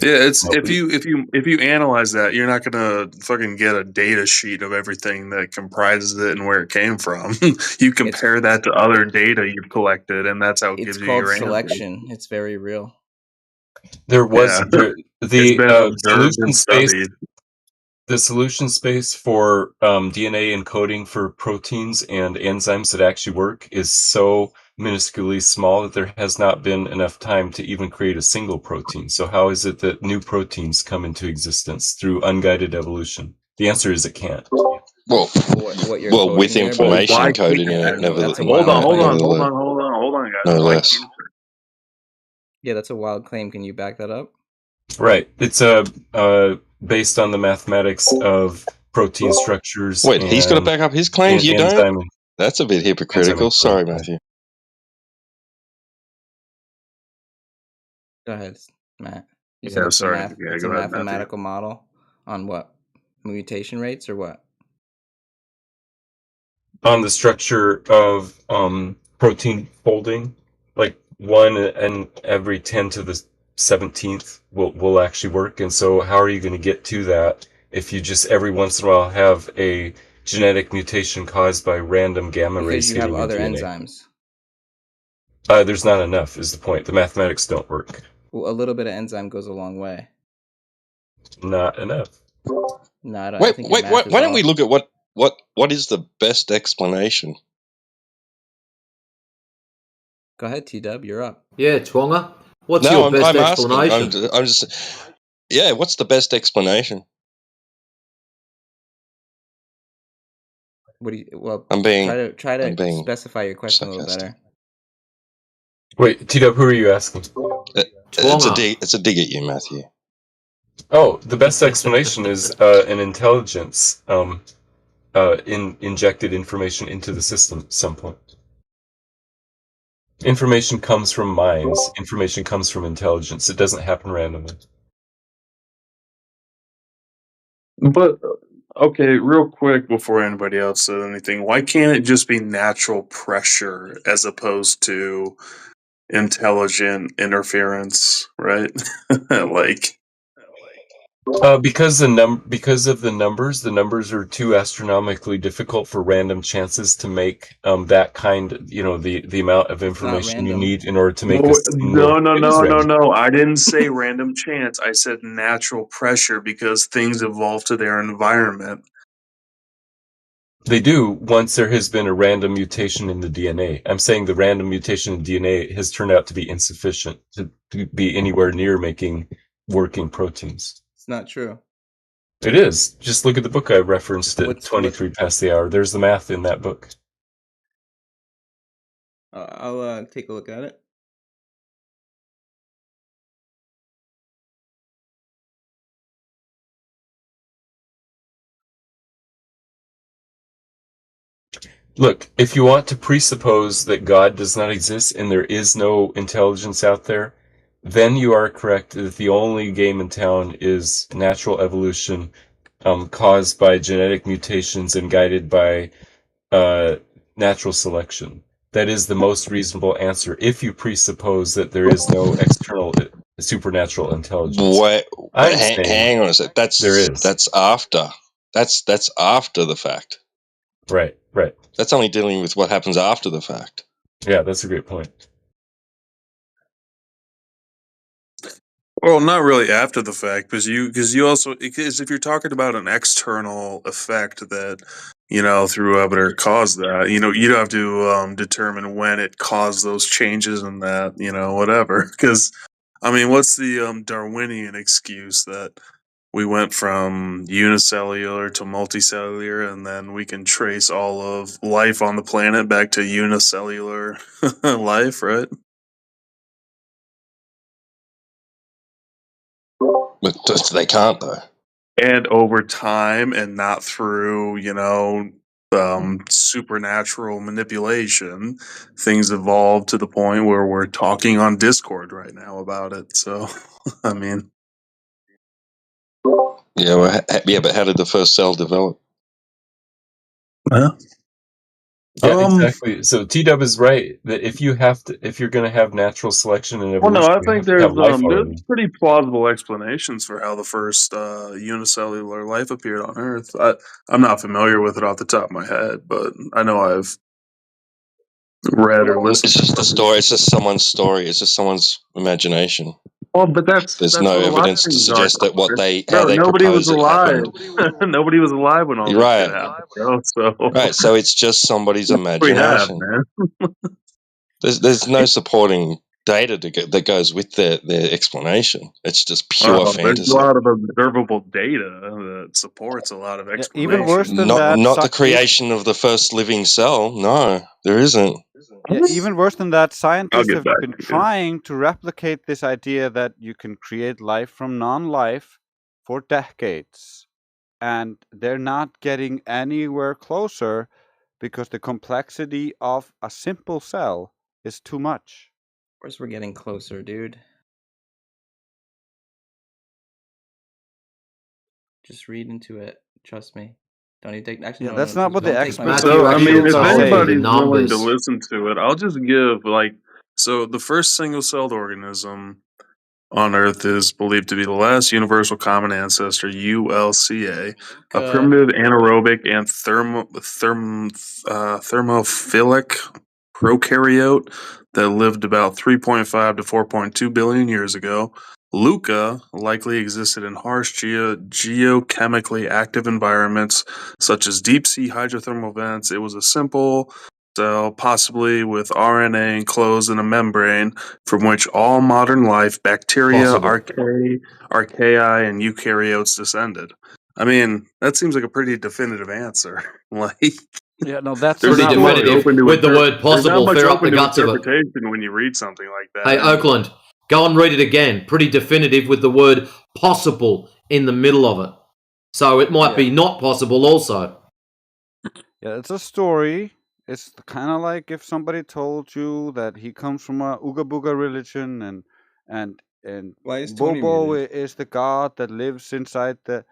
Yeah, it's if you analyze that, you're not gonna fucking get a data sheet of everything that comprises it and where it came from. You compare that to other data you've collected, and that's how it It's gives you called your answer. selection. It's very real. There was Yeah. It's been observed solution and space. studied. The solution space for DNA encoding for proteins and enzymes that actually work is so minusculely small that there has not been enough time to even create a single protein. So how is it that new proteins come into existence through unguided evolution? The answer is it can't. Well, what you're well, with quoting there, but information Why encoded in can't it, that? that's a Hold wild on, claim. guys. No Why less. can't that? Yeah, that's a wild claim. Can you back that up? Right. It's based on the mathematics of protein structures. Wait, he's got to back up his claims. You don't? That's a bit hypocritical. Sorry, Matthew. Go ahead, Matt. You Yeah, said it's sorry. a math. Yeah, It's go a ahead, Matthew. mathematical model on what? Mutation rates or what? On the structure of protein folding, like 1 and every 10 to the 17th will actually work. And so how are you going to get to that if you just every once in a while have a genetic mutation caused by random gamma rays Because you have hitting your other DNA? enzymes. There's not enough is the point. The mathematics don't work. Well, a little bit of enzyme goes a long way. Not enough. No, I don't. Wait, I think your wait, math why is don't we off. look at what is the best explanation? Go ahead, T-Dub. You're up. Yeah, Twonga. What's No, your I'm best asking. explanation? I'm just. Yeah, what's the best explanation? What do you? Well, I'm being. try to I'm being specify your question a little sarcastic. better. Wait, T-Dub, who are you asking? It's a dig at you, Matthew. Oh, the best explanation is an intelligence injected information into the system at some point. Information comes from minds. Information comes from intelligence. It doesn't happen randomly. But okay, real quick before anybody else says anything, why can't it just be natural pressure as opposed to intelligent interference, right? like Because of the numbers are too astronomically difficult for random chances to make that kind. The amount of information you random. need in order to make a No, single. no, It is no, no, random. no. I didn't say random chance. I said natural pressure because things evolve to their environment. They do once there has been a random mutation in the DNA. I'm saying the random mutation in DNA has turned out to be insufficient to be anywhere near making working proteins. It's not true. It is. Just look at the book I referenced at What's 23 past the hour. There's the math in that book. I'll take a look at it. Look, if you want to presuppose that God does not exist and there is no intelligence out there, then you are correct that the only game in town is natural evolution, caused by genetic mutations and guided by natural selection. That is the most reasonable answer if you presuppose that there is no external supernatural intelligence. Wait, I'm saying hang on a sec. there is. That's after. That's after the fact. Right. That's only dealing with what happens after the fact. Yeah, that's a great point. Well, not really after the fact, because if you're talking about an external effect that through whatever caused that, you'd have to determine when it caused those changes and that whatever. Because what's the Darwinian excuse that we went from unicellular to multicellular, and then we can trace all of life on the planet back to unicellular life, right? But they can't though. And over time, and not through supernatural manipulation, things evolved to the point where we're talking on Discord right now about it. So Yeah, but how did the first cell develop? Yeah, exactly. So T-Dub is right that if you're going to have natural selection and well, no, evolution, I you think have to have life already. there's pretty plausible explanations for how the first unicellular life appeared on Earth. I'm not familiar with it off the top of my head, but I know I've read or listened. It's just a story. It's just someone's story. It's just someone's imagination. Well, but There's no what a lot of evidence to things are. suggest that how Bro, they nobody was propose it alive. happened. Nobody was alive when all You're this shit right. happened, bro. So Right. So it's just somebody's we have, imagination. man. There's no supporting data that goes with their explanation. It's just pure Well, there's a fantasy. lot of observable data that supports a lot of explanations. Even worse than that, Not the creation of the first living cell. No, there isn't. Yeah, even worse than that, scientists get have back been to you. trying to replicate this idea that you can create life from non-life for decades, and they're not getting anywhere closer because the complexity of a simple cell is too much. Of course, we're getting closer, dude. Just read into it. Trust me. Don't even take. Actually, Yeah, no, that's no, not what the don't take my experts word. So, actually if say. anybody's willing to listen to it, I'll just give so the first single-celled organism on Earth is believed to be the last universal common ancestor, ULCA, a primitive anaerobic and thermophilic prokaryote that lived about 3.5 to 4.2 billion years ago. Luca likely existed in harsh geochemically active environments such as deep-sea hydrothermal vents. It was a simple cell, possibly with RNA enclosed in a membrane, from which all modern life, bacteria, archaea, and eukaryotes descended. That seems like a pretty definitive answer. Yeah, no, that's there's pretty not much definitive open to with the word there's not possible. much Fair up the open to guts of it. interpretation when you read something like that. Hey, anyway. Oakland, go and read it again. Pretty definitive with the word possible in the middle of it. So it might be not possible also. Yeah, it's a story. It's kind of like if somebody told you that he comes from a Ooga Booga religion and Why is Tony Bobo muted? is the god that lives inside the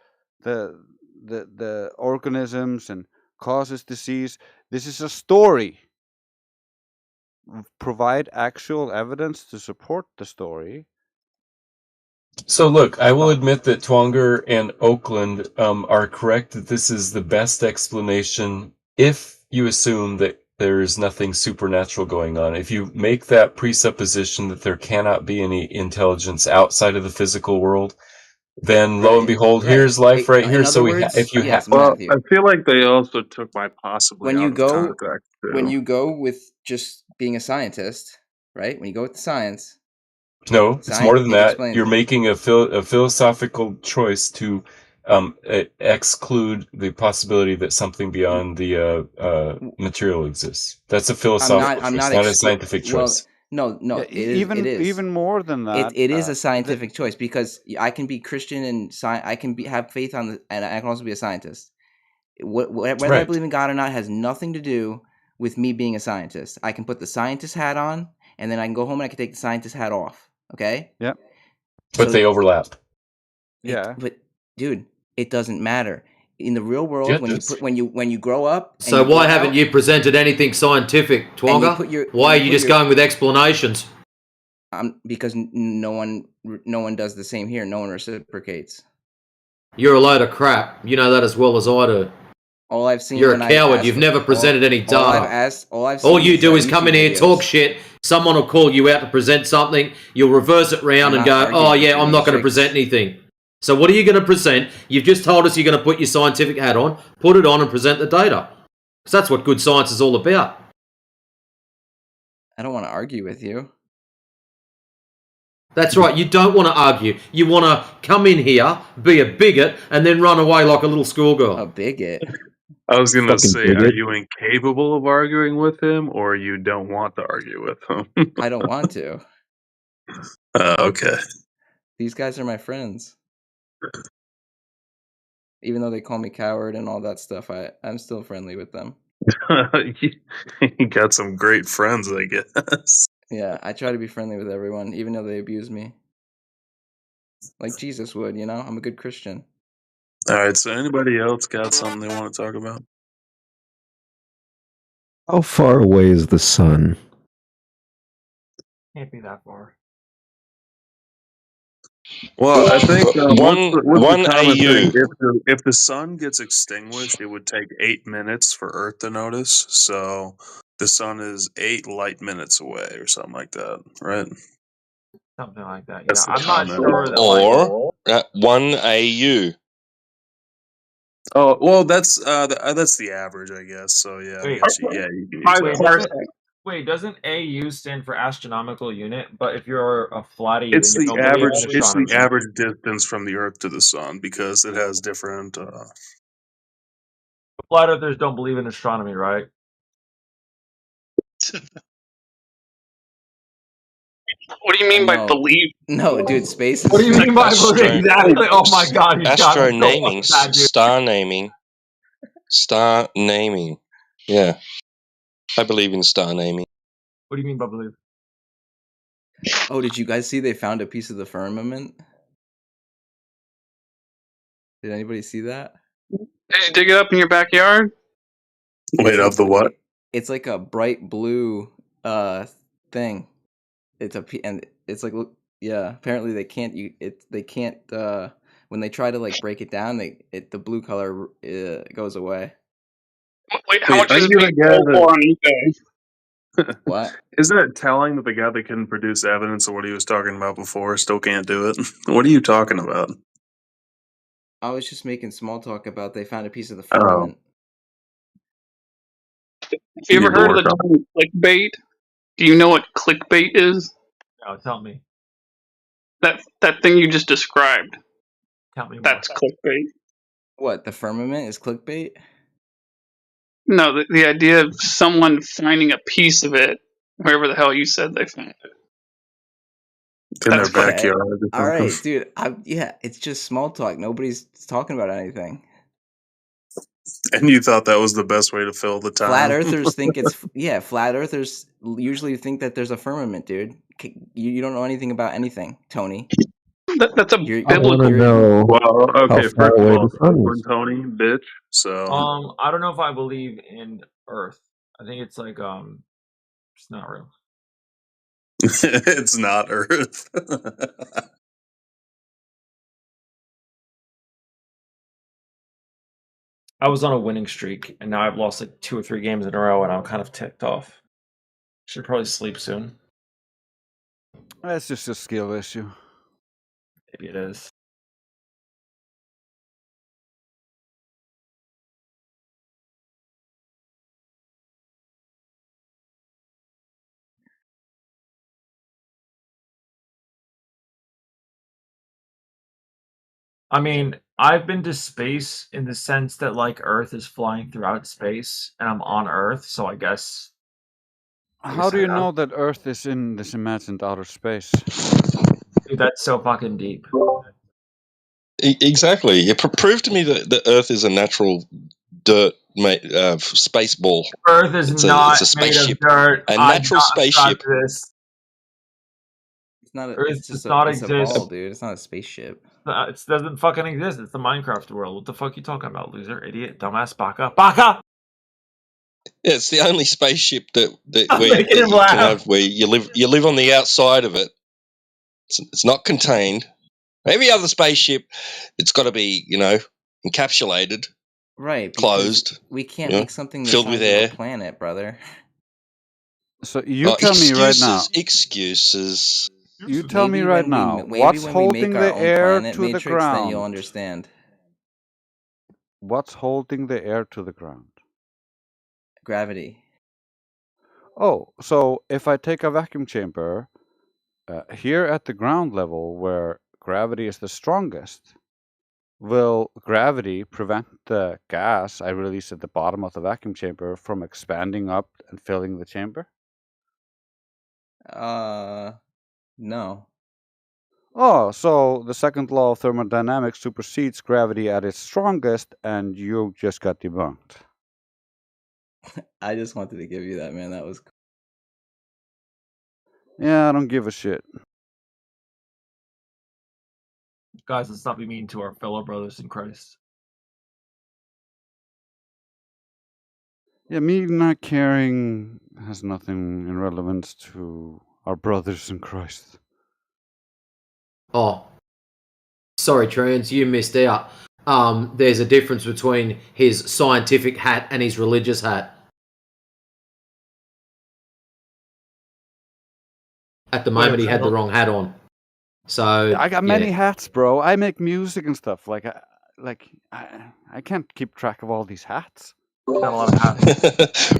organisms and causes disease. This is a story. Provide actual evidence to support the story. So look, I will admit that Twonger and Oakland are correct that this is the best explanation if you assume that there is nothing supernatural going on. If you make that presupposition that there cannot be any intelligence outside of the physical world, then lo and behold, here's life right here. In So other words, if you have, yes, Well, Matthew. I feel like they also took my possibly When you out of go, context when too. you go with just being a scientist, right? When you go with the science, no, it's more than it that. explains You're it. making a philosophical choice to exclude the possibility that something beyond the material exists. That's a philosophical I'm choice, not not a scientific well, choice. no, Yeah, it is. It is. even more than that. It is a scientific choice because I can be Christian and I can have faith on and I can also be a scientist. Whether I Right. believe in God or not has nothing to do with me being a scientist. I can put the scientist hat on, and then I can go home and I can take the scientist hat off. Okay. Yeah. But they overlap. Yeah. But dude, it doesn't matter in the real world Yeah, when you grow up. And So you why go haven't out, you presented anything scientific, and you Twonga? put your Why and are you you put just your going with explanations? because no one does the same here. No one reciprocates. You're a load of crap. You know that as well as I do. All I've seen You're when a I've coward. asked You've for never presented any data. all I've All seen you do is come YouTube in here, videos. talk shit. Someone will call you out to present something. You'll reverse it round I'm and not go, arguing "Oh with yeah, you. I'm not It's going to like- present anything." So what are you going to present? You've just told us you're going to put your scientific hat on, put it on, and present the data. Because that's what good science is all about. I don't want to argue with you. That's right. You don't want to argue. You want to come in here, be a bigot, and then run away like a little schoolgirl. A bigot? I was going to Fucking say, are bigot. you incapable of arguing with him, or you don't want to argue with him? I don't want to. Okay. These guys are my friends. Even though they call me coward and all that stuff, I'm still friendly with them. You got some great friends, I guess. Yeah, I try to be friendly with everyone, even though they abuse me. Like Jesus would, you know? I'm a good Christian. All right, so anybody else got something they want to talk about? How far away is the sun? Can't be that far. Well, I think what's the common AU. thing? If the sun gets extinguished, it would take 8 minutes for Earth to notice. So the sun is 8 light minutes away, or something like that, right? Something like that. That's Yeah, the I'm not common. sure that Or 1 AU. Oh well, that's the average, I guess. So yeah, I Wait, guess you can use that. doesn't AU stand for astronomical unit? But if you're a flatty, It's then you the don't believe in average. It's the astronomy. average distance from the Earth to the sun because it has different. Flat earthers don't believe in astronomy, right? What do you mean by believe? No, dude, space is. What do you mean by Astro- exactly? Oh my god, he's got Astro me so naming, fucking bad, dude. star naming. Yeah, I believe in star naming. What do you mean by believe? Oh, did you guys see they found a piece of the firmament? Did anybody see that? Did you dig it up in your backyard? Wait, of the what? It's like a bright blue thing. It's and it's like yeah. Apparently they can't when they try to like break it down, the blue color goes away. Wait, how much are is it you being the guy sold for on eBay? What? Isn't it telling that the guy that couldn't produce evidence of what he was talking about before still can't do it? What are you talking about? I was just making small talk about they found a piece of the Oh. firmament. Have you ever heard of the term clickbait? Do you know what clickbait is? No, tell me. That thing you just described. Tell me more. That's clickbait. What, the firmament is clickbait? No, the idea of someone finding a piece of it, wherever the hell you said they found it. In their backyard or All something. right, dude. Yeah, it's just small talk. Nobody's talking about anything. And you thought that was the best way to fill the time? Flat earthers think it's flat earthers usually think that there's a firmament, dude. You don't know anything about anything, Tony. That's a I want to know Well, okay, how far first of away all, the sun Oakland is. Tony, bitch. So I don't know if I believe in Earth. I think it's like it's not real. it's not Earth. I was on a winning streak, and now I've lost like 2 or 3 games in a row, and I'm kind of ticked off. Should probably sleep soon. That's just a skill issue. Maybe it is. I mean, I've been to space in the sense that like Earth is flying throughout space, and I'm on Earth, so I guess. How do you know that Earth is in this imagined outer space? Dude, that's so fucking deep. Exactly. Prove to me that the Earth is a natural dirt space ball. Earth is it's not a made of spaceship. dirt. A I natural not subscribe spaceship. to this. It's not. Earth It's does just not it's a exist. ball, dude. It's not a spaceship. It doesn't fucking exist. It's the Minecraft world. What the fuck you talking about, loser, idiot, dumbass, baka, baka? Yeah, it's the only spaceship that I'm where making him you can laugh. have where you live on the outside of it. It's not contained. Every other spaceship, it's got to be encapsulated, Right, because closed. we can't make something the filled with size of air. a planet, brother. So you tell me right now. Excuses. You tell me right now. Maybe What's when we make holding our the own air planet to the matrix, then you'll ground? understand. What's holding the air to the ground? Gravity. Oh, so if I take a vacuum chamber here at the ground level where gravity is the strongest, will gravity prevent the gas I release at the bottom of the vacuum chamber from expanding up and filling the chamber? No. Oh, so the second law of thermodynamics supersedes gravity at its strongest, and you just got debunked. I just wanted to give you that, man. That was cool. Yeah, I don't give a shit. Guys, let's not be mean to our fellow brothers in Christ. Yeah, me not caring has nothing in relevance to our brothers in Christ. Oh, sorry, Trans, you missed out. There's a difference between his scientific hat and his religious hat. At the moment, he had the wrong hat on. So I got many hats, bro. I make music and stuff. I can't keep track of all these hats. Got a lot of hats.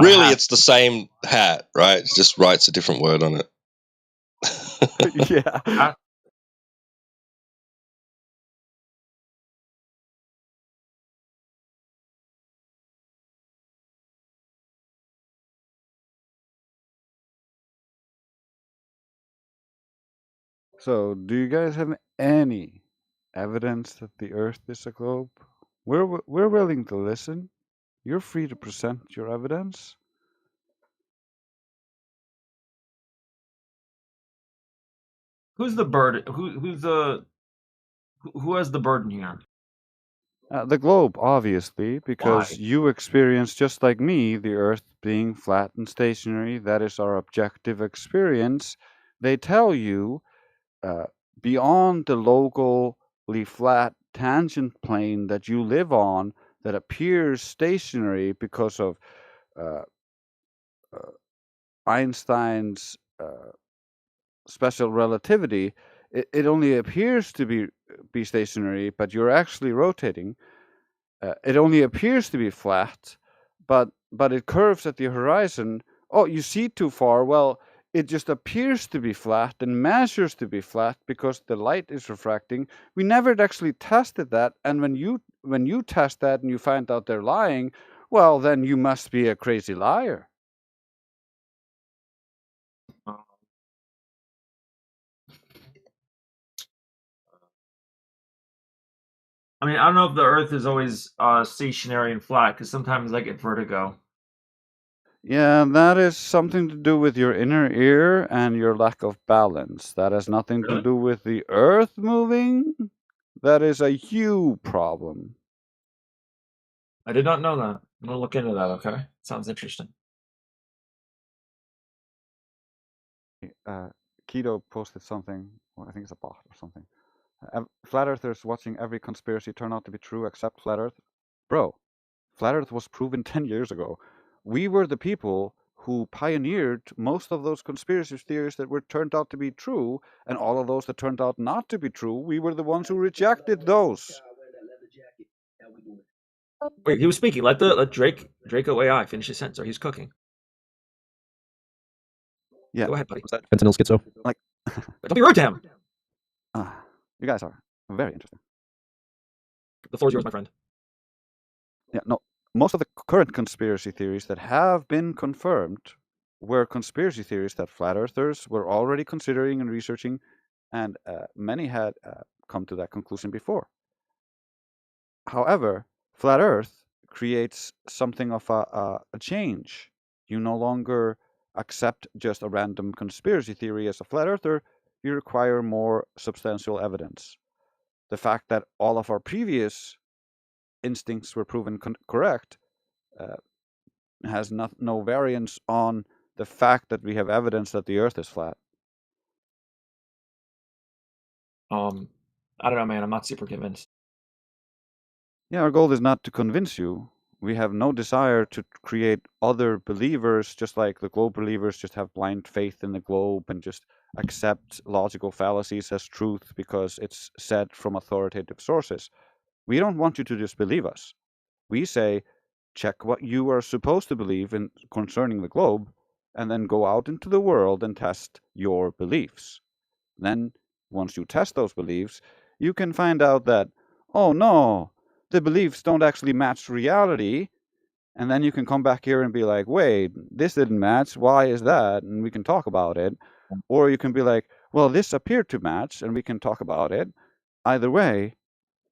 Really, it's the same hat, right? It just writes a different word on it. Yeah. So, do you guys have any evidence that the Earth is a globe? We're willing to listen. You're free to present your evidence. Who's the bird? Who has the burden here? The globe, obviously, because Why? you experience, just like me, the Earth being flat and stationary. That is our objective experience. They tell you, beyond the locally flat tangent plane that you live on, that appears stationary because of Einstein's special relativity, it only appears to be stationary, but you're actually rotating. It only appears to be flat, but it curves at the horizon. Oh, you see too far. Well, it just appears to be flat and measures to be flat because the light is refracting. We never actually tested that, and when you test that and you find out they're lying, well, then you must be a crazy liar. I mean, I don't know if the Earth is always stationary and flat, because sometimes I get vertigo. Yeah, that is something to do with your inner ear and your lack of balance. That has nothing to do with the Earth moving. That is a you problem. I did not know that. I'm gonna look into that. Okay, sounds interesting. Keto posted something. Well, I think it's a bot or something. Flat Earthers watching every conspiracy turn out to be true except Flat Earth. bro, flat Earth was proven 10 years ago. We were the people who pioneered most of those conspiracy theories that were turned out to be true, and all of those that turned out not to be true, we were the ones who rejected those. Wait, he was speaking. Let Draco AI finish his sentence, or he's cooking. Yeah. Go ahead, buddy. Sentinel schizo. Like, Don't be rude to him. You guys are very interesting. The floor is yours, my friend. Yeah, no. Most of the current conspiracy theories that have been confirmed were conspiracy theories that flat earthers were already considering and researching, and many had come to that conclusion before. However, flat Earth creates something of a change. You no longer accept just a random conspiracy theory as a flat earther, you require more substantial evidence. The fact that all of our previous instincts were proven correct has no variance on the fact that we have evidence that the Earth is flat. I don't know, man. I'm not super convinced. Yeah, our goal is not to convince you. We have no desire to create other believers, just like the globe believers just have blind faith in the globe and just accept logical fallacies as truth because it's said from authoritative sources. We don't want you to just believe us. We say, check what you are supposed to believe in concerning the globe, and then go out into the world and test your beliefs. Then, once you test those beliefs, you can find out that, oh no, the beliefs don't actually match reality. And then you can come back here and be like, wait, this didn't match. Why is that? And we can talk about it. Or you can be like, well, this appeared to match, and we can talk about it. Either way,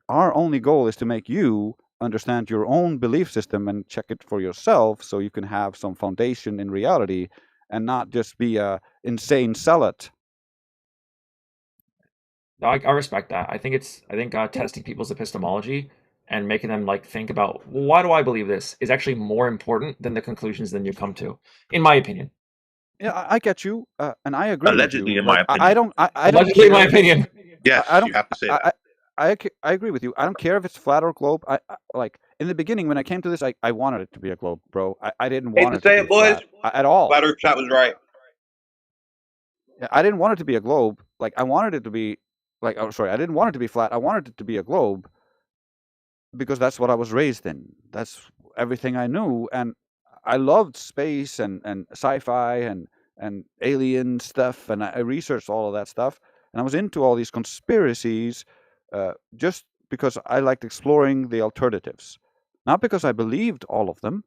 our only goal is to make you understand your own belief system and check it for yourself so you can have some foundation in reality and not just be a insane zealot. No, I respect that. I think testing people's epistemology and making them like think about, well, why do I believe this, is actually more important than the conclusions then you come to, in my opinion. Yeah, I get you, and I agree Allegedly, with you. in my Like, opinion. I don't. Allegedly, in my opinion. Yes, I don't. you have to say that. I agree with you. I don't care if it's flat or globe. I like in the beginning when I came to this, I wanted it to be a globe, bro. I didn't Hate want to it to say be it, boys. flat at all. Flat Earth chat was right. Yeah, I didn't want it to be a globe. Like I wanted it to be, like, oh, sorry, I didn't want it to be flat. I wanted it to be a globe because that's what I was raised in. That's everything I knew, and I loved space and sci-fi and alien stuff, and I researched all of that stuff, and I was into all these conspiracies just because I liked exploring the alternatives, not because I believed all of them,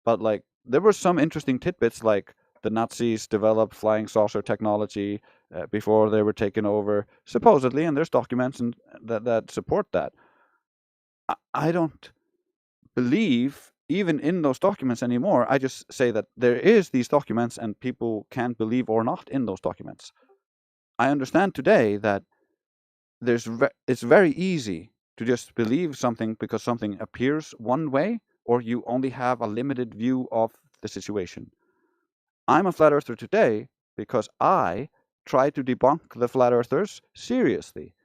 but like there were some interesting tidbits, like the Nazis developed flying saucer technology before they were taken over, supposedly, and there's documents and that support that. I don't believe even in those documents anymore. I just say that there is these documents and people can believe or not in those documents. I understand today that it's very easy to just believe something because something appears one way or you only have a limited view of the situation. I'm a flat earther today because I try to debunk the flat earthers seriously.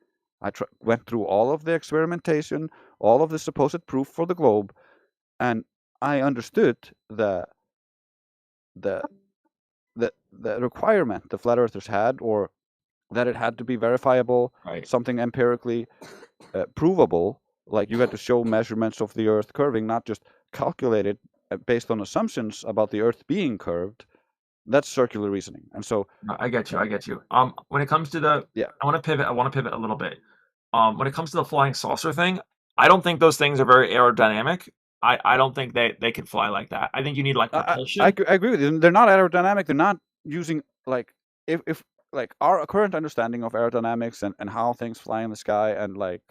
I went through all of the experimentation, all of the supposed proof for the globe, and I understood the requirement the flat earthers had, or that it had to be verifiable, something empirically provable. Like you had to show measurements of the Earth curving, not just calculated based on assumptions about the Earth being curved. That's circular reasoning, and so I get you. When it comes to the, I want to pivot a little bit. When it comes to the flying saucer thing, I don't think those things are very aerodynamic. I don't think they can fly like that. I think you need like propulsion. I agree with you. They're not aerodynamic. They're not using like if like our current understanding of aerodynamics and how things fly in the sky, and like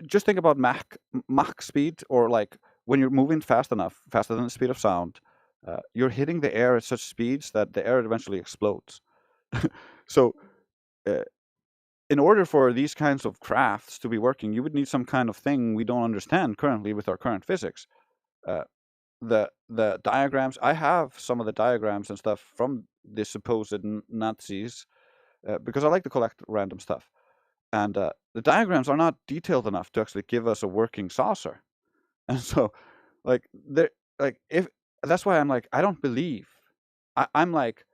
just think about Mach speed, or like when you're moving fast enough, faster than the speed of sound, you're hitting the air at such speeds that the air eventually explodes. So in order for these kinds of crafts to be working, you would need some kind of thing we don't understand currently with our current physics. The diagrams, I have some of the diagrams and stuff from the supposed Nazis because I like to collect random stuff. And the diagrams are not detailed enough to actually give us a working saucer. And so, like, if that's why I'm like, I don't believe. I'm like,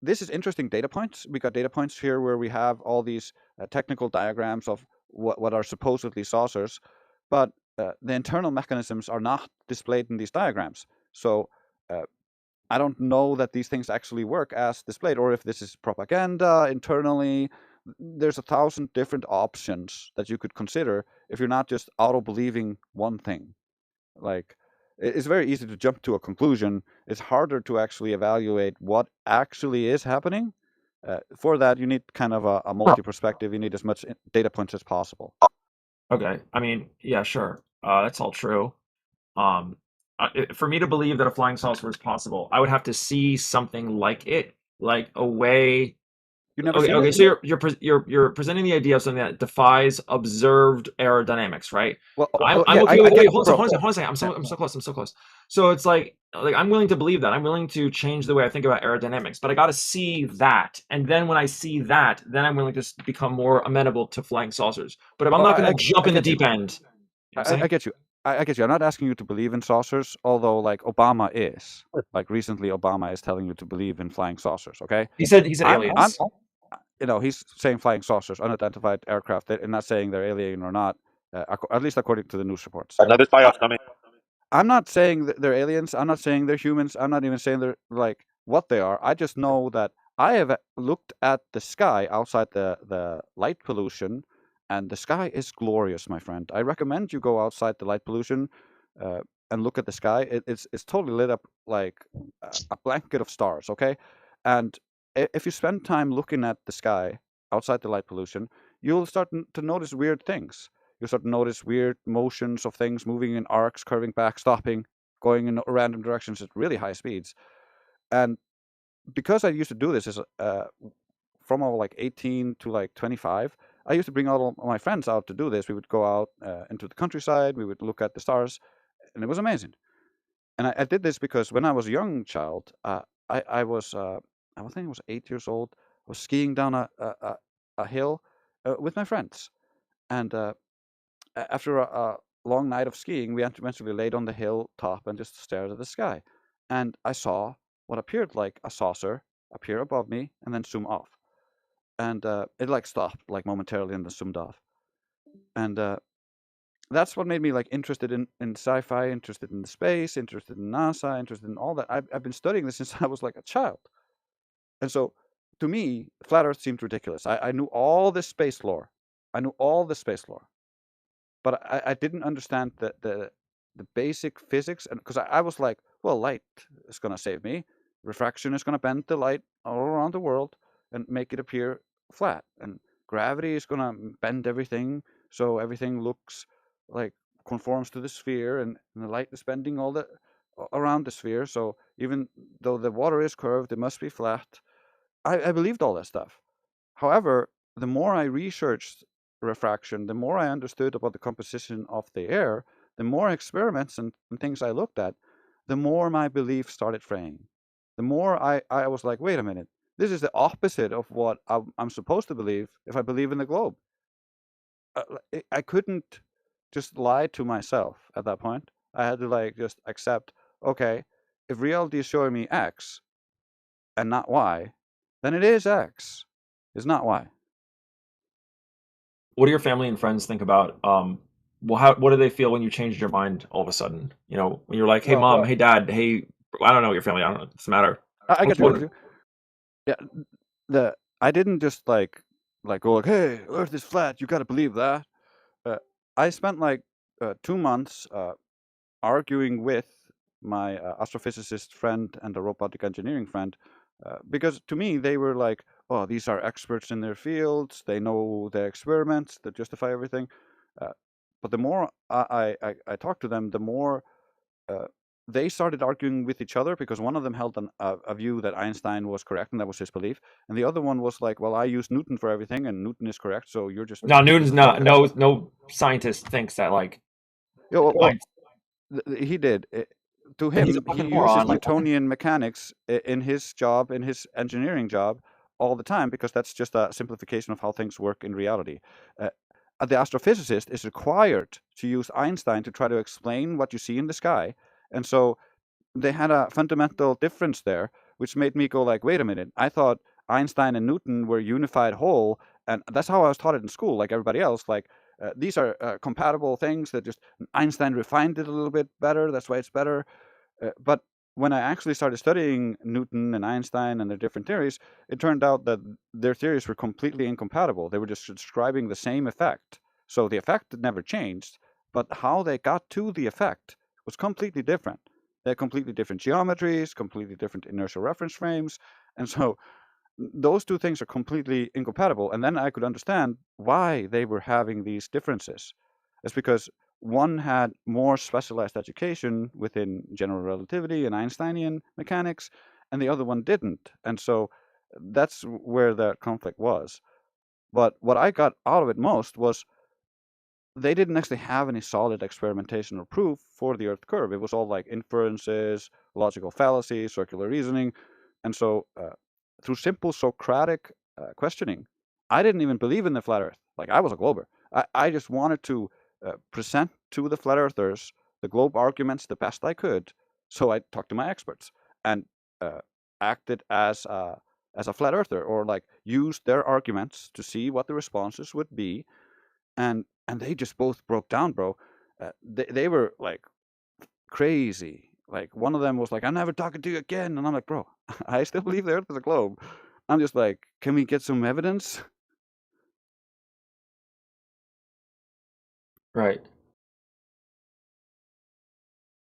this is interesting data points. We got data points here where we have all these technical diagrams of what are supposedly saucers, but the internal mechanisms are not displayed in these diagrams. So I don't know that these things actually work as displayed, or if this is propaganda internally. There's 1,000 different options that you could consider if you're not just auto-believing one thing. Like, it's very easy to jump to a conclusion. It's harder to actually evaluate what actually is happening. For that, you need kind of a multi-perspective. You need as much data points as possible. Okay, I mean, yeah, sure, that's all true. For me to believe that a flying saucer is possible, I would have to see something like it, like a way. You never Okay, seen okay. it? So you're presenting the idea of something that defies observed aerodynamics, right? Well, I'm yeah, okay. I get, Wait, hold on, bro. hold on a second. I'm so close. I'm so close. So it's like I'm willing to believe that. I'm willing to change the way I think about aerodynamics, but I got to see that, and then when I see that, then I'm willing to become more amenable to flying saucers. But if I'm Well, not going to jump in the deep end, you know what I'm I saying? get you. I get you. I'm not asking you to believe in saucers, although like Obama is. Like recently, Obama is telling you to believe in flying saucers. Okay. He said aliens. He's saying flying saucers, unidentified aircraft. They're not saying they're alien or not, at least according to the news reports. Another spy-off coming. I'm not saying that they're aliens. I'm not saying they're humans. I'm not even saying they're like what they are. I just know that I have looked at the sky outside the light pollution, and the sky is glorious, my friend. I recommend you go outside the light pollution and look at the sky. It's totally lit up like a blanket of stars. Okay, and if you spend time looking at the sky outside the light pollution, you'll start to notice weird things. You'll start to notice weird motions of things moving in arcs, curving back, stopping, going in random directions at really high speeds. And because I used to do this as from like 18 to like 25, I used to bring all of my friends out to do this. We would go out into the countryside, we would look at the stars, and it was amazing. And I did this because when I was a young child, I was, I think I was 8 years old. I was skiing down a hill with my friends. And after a long night of skiing, we eventually laid on the hilltop and just stared at the sky. And I saw what appeared like a saucer appear above me and then zoom off. And it like stopped like momentarily and then zoomed off. And that's what made me like interested in sci-fi, interested in space, interested in NASA, interested in all that. I've been studying this since I was like a child. And so to me, flat Earth seemed ridiculous. I knew all this space lore. I knew all the space lore. But I didn't understand the basic physics, and because I was like, well, light is going to save me. Refraction is going to bend the light all around the world and make it appear flat. And gravity is going to bend everything so everything looks like conforms to the sphere, and the light is bending all the around the sphere. So even though the water is curved, it must be flat. I believed all that stuff. However, the more I researched refraction, the more I understood about the composition of the air, the more experiments and things I looked at, the more my belief started fraying. The more I was like, wait a minute, this is the opposite of what I'm supposed to believe if I believe in the globe. I couldn't just lie to myself at that point. I had to like just accept, okay, if reality is showing me X and not Y, then it is X. It's not Y. What do your family and friends think about well, what do they feel when you changed your mind all of a sudden? You know, when you're like, hey mom, hey dad, hey, I don't know your family, I don't know, it doesn't matter. I get you. Yeah, I didn't just like go like, hey, Earth is flat, you got to believe that. I spent like 2 months arguing with my astrophysicist friend and a robotic engineering friend because to me they were like, oh, these are experts in their fields, they know their experiments that justify everything. But the more I talked to them, the more they started arguing with each other, because one of them held a view that Einstein was correct and that was his belief, and the other one was like, well, I use Newton for everything and Newton is correct, so you're just No, Newton's not. No scientist thinks that. Like, yeah, well, he did. To him, he's a he fucking uses moron. Newtonian mechanics in his job, in his engineering job, all the time, because that's just a simplification of how things work in reality. the astrophysicist is required to use Einstein to try to explain what you see in the sky. And so they had a fundamental difference there, which made me go like, wait a minute, I thought Einstein and Newton were unified whole, and that's how I was taught it in school, like everybody else. Like these are compatible things that just Einstein refined it a little bit better. That's why it's better. But when I actually started studying Newton and Einstein and their different theories, it turned out that their theories were completely incompatible. They were just describing the same effect. So the effect never changed, but how they got to the effect was completely different. They had completely different geometries, completely different inertial reference frames. And so those two things are completely incompatible. And then I could understand why they were having these differences. It's because one had more specialized education within general relativity and Einsteinian mechanics, and the other one didn't. And so that's where the conflict was. But what I got out of it most was they didn't actually have any solid experimentation or proof for the Earth curve. It was all like inferences, logical fallacies, circular reasoning. And so through simple Socratic questioning, I didn't even believe in the flat Earth. Like I was a glober. I just wanted to present to the flat earthers the globe arguments the best I could. So I talked to my experts and acted as a flat earther, or like used their arguments to see what the responses would be. And they just both broke down, bro. They were like crazy. Like one of them was like, "I'm never talking to you again," and I'm like, "Bro, I still believe the Earth is a globe." I'm just like, "Can we get some evidence?" Right.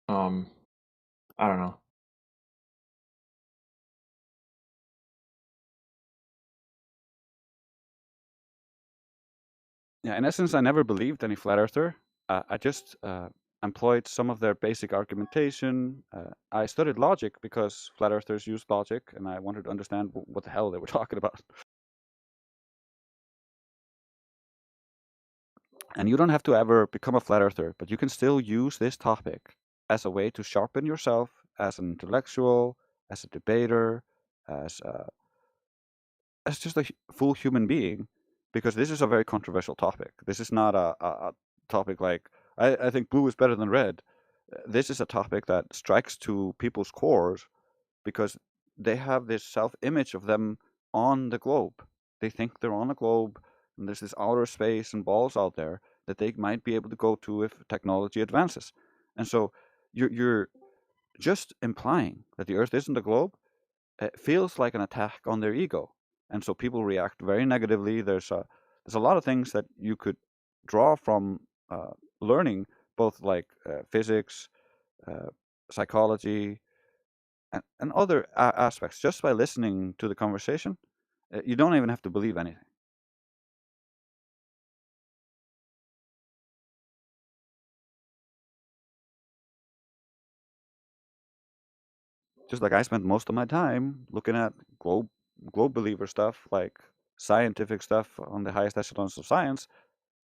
I don't know. Yeah, in essence, I never believed any flat earther. I just employed some of their basic argumentation. I studied logic because flat earthers use logic, and I wanted to understand what the hell they were talking about. And you don't have to ever become a flat earther, but you can still use this topic as a way to sharpen yourself as an intellectual, as a debater, as just a full human being, because this is a very controversial topic. This is not a topic like, I think blue is better than red. This is a topic that strikes to people's cores because they have this self-image of them on the globe. They think they're on a globe, and there's this outer space and balls out there that they might be able to go to if technology advances. And so you're just implying that the Earth isn't a globe. It feels like an attack on their ego, and so people react very negatively. There's a lot of things that you could draw from learning, both like physics, psychology, and other aspects, just by listening to the conversation. You don't even have to believe anything. Just like I spent most of my time looking at globe believer stuff, like scientific stuff on the highest echelons of science,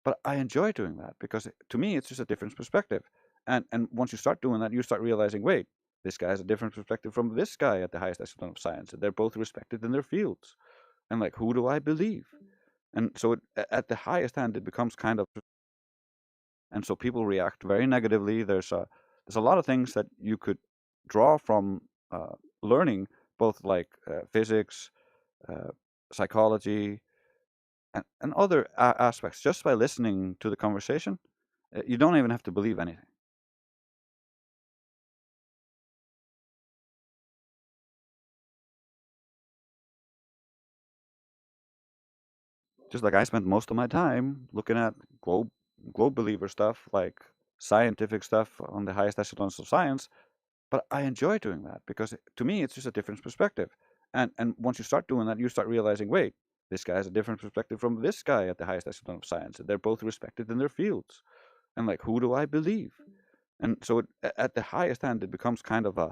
but I enjoy doing that because to me it's just a different perspective. And once you start doing that, you start realizing, wait, this guy has a different perspective from this guy at the highest echelon of science. They're both respected in their fields. And like, who do I believe? And so at the highest end, it becomes kind of, and so people react very negatively. There's a lot of things that you could draw from learning, both like physics, psychology, and other aspects, just by listening to the conversation. You don't even have to believe anything. Just like I spent most of my time looking at globe believer stuff, like scientific stuff on the highest echelons of science, but I enjoy doing that because to me it's just a different perspective. And once you start doing that, you start realizing, wait, this guy has a different perspective from this guy at the highest echelon of science. They're both respected in their fields. And like, who do I believe? And so at the highest end, it becomes kind of a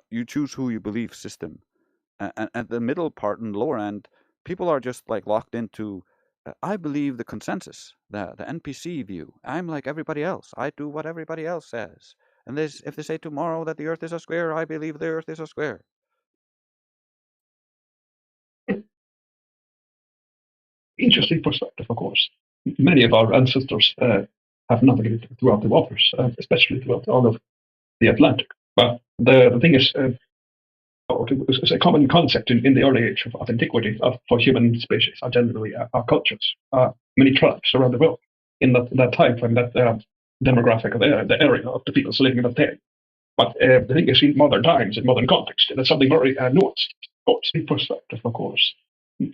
you choose who you believe system. And at the middle part and lower end, people are just like locked into, I believe the consensus, the NPC view. I'm like everybody else. I do what everybody else says. And if they say tomorrow that the Earth is a square, I believe the Earth is a square. interesting perspective, of course. Many of our ancestors have navigated throughout the waters, especially throughout all of the Atlantic. But the thing is, it's a common concept in the early age of antiquity for human species, generally our cultures, many tribes around the world in that time frame, that demographic of the area of the peoples living in that day. But the thing is, in modern times, in modern context, that's something very nuanced. In perspective, of course.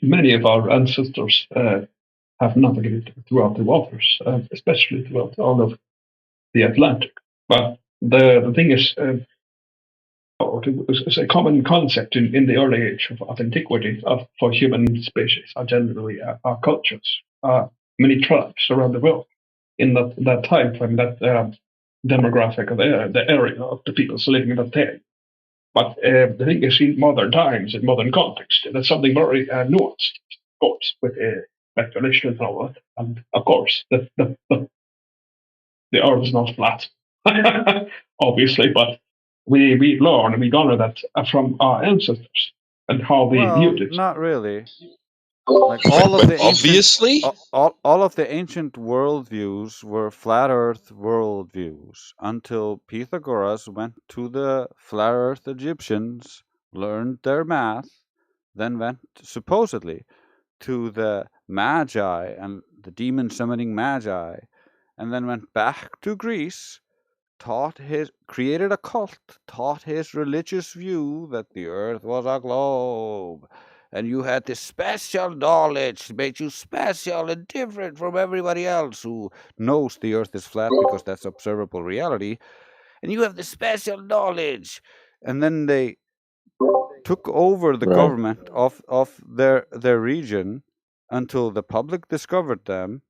Many of our ancestors have navigated throughout the waters, especially throughout all of the Atlantic. But the thing is, it's a common concept in the early age of antiquity for human species, generally our cultures, many tribes around the world in that time frame, that demographic of the area of the peoples living in that day. But the thing is, in modern times, in modern context, that's something very nuanced, of course, with speculation and all that. And of course, the earth is not flat, obviously, but we learn and we garner that from our ancestors and how they Well, viewed it. not really. Like all of the ancient, Obviously? all of the ancient worldviews were flat Earth worldviews until Pythagoras went to the flat Earth Egyptians, learned their math, then went supposedly to the Magi and the demon summoning Magi, and then went back to Greece, created a cult, taught his religious view that the Earth was a globe. And you had this special knowledge, made you special and different from everybody else who knows the Earth is flat because that's observable reality. And you have this special knowledge. And then they took over the government of their region until the public discovered them,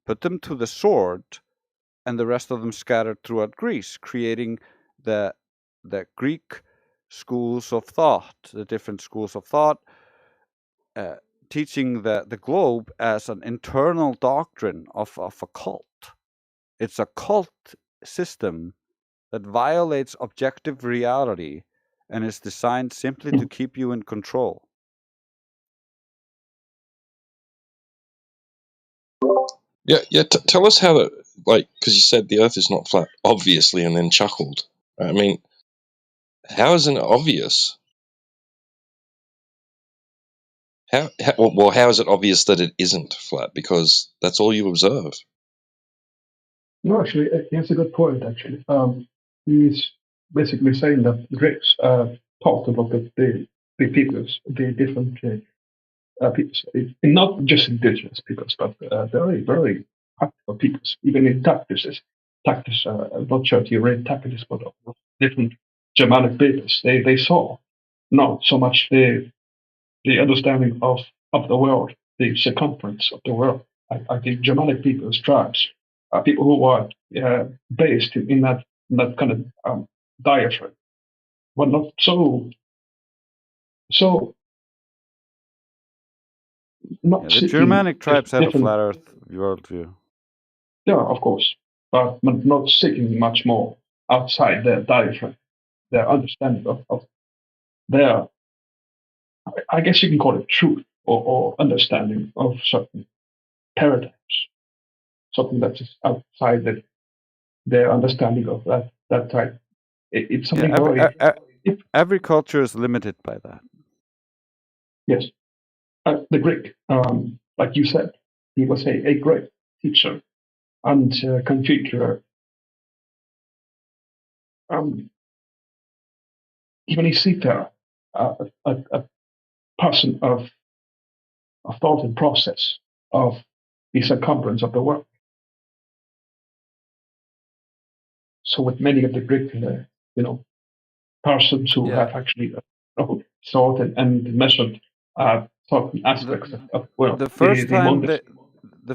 put them to the sword, and the rest of them scattered throughout Greece, creating the Greek schools of thought, the different schools of thought, teaching the globe as an internal doctrine of a cult. It's a cult system that violates objective reality and is designed simply to keep you in control. Yeah. Tell us how it, like, because you said the Earth is not flat, obviously, and then chuckled. I mean, how isn't it obvious? How is it obvious that it isn't flat? Because that's all you observe. No, actually, he has a good point, actually. He's basically saying that Drace talked about the peoples, the different peoples, not just indigenous peoples, but very, very practical peoples, even in Tacitus. Tacitus, not sure if you read Tacitus, but different Germanic peoples, they saw not so much the understanding of the world, the circumference of the world. I think Germanic peoples, tribes, people who are based in that kind of diaphragm, were not so not The seeking Germanic tribes had a different. flat Earth worldview. Yeah, of course, but not seeking much more outside their diaphragm, their understanding of their, I guess you can call it truth or understanding of certain paradigms, something that is outside their understanding of that type. It's something very Every culture is limited by that. yes. The Greek, like you said, he was a great teacher and configurer. Even a seeker, a person of thought and process of the circumference of the world. So with many of the Greek, persons who have actually thought and measured certain aspects of well, the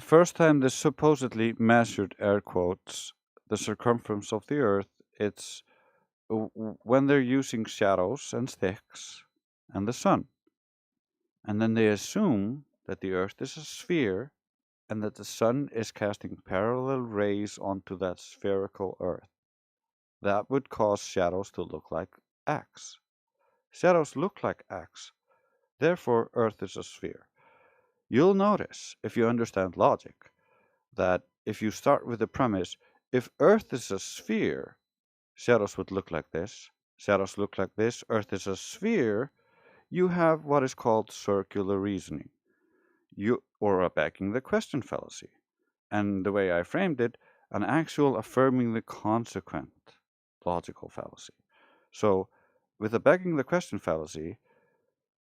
first time they supposedly measured, air quotes, the circumference of the Earth, it's when they're using shadows and sticks and the sun. And then they assume that the Earth is a sphere and that the sun is casting parallel rays onto that spherical Earth. That would cause shadows to look like X. Shadows look like X. Therefore, Earth is a sphere. you'll notice, if you understand logic, that if you start with the premise, if Earth is a sphere, shadows would look like this, shadows look like this, Earth is a sphere, you have what is called circular reasoning, or a begging the question fallacy. And the way I framed it, an actual affirming the consequent logical fallacy. So, with a begging the question fallacy,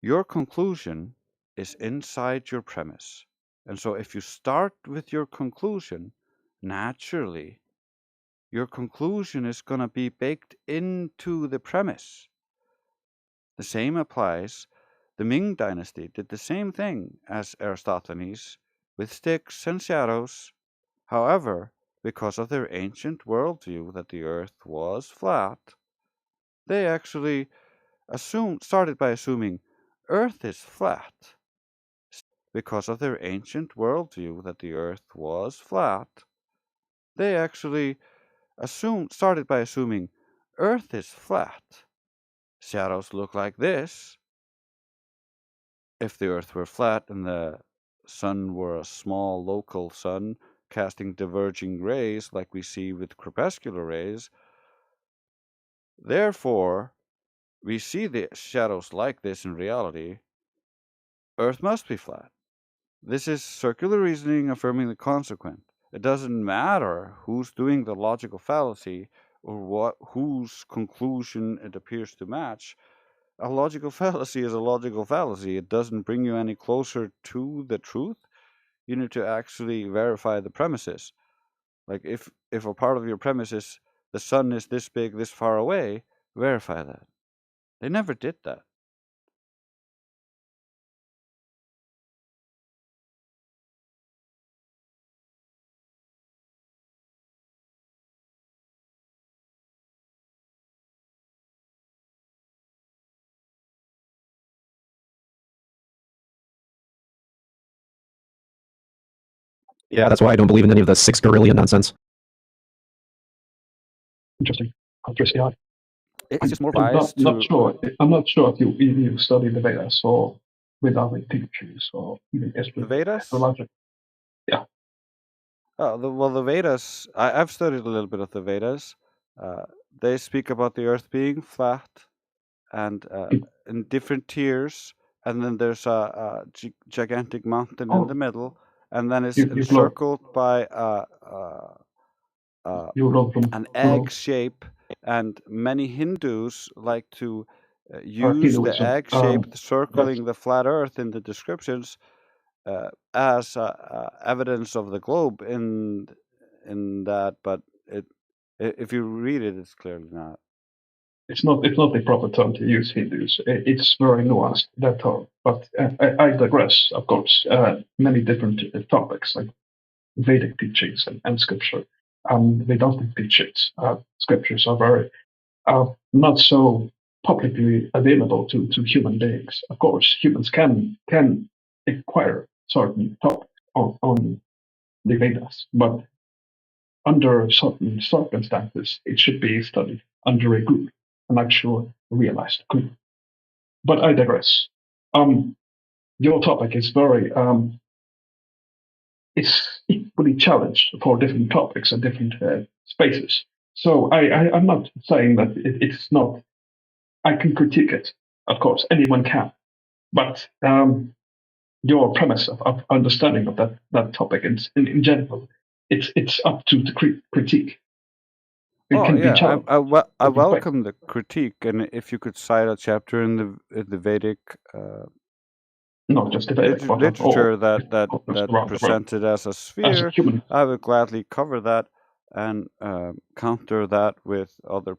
your conclusion is inside your premise. And so, if you start with your conclusion, naturally, your conclusion is going to be baked into the premise. The same applies. The Ming Dynasty did the same thing as Aristophanes with sticks and shadows. However, because of their ancient worldview that the earth was flat, they actually started by assuming earth is flat. Because of their ancient worldview that the earth was flat, they actually started by assuming earth is flat. Shadows look like this. If the earth were flat and the sun were a small local sun casting diverging rays like we see with crepuscular rays, therefore, we see the shadows like this in reality, Earth must be flat. This is circular reasoning affirming the consequent. It doesn't matter who's doing the logical fallacy or whose conclusion it appears to match. A logical fallacy is a logical fallacy. It doesn't bring you any closer to the truth. You need to actually verify the premises. Like if a part of your premise is the sun is this big, this far away, verify that. They never did that. Yeah, that's why I don't believe in any of the 6 gorillion nonsense. Interesting. Interesting. It's just more I'm wise not to. sure. I'm not sure if you study the Vedas or with other teachers or even The Vedas? astrological. Yeah. Oh, the Vedas. I've studied a little bit of the Vedas. They speak about the Earth being flat and in different tiers, and then there's a gigantic mountain in the middle, and then it's encircled by an egg shape. And many Hindus like to use the egg shape circling the flat Earth in the descriptions as evidence of the globe in that, but if you read it, it's clearly not. It's not the proper term to use, Hindus. It's very nuanced, that term. But I digress, of course. Many different topics like Vedic teachings and scripture. Vedantic teachings, scriptures are very not so publicly available to human beings. Of course, humans can acquire certain topics on the Vedas, but under certain circumstances, it should be studied under a guru, an actual realized guru. But I digress. Your topic is very it's equally challenged for different topics and different spaces. So I'm not saying that it's not. I can critique it, of course. Anyone can, but your premise of understanding of that topic in general, it's up to the critique. It can be challenged. I welcome the critique, and if you could cite a chapter in the Vedic. Not just the Vedic, literature that presented as a sphere, I would gladly cover that and counter that with other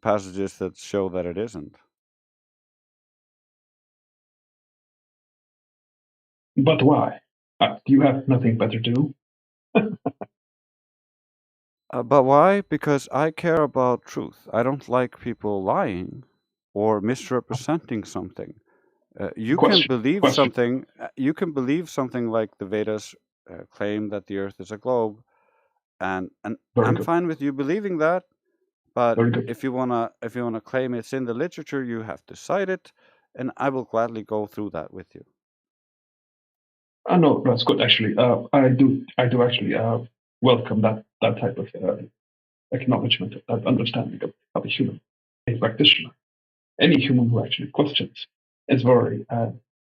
passages that show that it isn't. But why? Do you have nothing better to do? But why? Because I care about truth. I don't like people lying or misrepresenting something. You can believe something. You can believe something like the Vedas claim that the Earth is a globe, and I'm fine with you believing that. But if you wanna claim it's in the literature, you have to cite it, and I will gladly go through that with you. No, that's good actually. I do actually welcome that type of acknowledgement, that understanding of a human, a practitioner. Any human who actually questions is very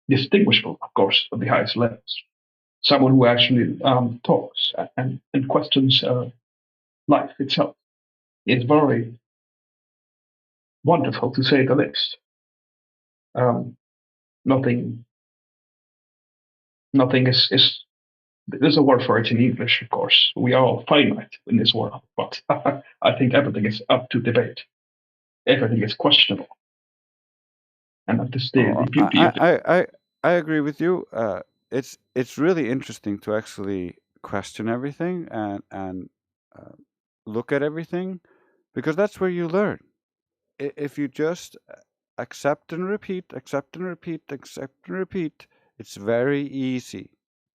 distinguishable, of course, at the highest levels. Someone who actually talks and questions life itself is very wonderful, to say the least. Nothing is. There's a word for it in English, of course. We are all finite in this world, but I think everything is up to debate. Everything is questionable, and that is the beauty of it. I agree with you. It's really interesting to actually question everything and look at everything, because that's where you learn. If you just accept and repeat, accept and repeat, accept and repeat, it's very easy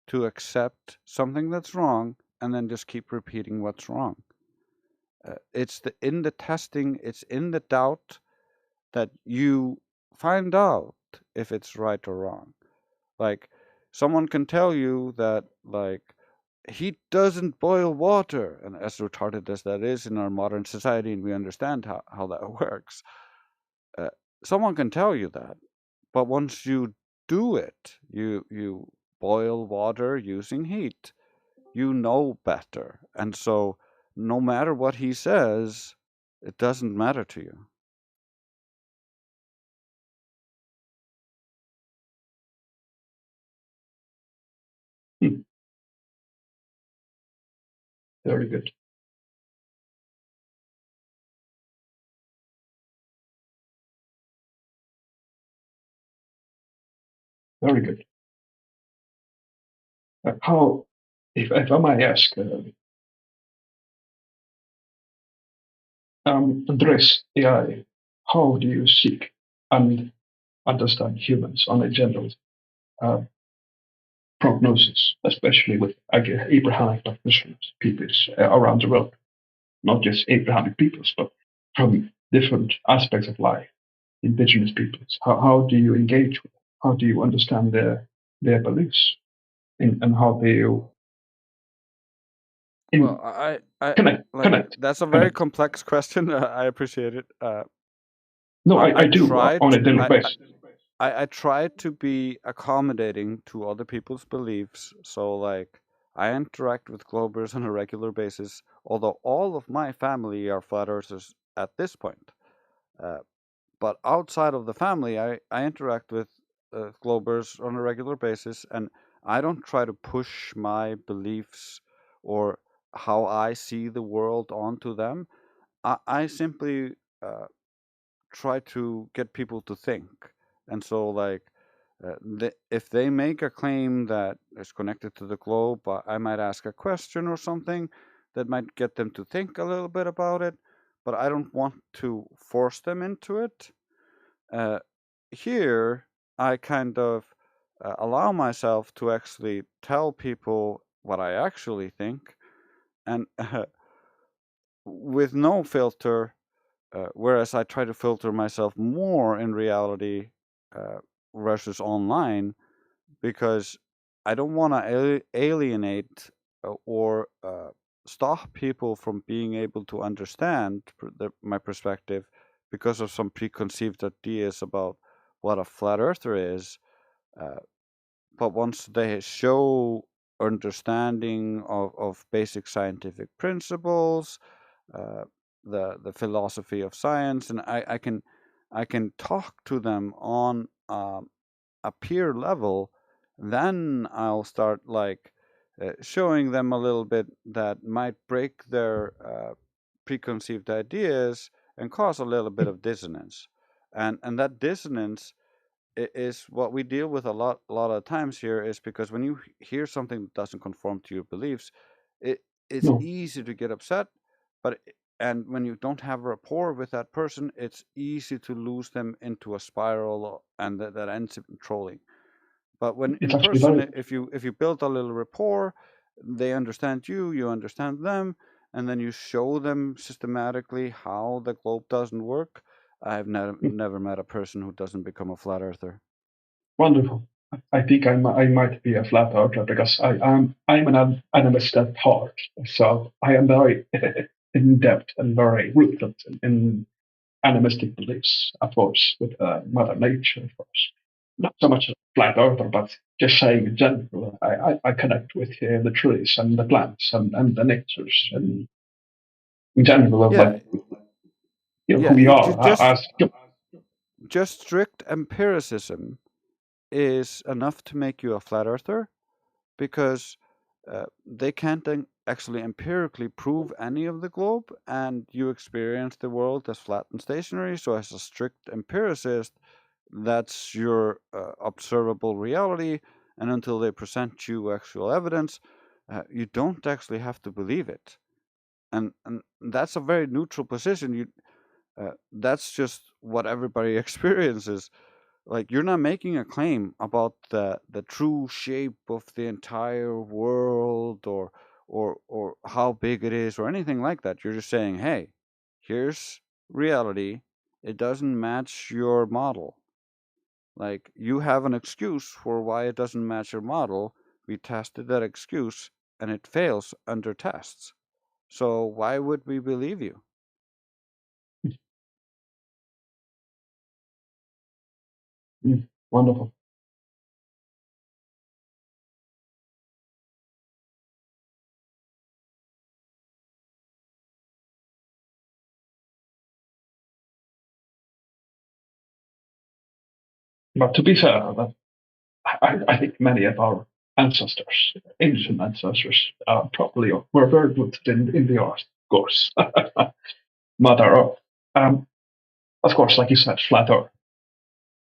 to accept something that's wrong and then just keep repeating what's wrong. It's in the testing, it's in the doubt that you find out if it's right or wrong. Like, someone can tell you that, like, heat doesn't boil water, and as retarded as that is in our modern society, and we understand how that works, someone can tell you that, but once you do it, you boil water using heat, you know better, and so no matter what he says, it doesn't matter to you. Very good. Very good. How, if I may ask, Drace AI, how do you seek and understand humans on a general prognosis, especially with Abrahamic practitioners, peoples around the world, not just Abrahamic peoples, but from different aspects of life, indigenous peoples? How do you engage with them? How do you understand their beliefs, and how do you Well, connect? That's a very complex question. I appreciate it. No, I do on a daily basis. I try to be accommodating to other people's beliefs. So, like, I interact with Globers on a regular basis, although all of my family are flat earthers at this point. But outside of the family, I interact with Globers on a regular basis, and I don't try to push my beliefs or how I see the world onto them. I simply try to get people to think. And so, like, if they make a claim that is connected to the globe, I might ask a question or something that might get them to think a little bit about it, but I don't want to force them into it. Here, I kind of allow myself to actually tell people what I actually think, and with no filter, whereas I try to filter myself more in reality versus online, because I don't want to alienate or stop people from being able to understand my perspective because of some preconceived ideas about what a flat earther is. But once they show understanding of basic scientific principles, the philosophy of science, and I can talk to them on a peer level, then I'll start, like, showing them a little bit that might break their preconceived ideas and cause a little bit of dissonance, and that dissonance is what we deal with a lot of times here, is because when you hear something that doesn't conform to your beliefs, it's No. easy to get upset, but and when you don't have rapport with that person, it's easy to lose them into a spiral, and that ends up in trolling. But when It's in actually person, very if you build a little rapport, they understand you, you understand them, and then you show them systematically how the globe doesn't work. I've never met a person who doesn't become a flat earther. wonderful. I think I might be a flat earther because I'm an animist at heart. So I am very in depth and very rooted in animistic beliefs, of course, with Mother Nature, of course. Not so much a flat earther, but just saying in general, I connect with the trees and the plants and the natures and in general of like who we are as just strict empiricism is enough to make you a flat earther, because they can't actually empirically prove any of the globe, and you experience the world as flat and stationary. So, as a strict empiricist, that's your observable reality, and until they present you actual evidence, you don't actually have to believe it. And that's a very neutral position. That's just what everybody experiences. Like, you're not making a claim about the true shape of the entire world, or how big it is, or anything like that. You're just saying, hey, here's reality. It doesn't match your model. Like, you have an excuse for why it doesn't match your model. We tested that excuse, and it fails under tests. So why would we believe you? Wonderful. But to be fair, I think many of our ancestors, ancient ancestors, probably were very rooted in the earth, of course. Mother Earth. Of course, like you said, flat Earth,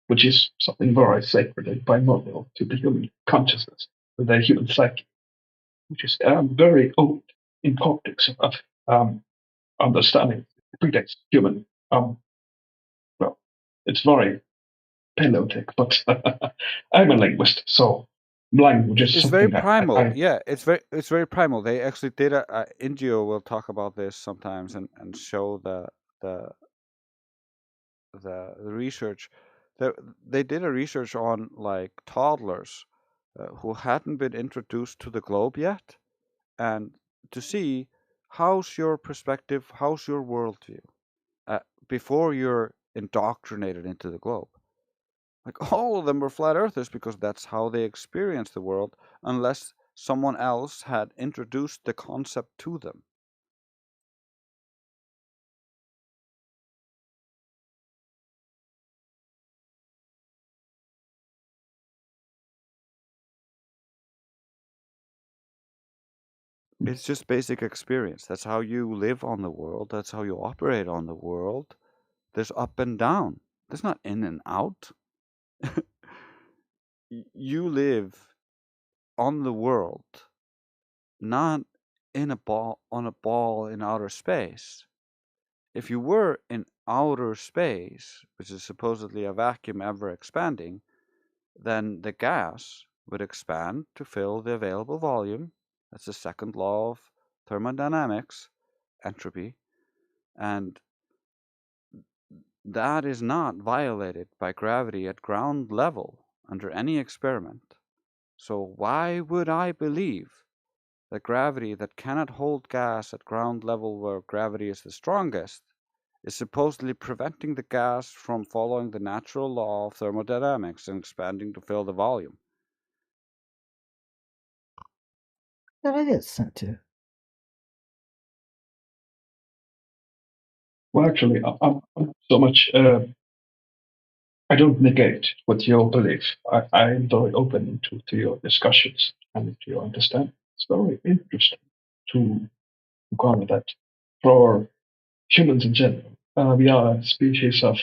which is something very sacred and primordial to the human consciousness, to the human psyche, which is very old in context of understanding. It predates human. Well, it's very Paleolithic, but I'm a linguist, so language is It's very something primal. Yeah, it's very primal. They actually did Indio will talk about this sometimes and show the research. They did a research on like toddlers who hadn't been introduced to the globe yet, and to see how's your perspective, how's your worldview before you're indoctrinated into the globe. Like, all of them were flat earthers because that's how they experienced the world, unless someone else had introduced the concept to them. It's just basic experience. That's how you live on the world. That's how you operate on the world. There's up and down. There's not in and out. You live on the world, not in a ball on a ball in outer space. If you were in outer space, which is supposedly a vacuum ever expanding, then the gas would expand to fill the available volume. That's the second law of thermodynamics, entropy, and that is not violated by gravity at ground level under any experiment. So why would I believe that gravity that cannot hold gas at ground level where gravity is the strongest is supposedly preventing the gas from following the natural law of thermodynamics and expanding to fill the volume? Did I get sent to? Well, actually, I'm so much. I don't negate what you believe. I'm very open to your discussions and to your understanding. It's very interesting to cover that. For humans in general, we are a species of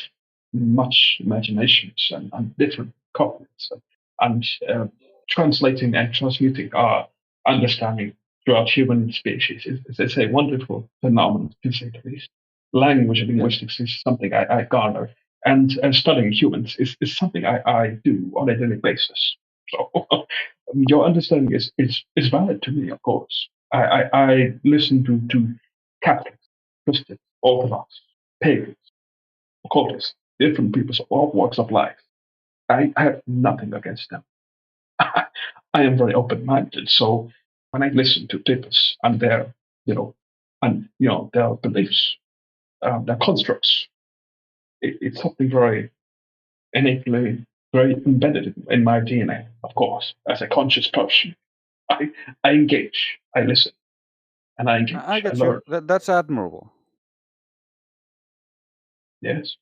much imaginations and different cognites, and translating and transmuting our understanding throughout human species is a wonderful phenomenon, to say the least. Language and linguistics is something I garner, and studying humans is something I do on a daily basis. So your understanding is valid to me, of course. I listen to Catholics, Christians, Orthodox, pagans, occultists, different peoples of all walks of life. I have nothing against them. I am very open-minded. So when I listen to people and their, their beliefs, their constructs, it's something very innately very embedded in my DNA, of course, as a conscious person. I, I engage, I listen, and I engage, I I get learn. you. That's admirable. Yes.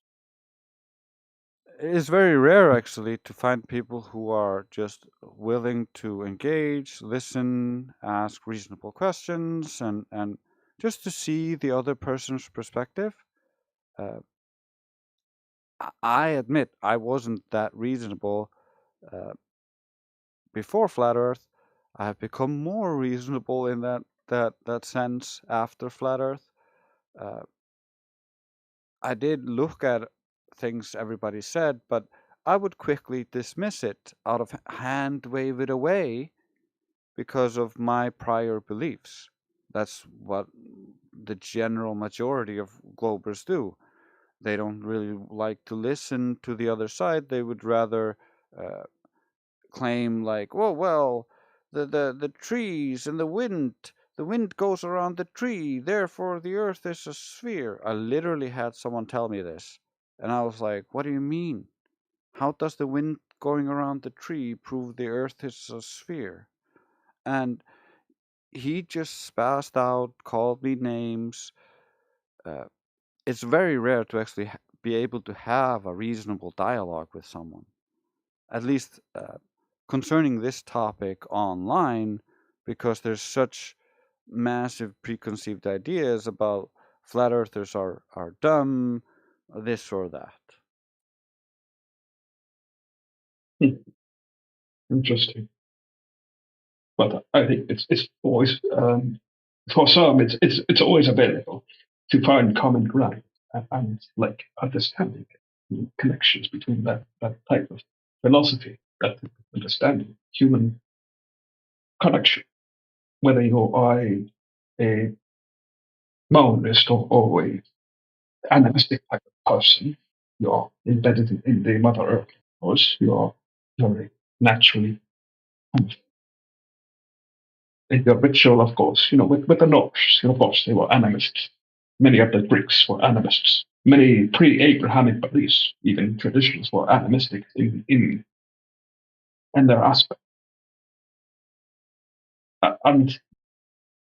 It's very rare, actually, to find people who are just willing to engage, listen, ask reasonable questions, and just to see the other person's perspective. I admit I wasn't that reasonable before Flat Earth. I have become more reasonable in that sense after Flat Earth. I did look at things everybody said, but I would quickly dismiss it, out of hand wave it away because of my prior beliefs. That's what the general majority of Globers do. They don't really like to listen to the other side. They would rather claim like, well, the trees and the wind goes around the tree, therefore the earth is a sphere. I literally had someone tell me this, and I was like, what do you mean? How does the wind going around the tree prove the earth is a sphere? And he just spazzed out, called me names. It's very rare to actually be able to have a reasonable dialogue with someone, at least concerning this topic online, because there's such massive preconceived ideas about flat earthers are dumb, this or that. Interesting. But I think it's always for some it's always available to find common ground and like understanding connections between that type of philosophy, that understanding human connection, whether you are a monist or a animistic type of person, you're embedded in the Mother Earth, of course, you're very naturally in the ritual, of course, with the Norse, of course, they were animists. Many of the Greeks were animists. Many pre-Abrahamic beliefs, even traditions, were animistic in their aspect. And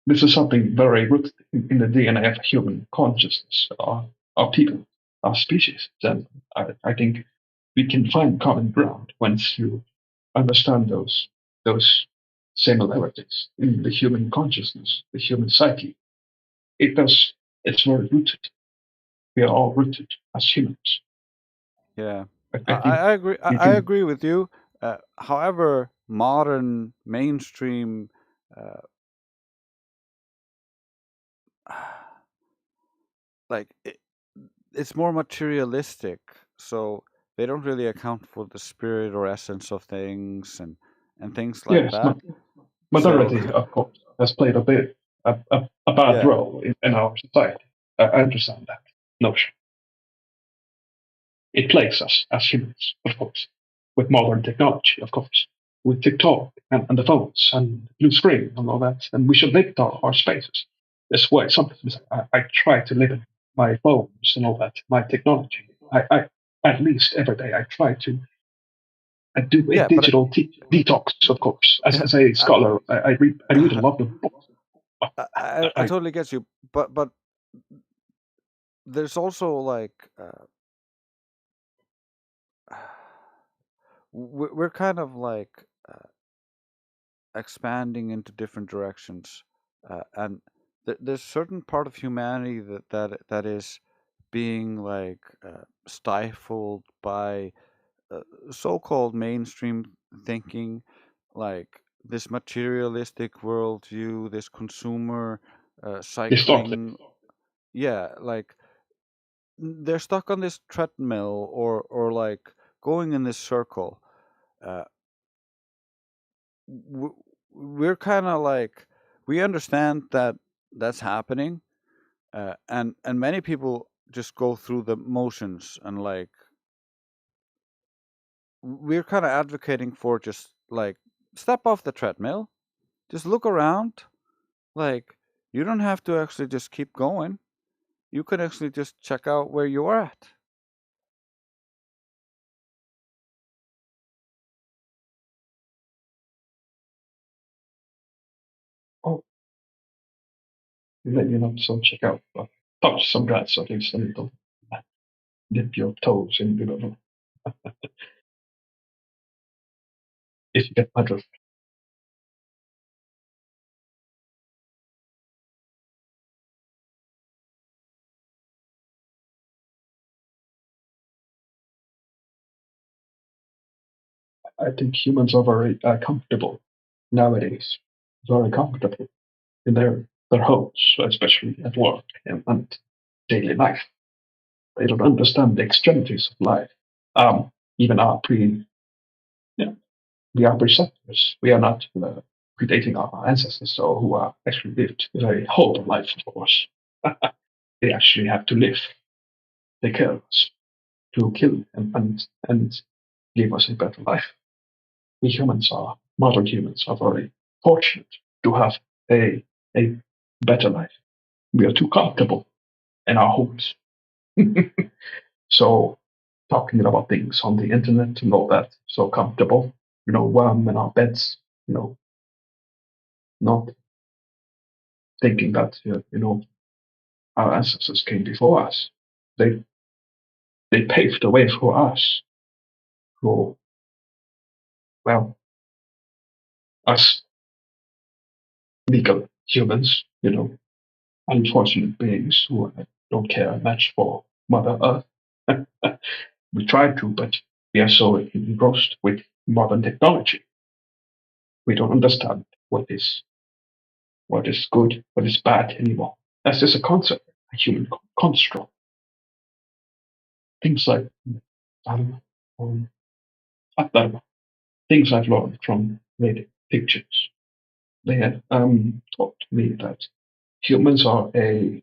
this is something very rooted in the DNA of human consciousness, our people, our species. And I think we can find common ground once you understand those similarities in the human consciousness, the human psyche. It's very rooted. We are all rooted as humans. Yeah, I think I agree. we I can. agree with you. However, modern mainstream like it's more materialistic, so they don't really account for the spirit or essence of things and things like Yes, that. So majority, of course, has played a bad yeah, role in our society. I understand that notion. It plagues us as humans, of course, with modern technology, of course, with TikTok and the phones and blue screen and all that. And we should limit our spaces. That's why sometimes I try to limit my phones and all that, my technology. I at least every day I try to do a yeah, but digital detox, of course. As a scholar, I read a lot of books. I totally get you, but there's also like we're kind of like expanding into different directions, and there's certain part of humanity that is being like stifled by so-called mainstream thinking, like this materialistic worldview, this consumer cycling. Yeah, like they're stuck on this treadmill or like going in this circle. Uh, we're kind of like we understand that that's happening, and many people just go through the motions, and like we're kind of advocating for just like step off the treadmill. Just look around. Like, you don't have to actually just keep going. You can actually just check out where you are at. Oh, maybe not so check out, but touch some grass at least a little. Dip your toes in the middle. If you get my drift. I think humans are very comfortable nowadays. Very comfortable in their homes, especially at work and daily life. They don't understand the extremities of life. Even we are preceptors. We are not predating our ancestors, so who are actually lived a very whole life, of course. They actually have to live. Take care of us, to kill and give us a better life. We modern humans, are very fortunate to have a better life. We are too comfortable in our homes. So talking about things on the internet and all that, so comfortable, warm in our beds, not thinking that our ancestors came before us. They paved the way for us, for us legal humans, unfortunate beings who don't care much for Mother Earth. We try to, but we are so engrossed with modern technology. We don't understand what is good, what is bad anymore. That's just a concept, a human construct. Things like um, I don't know, things I've learned from reading pictures. They had taught me that humans are an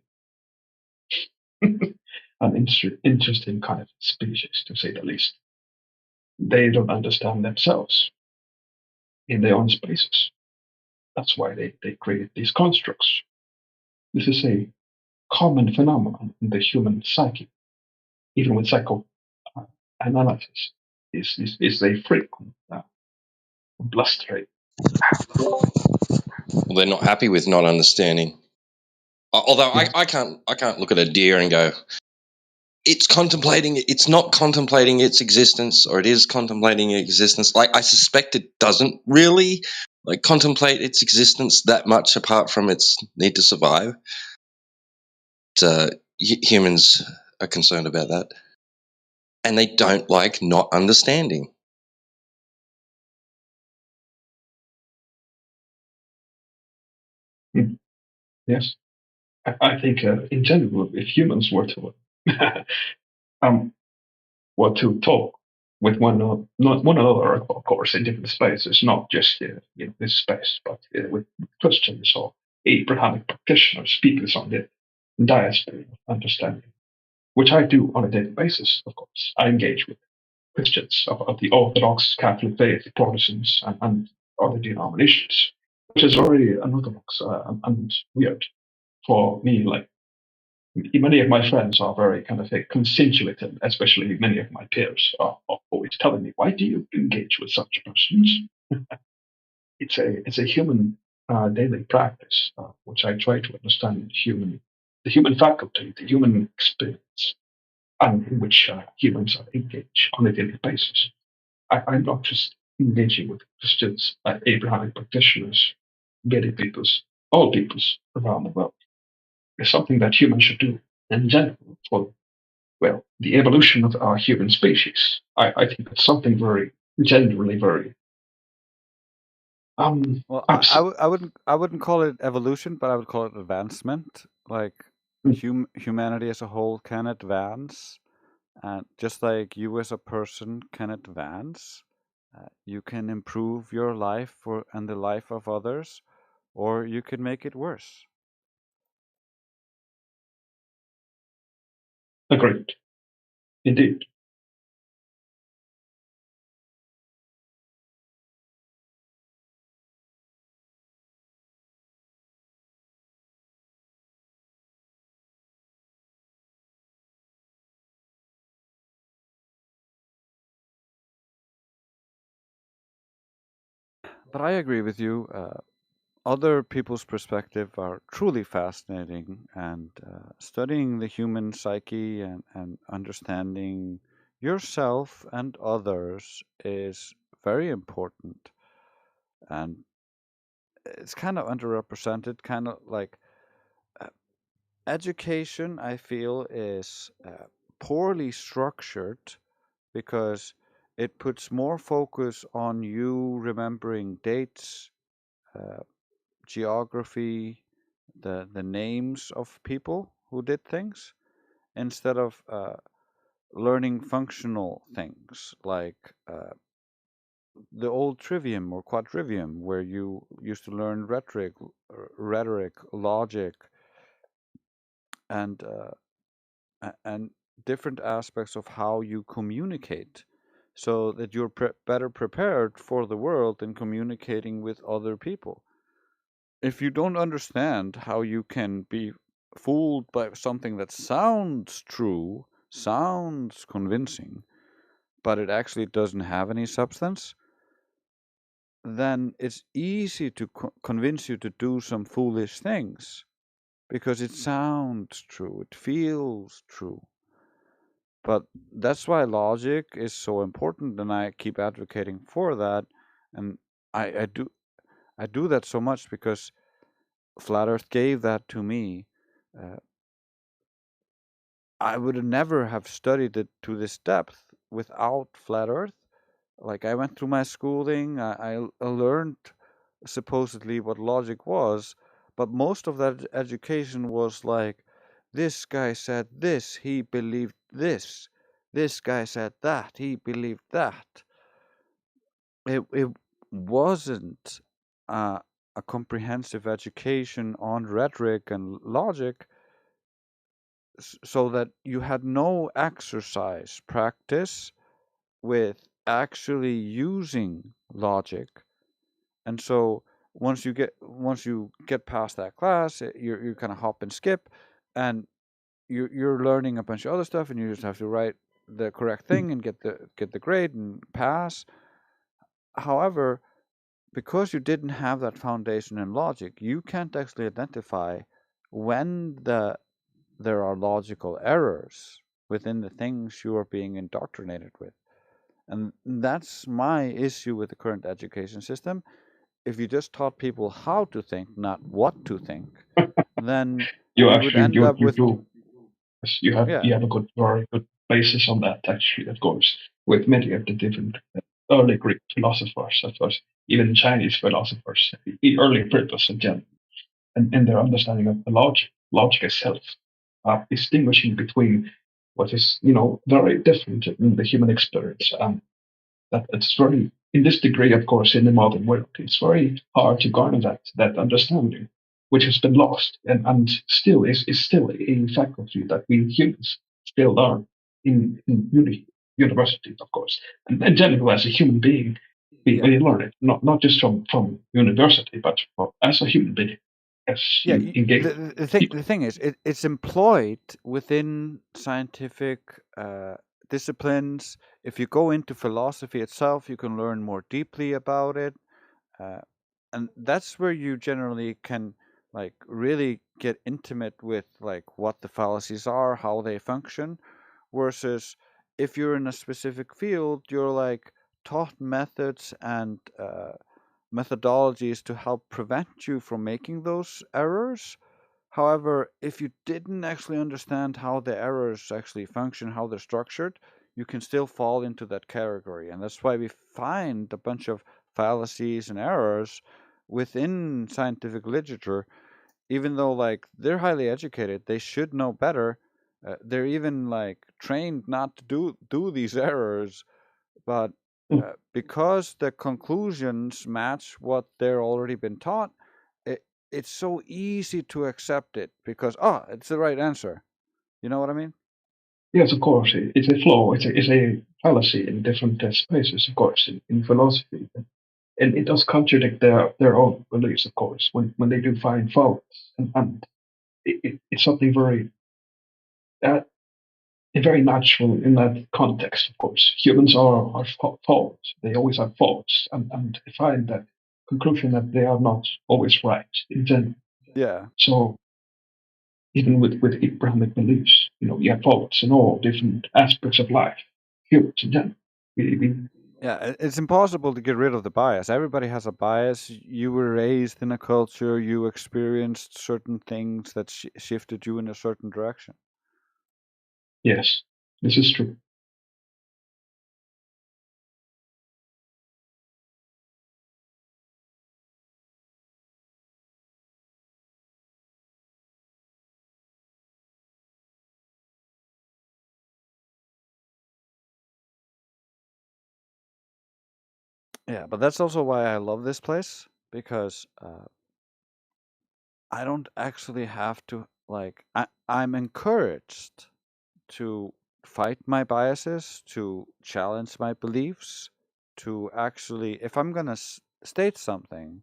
interesting kind of species, to say the least. They don't understand themselves in their own spaces. That's why they create these constructs. This is a common phenomenon in the human psyche, even with psychoanalysis. Is a frequent bluster. Well, they're not happy with not understanding. Although I can't look at a deer and go, it's not contemplating its existence, or it is contemplating its existence. Like, I suspect it doesn't really contemplate its existence that much apart from its need to survive. Humans are concerned about that, and they don't like not understanding. Yes, I think in general, if humans were to talk with one another, of course, in different spaces, not just this space, but with Christians or Abrahamic practitioners, speakers on the diaspora of understanding, which I do on a daily basis. Of course, I engage with Christians of the Orthodox, Catholic faith, Protestants, and other denominations, which is very unorthodox and weird for me. Like, many of my friends are very kind of conciliated, especially many of my peers are always telling me, "Why do you engage with such persons?" It's a human daily practice, which I try to understand the human faculty, the human experience, and in which humans are engaged on a daily basis. I'm not just engaging with Christians, Abrahamic practitioners, many peoples, all peoples around the world. It's something that humans should do in general for, the evolution of our human species. I think it's something very, generally very Well, I wouldn't call it evolution, but I would call it advancement. Like, humanity as a whole can advance, and just like you as a person can advance, you can improve your life and the life of others, or you can make it worse. Agreed. Indeed. But I agree with you. Other people's perspective are truly fascinating, and studying the human psyche and understanding yourself and others is very important. And it's kind of underrepresented, kind of like uh, education, I feel, is poorly structured because it puts more focus on you remembering dates, uh, geography, the names of people who did things, instead of learning functional things like the old trivium or quadrivium, where you used to learn rhetoric, logic, and and different aspects of how you communicate, so that you're better prepared for the world in communicating with other people. If you don't understand how you can be fooled by something that sounds true, sounds convincing, but it actually doesn't have any substance, then it's easy to convince you to do some foolish things because it sounds true, it feels true. But that's why logic is so important, and I keep advocating for that. And I do that so much because Flat Earth gave that to me. Uh, I would never have studied it to this depth without Flat Earth. Like, I went through my schooling, I learned supposedly what logic was, but most of that education was like, this guy said this, he believed this. This guy said that, he believed that. It wasn't a comprehensive education on rhetoric and logic, so that you had no exercise practice with actually using logic. And so once you get past that class, you kind of hop and skip, and you're learning a bunch of other stuff, and you just have to write the correct thing and get the grade and pass. However, because you didn't have that foundation in logic, you can't actually identify when there are logical errors within the things you are being indoctrinated with. And that's my issue with the current education system. If you just taught people how to think, not what to think, then You you would actually end up you with, do yeah, you have a very good basis on that, actually, of course, with many of the different early Greek philosophers, of course, even Chinese philosophers, the early British in general, and their understanding of the logic itself, distinguishing between what is very different in the human experience. That it's very, in this degree, of course, in the modern world, it's very hard to garner that understanding, which has been lost, and still is still a faculty that we humans still learn in universities, of course, and generally as a human being, we learn it not just from university, but as a human being, as yeah. you engage The thing is, it's employed within scientific disciplines. If you go into philosophy itself, you can learn more deeply about it. Uh, and that's where you generally can like really get intimate with like what the fallacies are, how they function, versus if you're in a specific field, you're like taught methods and methodologies to help prevent you from making those errors. However, if you didn't actually understand how the errors actually function, how they're structured, you can still fall into that category. And that's why we find a bunch of fallacies and errors within scientific literature, even though like they're highly educated, they should know better. They're even like trained not to do these errors, but because the conclusions match what they're already been taught, it's so easy to accept it because it's the right answer. You know what I mean? Yes, of course. It's a flaw. It's a fallacy in different spaces, of course, in philosophy. And it does contradict their own beliefs, of course, when they do find faults. And it's something uh, very natural in that context, of course. Humans are faults. They always have faults. And I find that conclusion that they are not always right in general. Yeah. So even with Abrahamic beliefs, you have faults in all different aspects of life, humans in general. Yeah, it's impossible to get rid of the bias. Everybody has a bias. You were raised in a culture, you experienced certain things that shifted you in a certain direction. Yes, this is true. Yeah, but that's also why I love this place, because I don't actually have to, like, I'm encouraged to fight my biases, to challenge my beliefs, to actually, if I'm going to state something,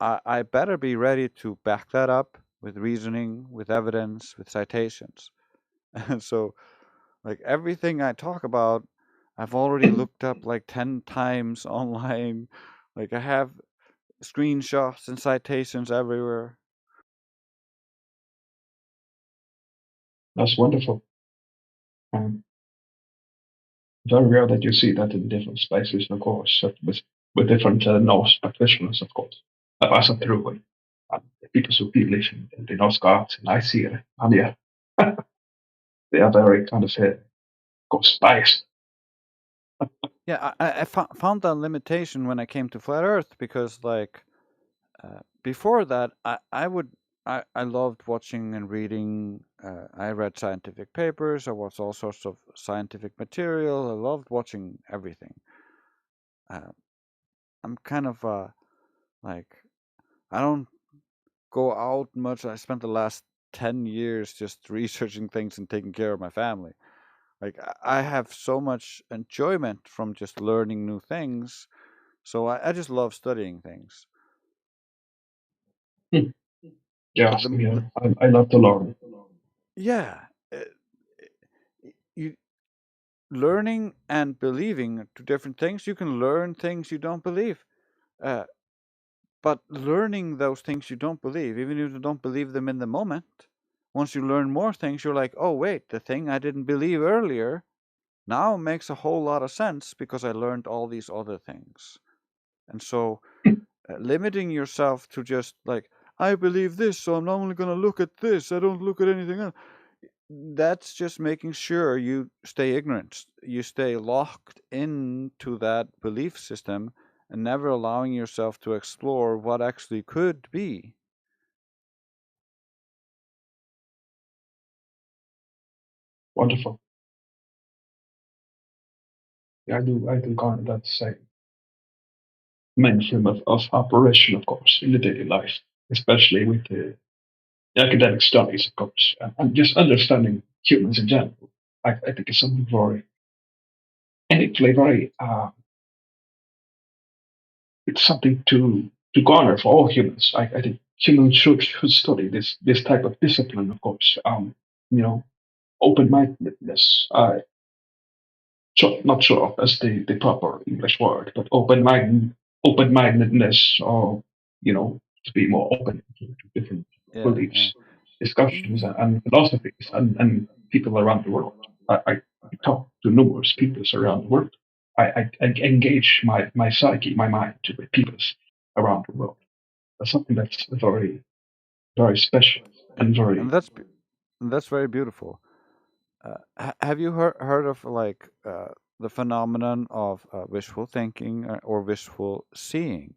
I better be ready to back that up with reasoning, with evidence, with citations. And so, like, everything I talk about, I've already looked up like 10 times online. Like, I have screenshots and citations everywhere. That's wonderful. Very rare that you see that in different spaces, of course, with different Norse practitioners, of course. As a true way. People who believe in the Norse gods, and I see it. And yeah, they are very kind of, course, biased. Yeah, I found that limitation when I came to Flat Earth, because, like, before that, I loved watching and reading. I read scientific papers. I watched all sorts of scientific material. I loved watching everything. I'm kind of like, I don't go out much. I spent the last 10 years just researching things and taking care of my family. Like, I have so much enjoyment from just learning new things. So I just love studying things. Yeah, I love to learn. Yeah. You learning and believing are two different things. You can learn things you don't believe. But learning those things you don't believe, even if you don't believe them in the moment, once you learn more things, you're like, oh, wait, the thing I didn't believe earlier now makes a whole lot of sense because I learned all these other things. And so limiting yourself to just like, I believe this, so I'm only going to look at this, I don't look at anything else. That's just making sure you stay ignorant. You stay locked into that belief system and never allowing yourself to explore what actually could be. Wonderful. Yeah, I do kind of that same mainstream of operation, of course, in the daily life, especially with the academic studies, of course, and just understanding humans in general. I think it's something very, and it's very, it's something to garner for all humans. I think humans should study this type of discipline, of course. Open mindedness. Not sure that's the proper English word, but open mindedness, or to be more open to different beliefs, discussions, and philosophies, and people around the world. I talk to numerous peoples around the world. I engage my psyche, my mind with peoples around the world. That's something that's very, very special and very. And that's very beautiful. Have you heard of like the phenomenon of wishful thinking or wishful seeing?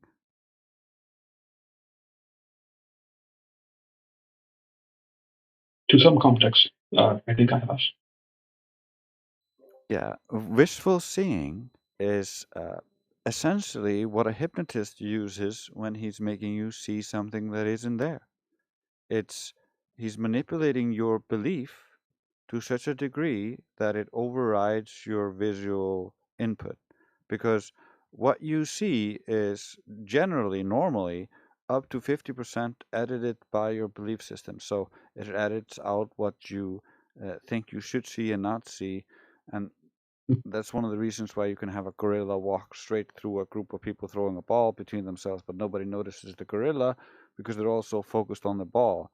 To some context, I think I have. Yeah, wishful seeing is essentially what a hypnotist uses when he's making you see something that isn't there. He's manipulating your belief to such a degree that it overrides your visual input. Because what you see is generally, normally, up to 50% edited by your belief system. So it edits out what you think you should see and not see. And That's one of the reasons why you can have a gorilla walk straight through a group of people throwing a ball between themselves, but nobody notices the gorilla because they're all so focused on the ball.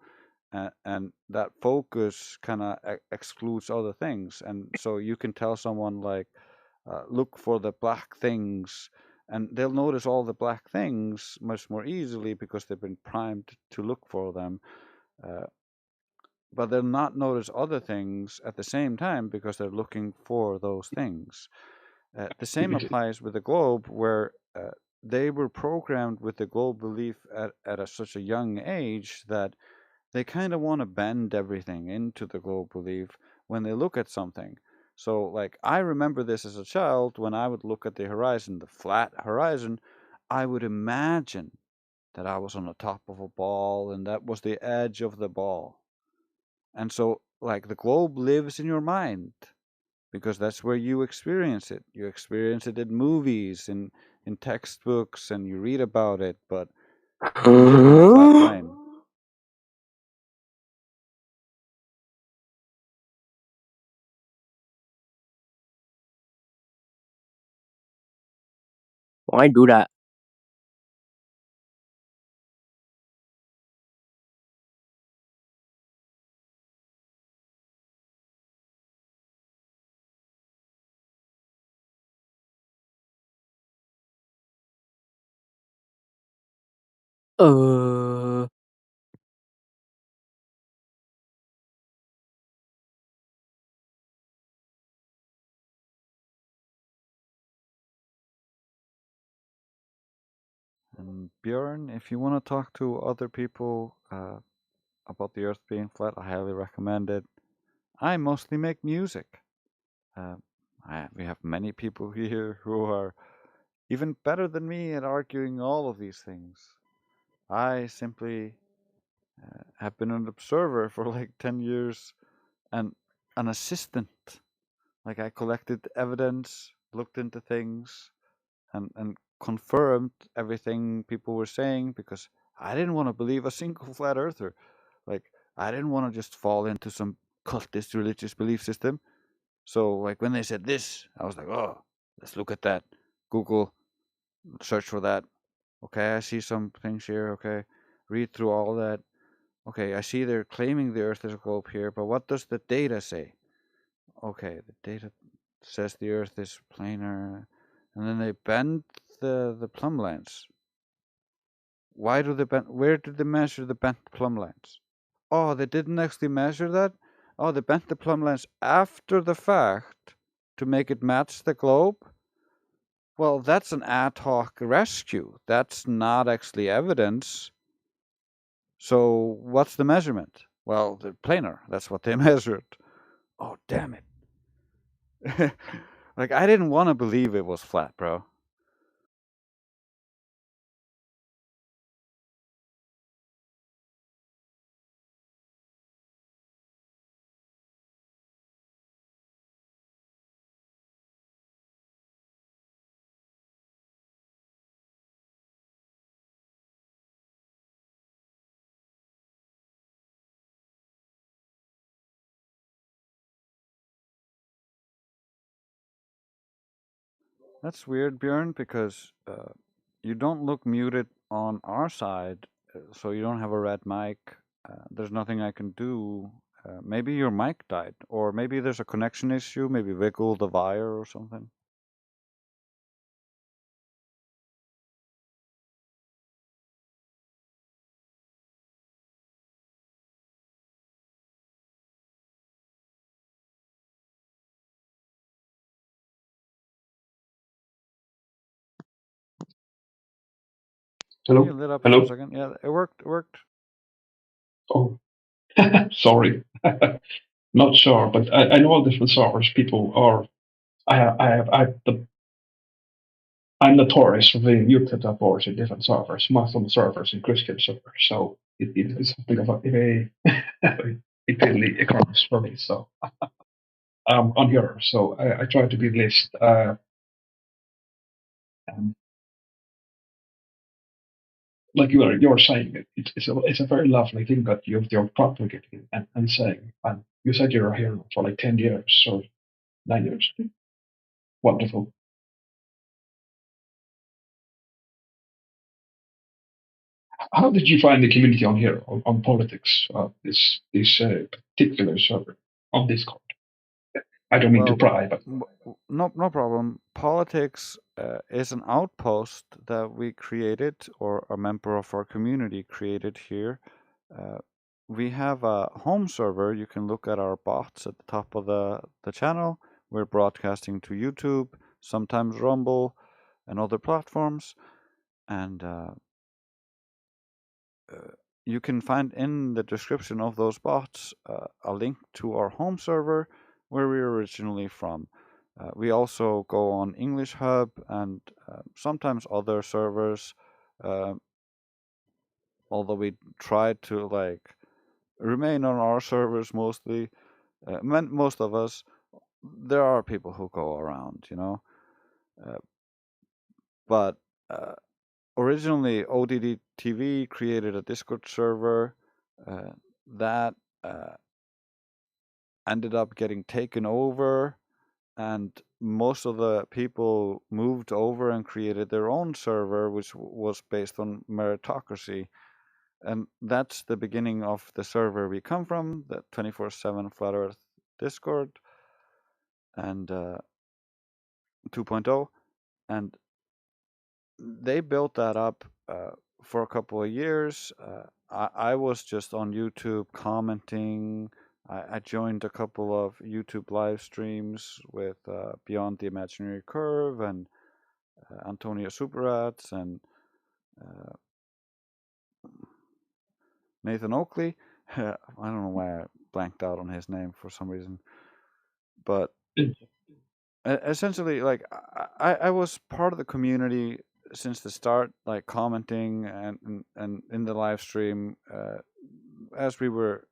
And that focus kind of excludes other things. And so you can tell someone like, look for the black things, and they'll notice all the black things much more easily because they've been primed to look for them. But they'll not notice other things at the same time because they're looking for those things. The same applies with the globe, where they were programmed with the globe belief at such a young age that they kind of want to bend everything into the globe belief when they look at something. So, like, I remember this as a child when I would look at the horizon, the flat horizon, I would imagine that I was on the top of a ball and that was the edge of the ball. And so, like, the globe lives in your mind because that's where you experience it. You experience it in movies, in textbooks, and you read about it, but you live in a flat plane. Why do that? Uh. And Bjorn, if you want to talk to other people about the Earth being flat, I highly recommend it. I mostly make music. We have many people here who are even better than me at arguing all of these things. I simply have been an observer for like 10 years and an assistant. Like, I collected evidence, looked into things, and confirmed everything people were saying because I didn't want to believe a single flat earther. Like, I didn't want to just fall into some cultist religious belief system. So, like, when they said this, I was like, oh, let's look at that. Google, search for that. Okay, I see some things here. Okay, read through all that. Okay, I see they're claiming the Earth is a globe here, but what does the data say? Okay, the data says the Earth is planar, and then they bend the plumb lines. Why do they bend? Where did they measure the bent plumb lines? Oh, they didn't actually measure that? Oh, they bent the plumb lines after the fact to make it match the globe? Well, that's an ad hoc rescue. That's not actually evidence. So what's the measurement? Well, the planar. That's what they measured. Oh, damn it. Like, I didn't want to believe it was flat, bro. That's weird, Bjorn, because you don't look muted on our side, so you don't have a red mic. There's nothing I can do. Maybe your mic died, or maybe there's a connection issue. Maybe wiggle the wire or something. Hello? You lit up for a Hello? second. Yeah, it worked. It worked. Oh, sorry. Not sure, but I know all different servers. People are. I'm notorious for being muted up boards in different servers, Muslim servers and Christian servers. So it is something of a it really occurs for me. So on here, so I try to be least. Like you're saying, it's a very lovely thing that you're propagating and saying. And you said you're here for like 10 years or 9 years. Wonderful. How did you find the community on here on politics? This particular server on Discord. I don't mean to pry, but no problem. Politics is an outpost that we created, or a member of our community created here. We have a home server. You can look at our bots at the top of the channel. We're broadcasting to YouTube, sometimes Rumble, and other platforms. And you can find in the description of those bots a link to our home server where we're originally from. We also go on English Hub and sometimes other servers, although we try to remain on our servers mostly. Most of us, there are people who go around, but originally ODD TV created a Discord server that ended up getting taken over, and most of the people moved over and created their own server, which was based on meritocracy. And that's the beginning of the server we come from, the 24/7 Flat Earth Discord and 2.0. And they built that up for a couple of years. I was just on YouTube commenting. I joined a couple of YouTube live streams with Beyond the Imaginary Curve and Antonio Superrats and Nathan Oakley. I don't know why I blanked out on his name for some reason. But essentially, I was part of the community since the start, commenting and in the live stream as we were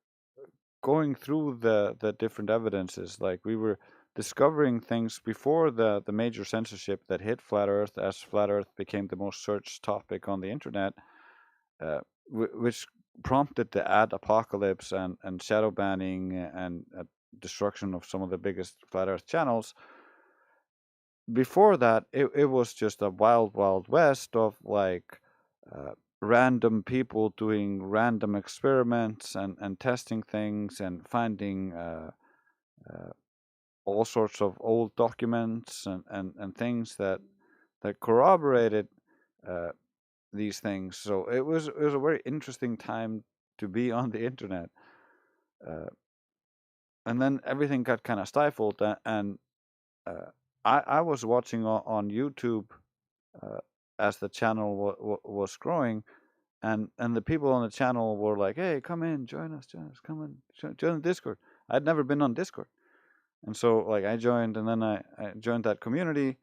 going through the different evidences. We were discovering things before the major censorship that hit Flat Earth, as Flat Earth became the most searched topic on the internet, which prompted the ad apocalypse and shadow banning and destruction of some of the biggest Flat Earth channels. Before that, it was just a wild west of random people doing random experiments and testing things and finding all sorts of old documents and things that corroborated these things. So it was a very interesting time to be on the internet. And then everything got kind of stifled, and I was watching on YouTube as the channel was growing, and the people on the channel were like, "Hey, come in, join us, come in, join the Discord." I'd never been on Discord, and so I joined, and then I joined that community,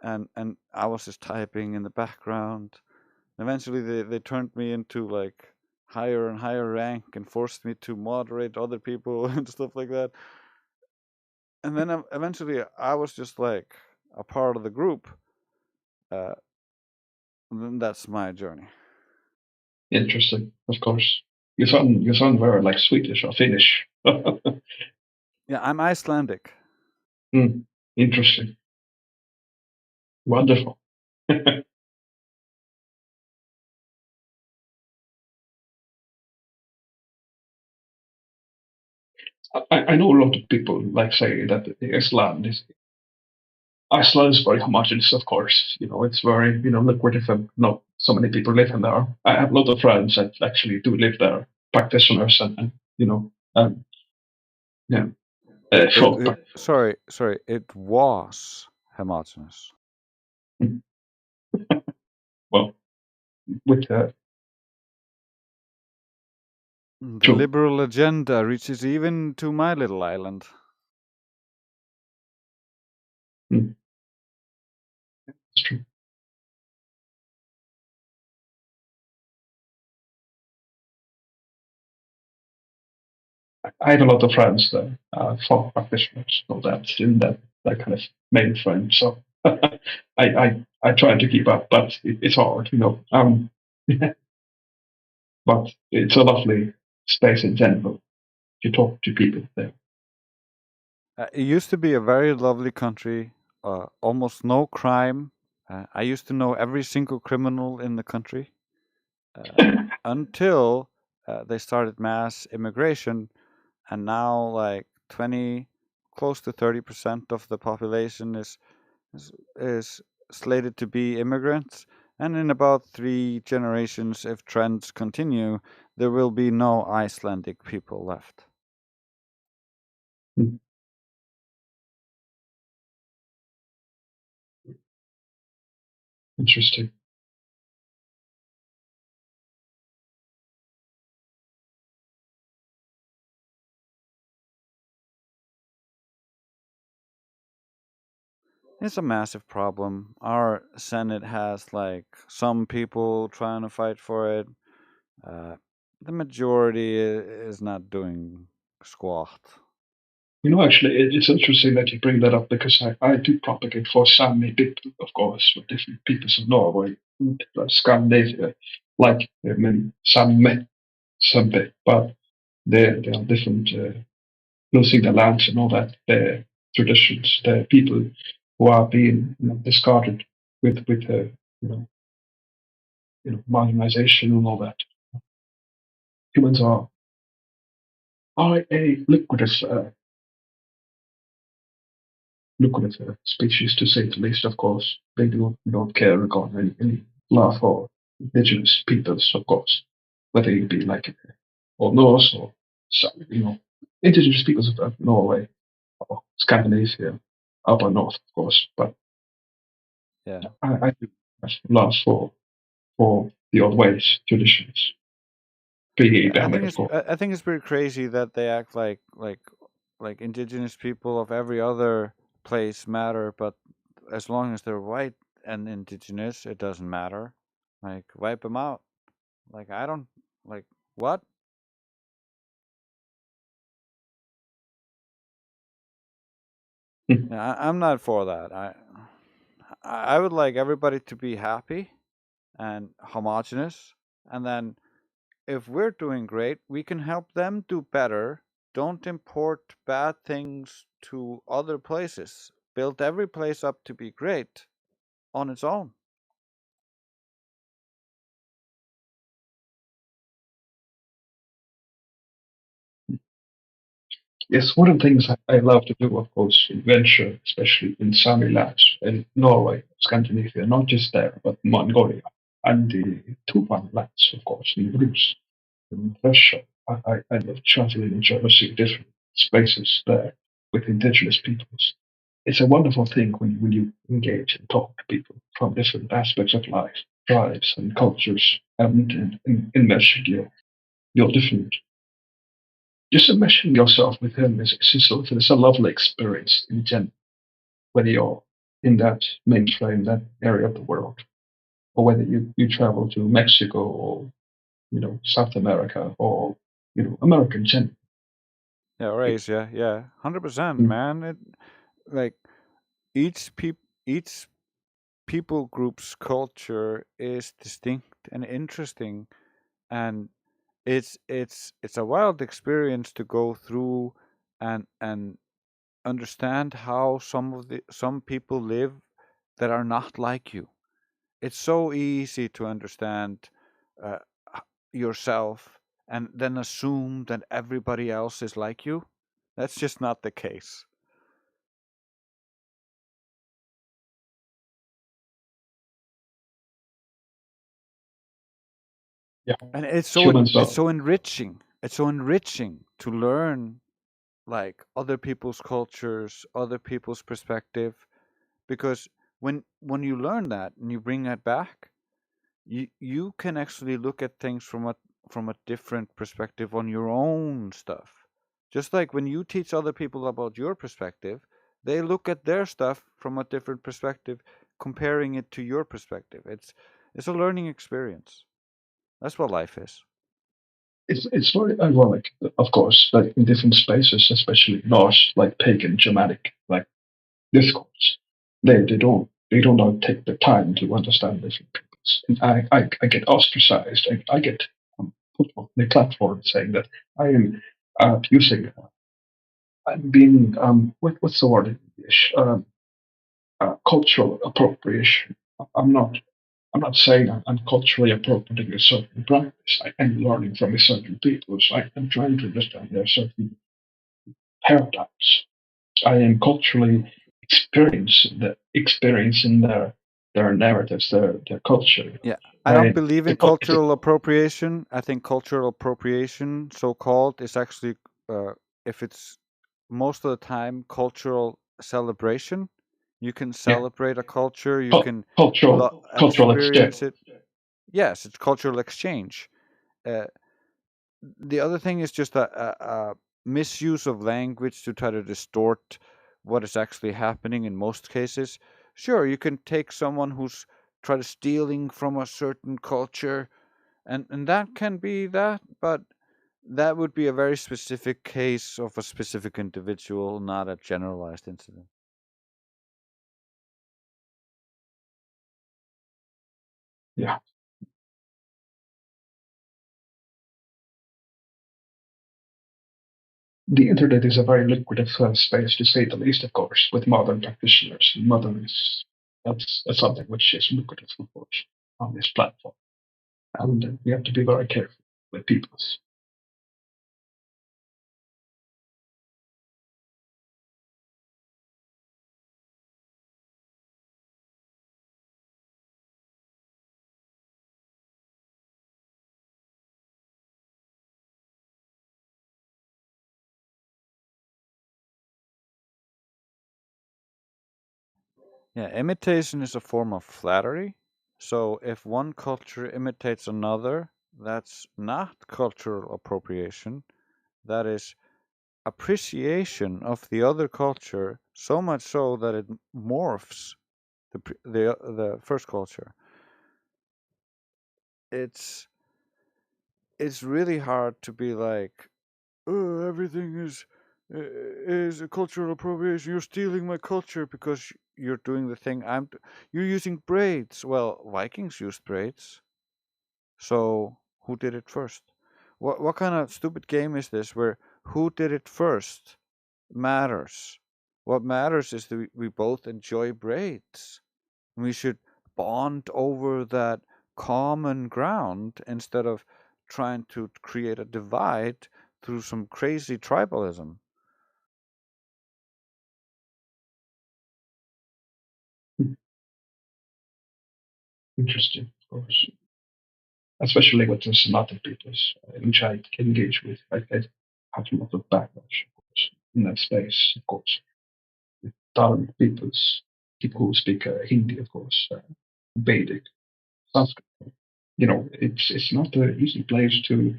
and I was just typing in the background. And eventually, they turned me into higher and higher rank and forced me to moderate other people and stuff like that. And then eventually I was just a part of the group. And then that's my journey. Interesting, of course. You sound very Swedish or Finnish. Yeah, I'm Icelandic. Interesting. Wonderful. I know a lot of people say that Iceland is very homogeneous, of course. It's very lucrative. Not so many people live in there. I have a lot of friends that actually do live there, practitioners, and yeah. Sorry. It was homogeneous. Well, with the liberal agenda reaches even to my little island. It's true. I have a lot of friends there, for practitioners, so that's in that kind of main frame. So I try to keep up, but it's hard, but it's a lovely space in general. You talk to people there. It used to be a very lovely country almost no crime. I used to know every single criminal in the country until they started mass immigration, and now like 20, close to 30% of the population is slated to be immigrants. And in about 3 generations, if trends continue, there will be no Icelandic people left. Interesting. It's a massive problem. Our Senate has like some people trying to fight for it. The majority is not doing squat. Actually, it's interesting that you bring that up because I do propagate for Sami people, of course, with different peoples of Norway, Scandinavia, like many Sami, but they are different, losing their lands and all that, their traditions, their people who are being discarded with marginalization and all that. Humans are a lucrative species, to say the least, of course. They don't care regarding any love for indigenous peoples, of course, whether you be like or Norse or some, indigenous peoples of Norway or Scandinavia, up or north, of course. But yeah, I do have love for the old ways, traditions. Pretty bad, of course. I think it's pretty crazy that they act like indigenous people of every other place matter, but as long as they're white and indigenous, it doesn't matter. Like wipe them out. Like I don't like what? Yeah, I'm not for that. I would like everybody to be happy and homogenous, and then if we're doing great, we can help them do better. Don't import bad things to other places. Build every place up to be great on its own. Yes, one of the things I love to do, of course, in venture, especially in Sami lands in Norway, Scandinavia, not just there, but Mongolia and the Tuvan lands, of course, in Greece, in Russia. I love traveling and traversing different spaces there with indigenous peoples. It's a wonderful thing when you engage and talk to people from different aspects of life, tribes and cultures, and enmeshing your different just enmeshing yourself with him it's a lovely experience in general, whether you're in that mainframe, that area of the world, or whether you travel to Mexico or South America or America in general. Yeah, race. Yeah, 100%, man. It like each people group's culture is distinct and interesting, and it's a wild experience to go through and understand how some people live that are not like you. It's so easy to understand uh, yourself and then assume that everybody else is like you. That's just not the case. Yeah. And it's Humans so enriching. It's so enriching to learn like other people's cultures, other people's perspective, because when you learn that and you bring that back, you can actually look at things from a different perspective on your own stuff. Just like when you teach other people about your perspective, they look at their stuff from a different perspective, comparing it to your perspective. It's a learning experience. That's what life is. It's very ironic, of course, like in different spaces, especially Norse, like pagan, Germanic, like discourse. They don't now take the time to understand different peoples. And I get ostracized. I get put on the platform saying that I am using. I'm being what's the word in English? cultural appropriation. I'm not saying I'm culturally appropriating a certain practice. I am learning from a certain people. So I'm trying to understand their certain paradigms. I am culturally experiencing their narratives, their culture. Yeah, I don't believe in cultural appropriation. I think cultural appropriation, so called, is actually, if it's most of the time cultural celebration. You can celebrate a culture. You can cultural experience exchange. it. Yes, it's cultural exchange. The other thing is just a misuse of language to try to distort what is actually happening in most cases. Sure, you can take someone who's trying to stealing from a certain culture, and that can be that, but that would be a very specific case of a specific individual, not a generalized incident. Yeah. The internet is a very lucrative space, to say the least, of course, with modern practitioners. That's something which is lucrative, of course, on this platform. And we have to be very careful with people. Yeah, imitation is a form of flattery. So if one culture imitates another, that's not cultural appropriation. That is appreciation of the other culture, so much so that it morphs the first culture. It's really hard to be like, oh, everything is a cultural appropriation. You're stealing my culture because you're doing the thing you're using braids. Well, Vikings used braids. So who did it first? What kind of stupid game is this where who did it first matters? What matters is that we both enjoy braids. We should bond over that common ground instead of trying to create a divide through some crazy tribalism. Interesting, of course. Especially with the Somatic peoples, which I engage with. I have a lot of backlash, of course, in that space, of course. With Dharmic peoples, people who speak Hindi, of course, Vedic, Sanskrit. It's not an easy place to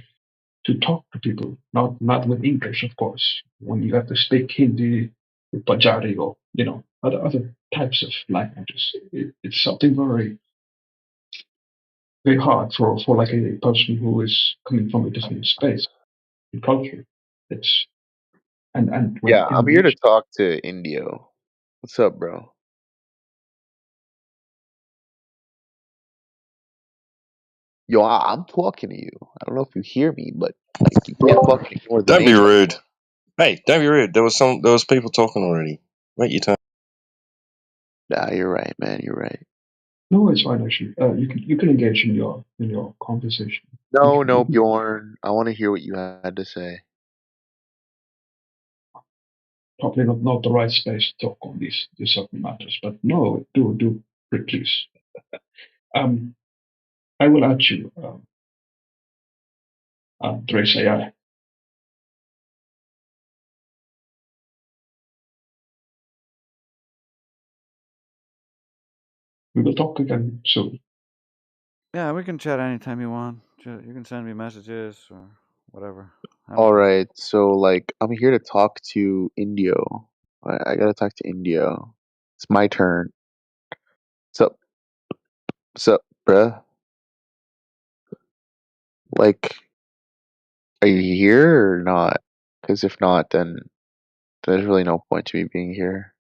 talk to people. Not with English, of course. When you have to speak Hindi, with Punjabi, or other types of languages, it's something very hard for like a person who is coming from a different space and culture. It's and when Yeah, I'm here to talk to Indio. What's up, bro? Yo, I'm talking to you. I don't know if you hear me, but like you can't fucking ignore the Don't be name. rude. Hey, don't be rude. There was people talking already. Wait your turn. Nah, you're right, man. You're right. No, it's fine actually. You can engage in your conversation. No, Bjorn. I want to hear what you had to say. Probably not the right space to talk on these certain matters, but no, do please. I will add you, Drace AI. We will talk again soon. Yeah, we can chat anytime you want. You can send me messages or whatever. All right, so like I'm here to talk to Indio. I gotta talk to Indio. It's my turn. Sup, bruh? Like, are you here or not? Because if not, then there's really no point to me being here.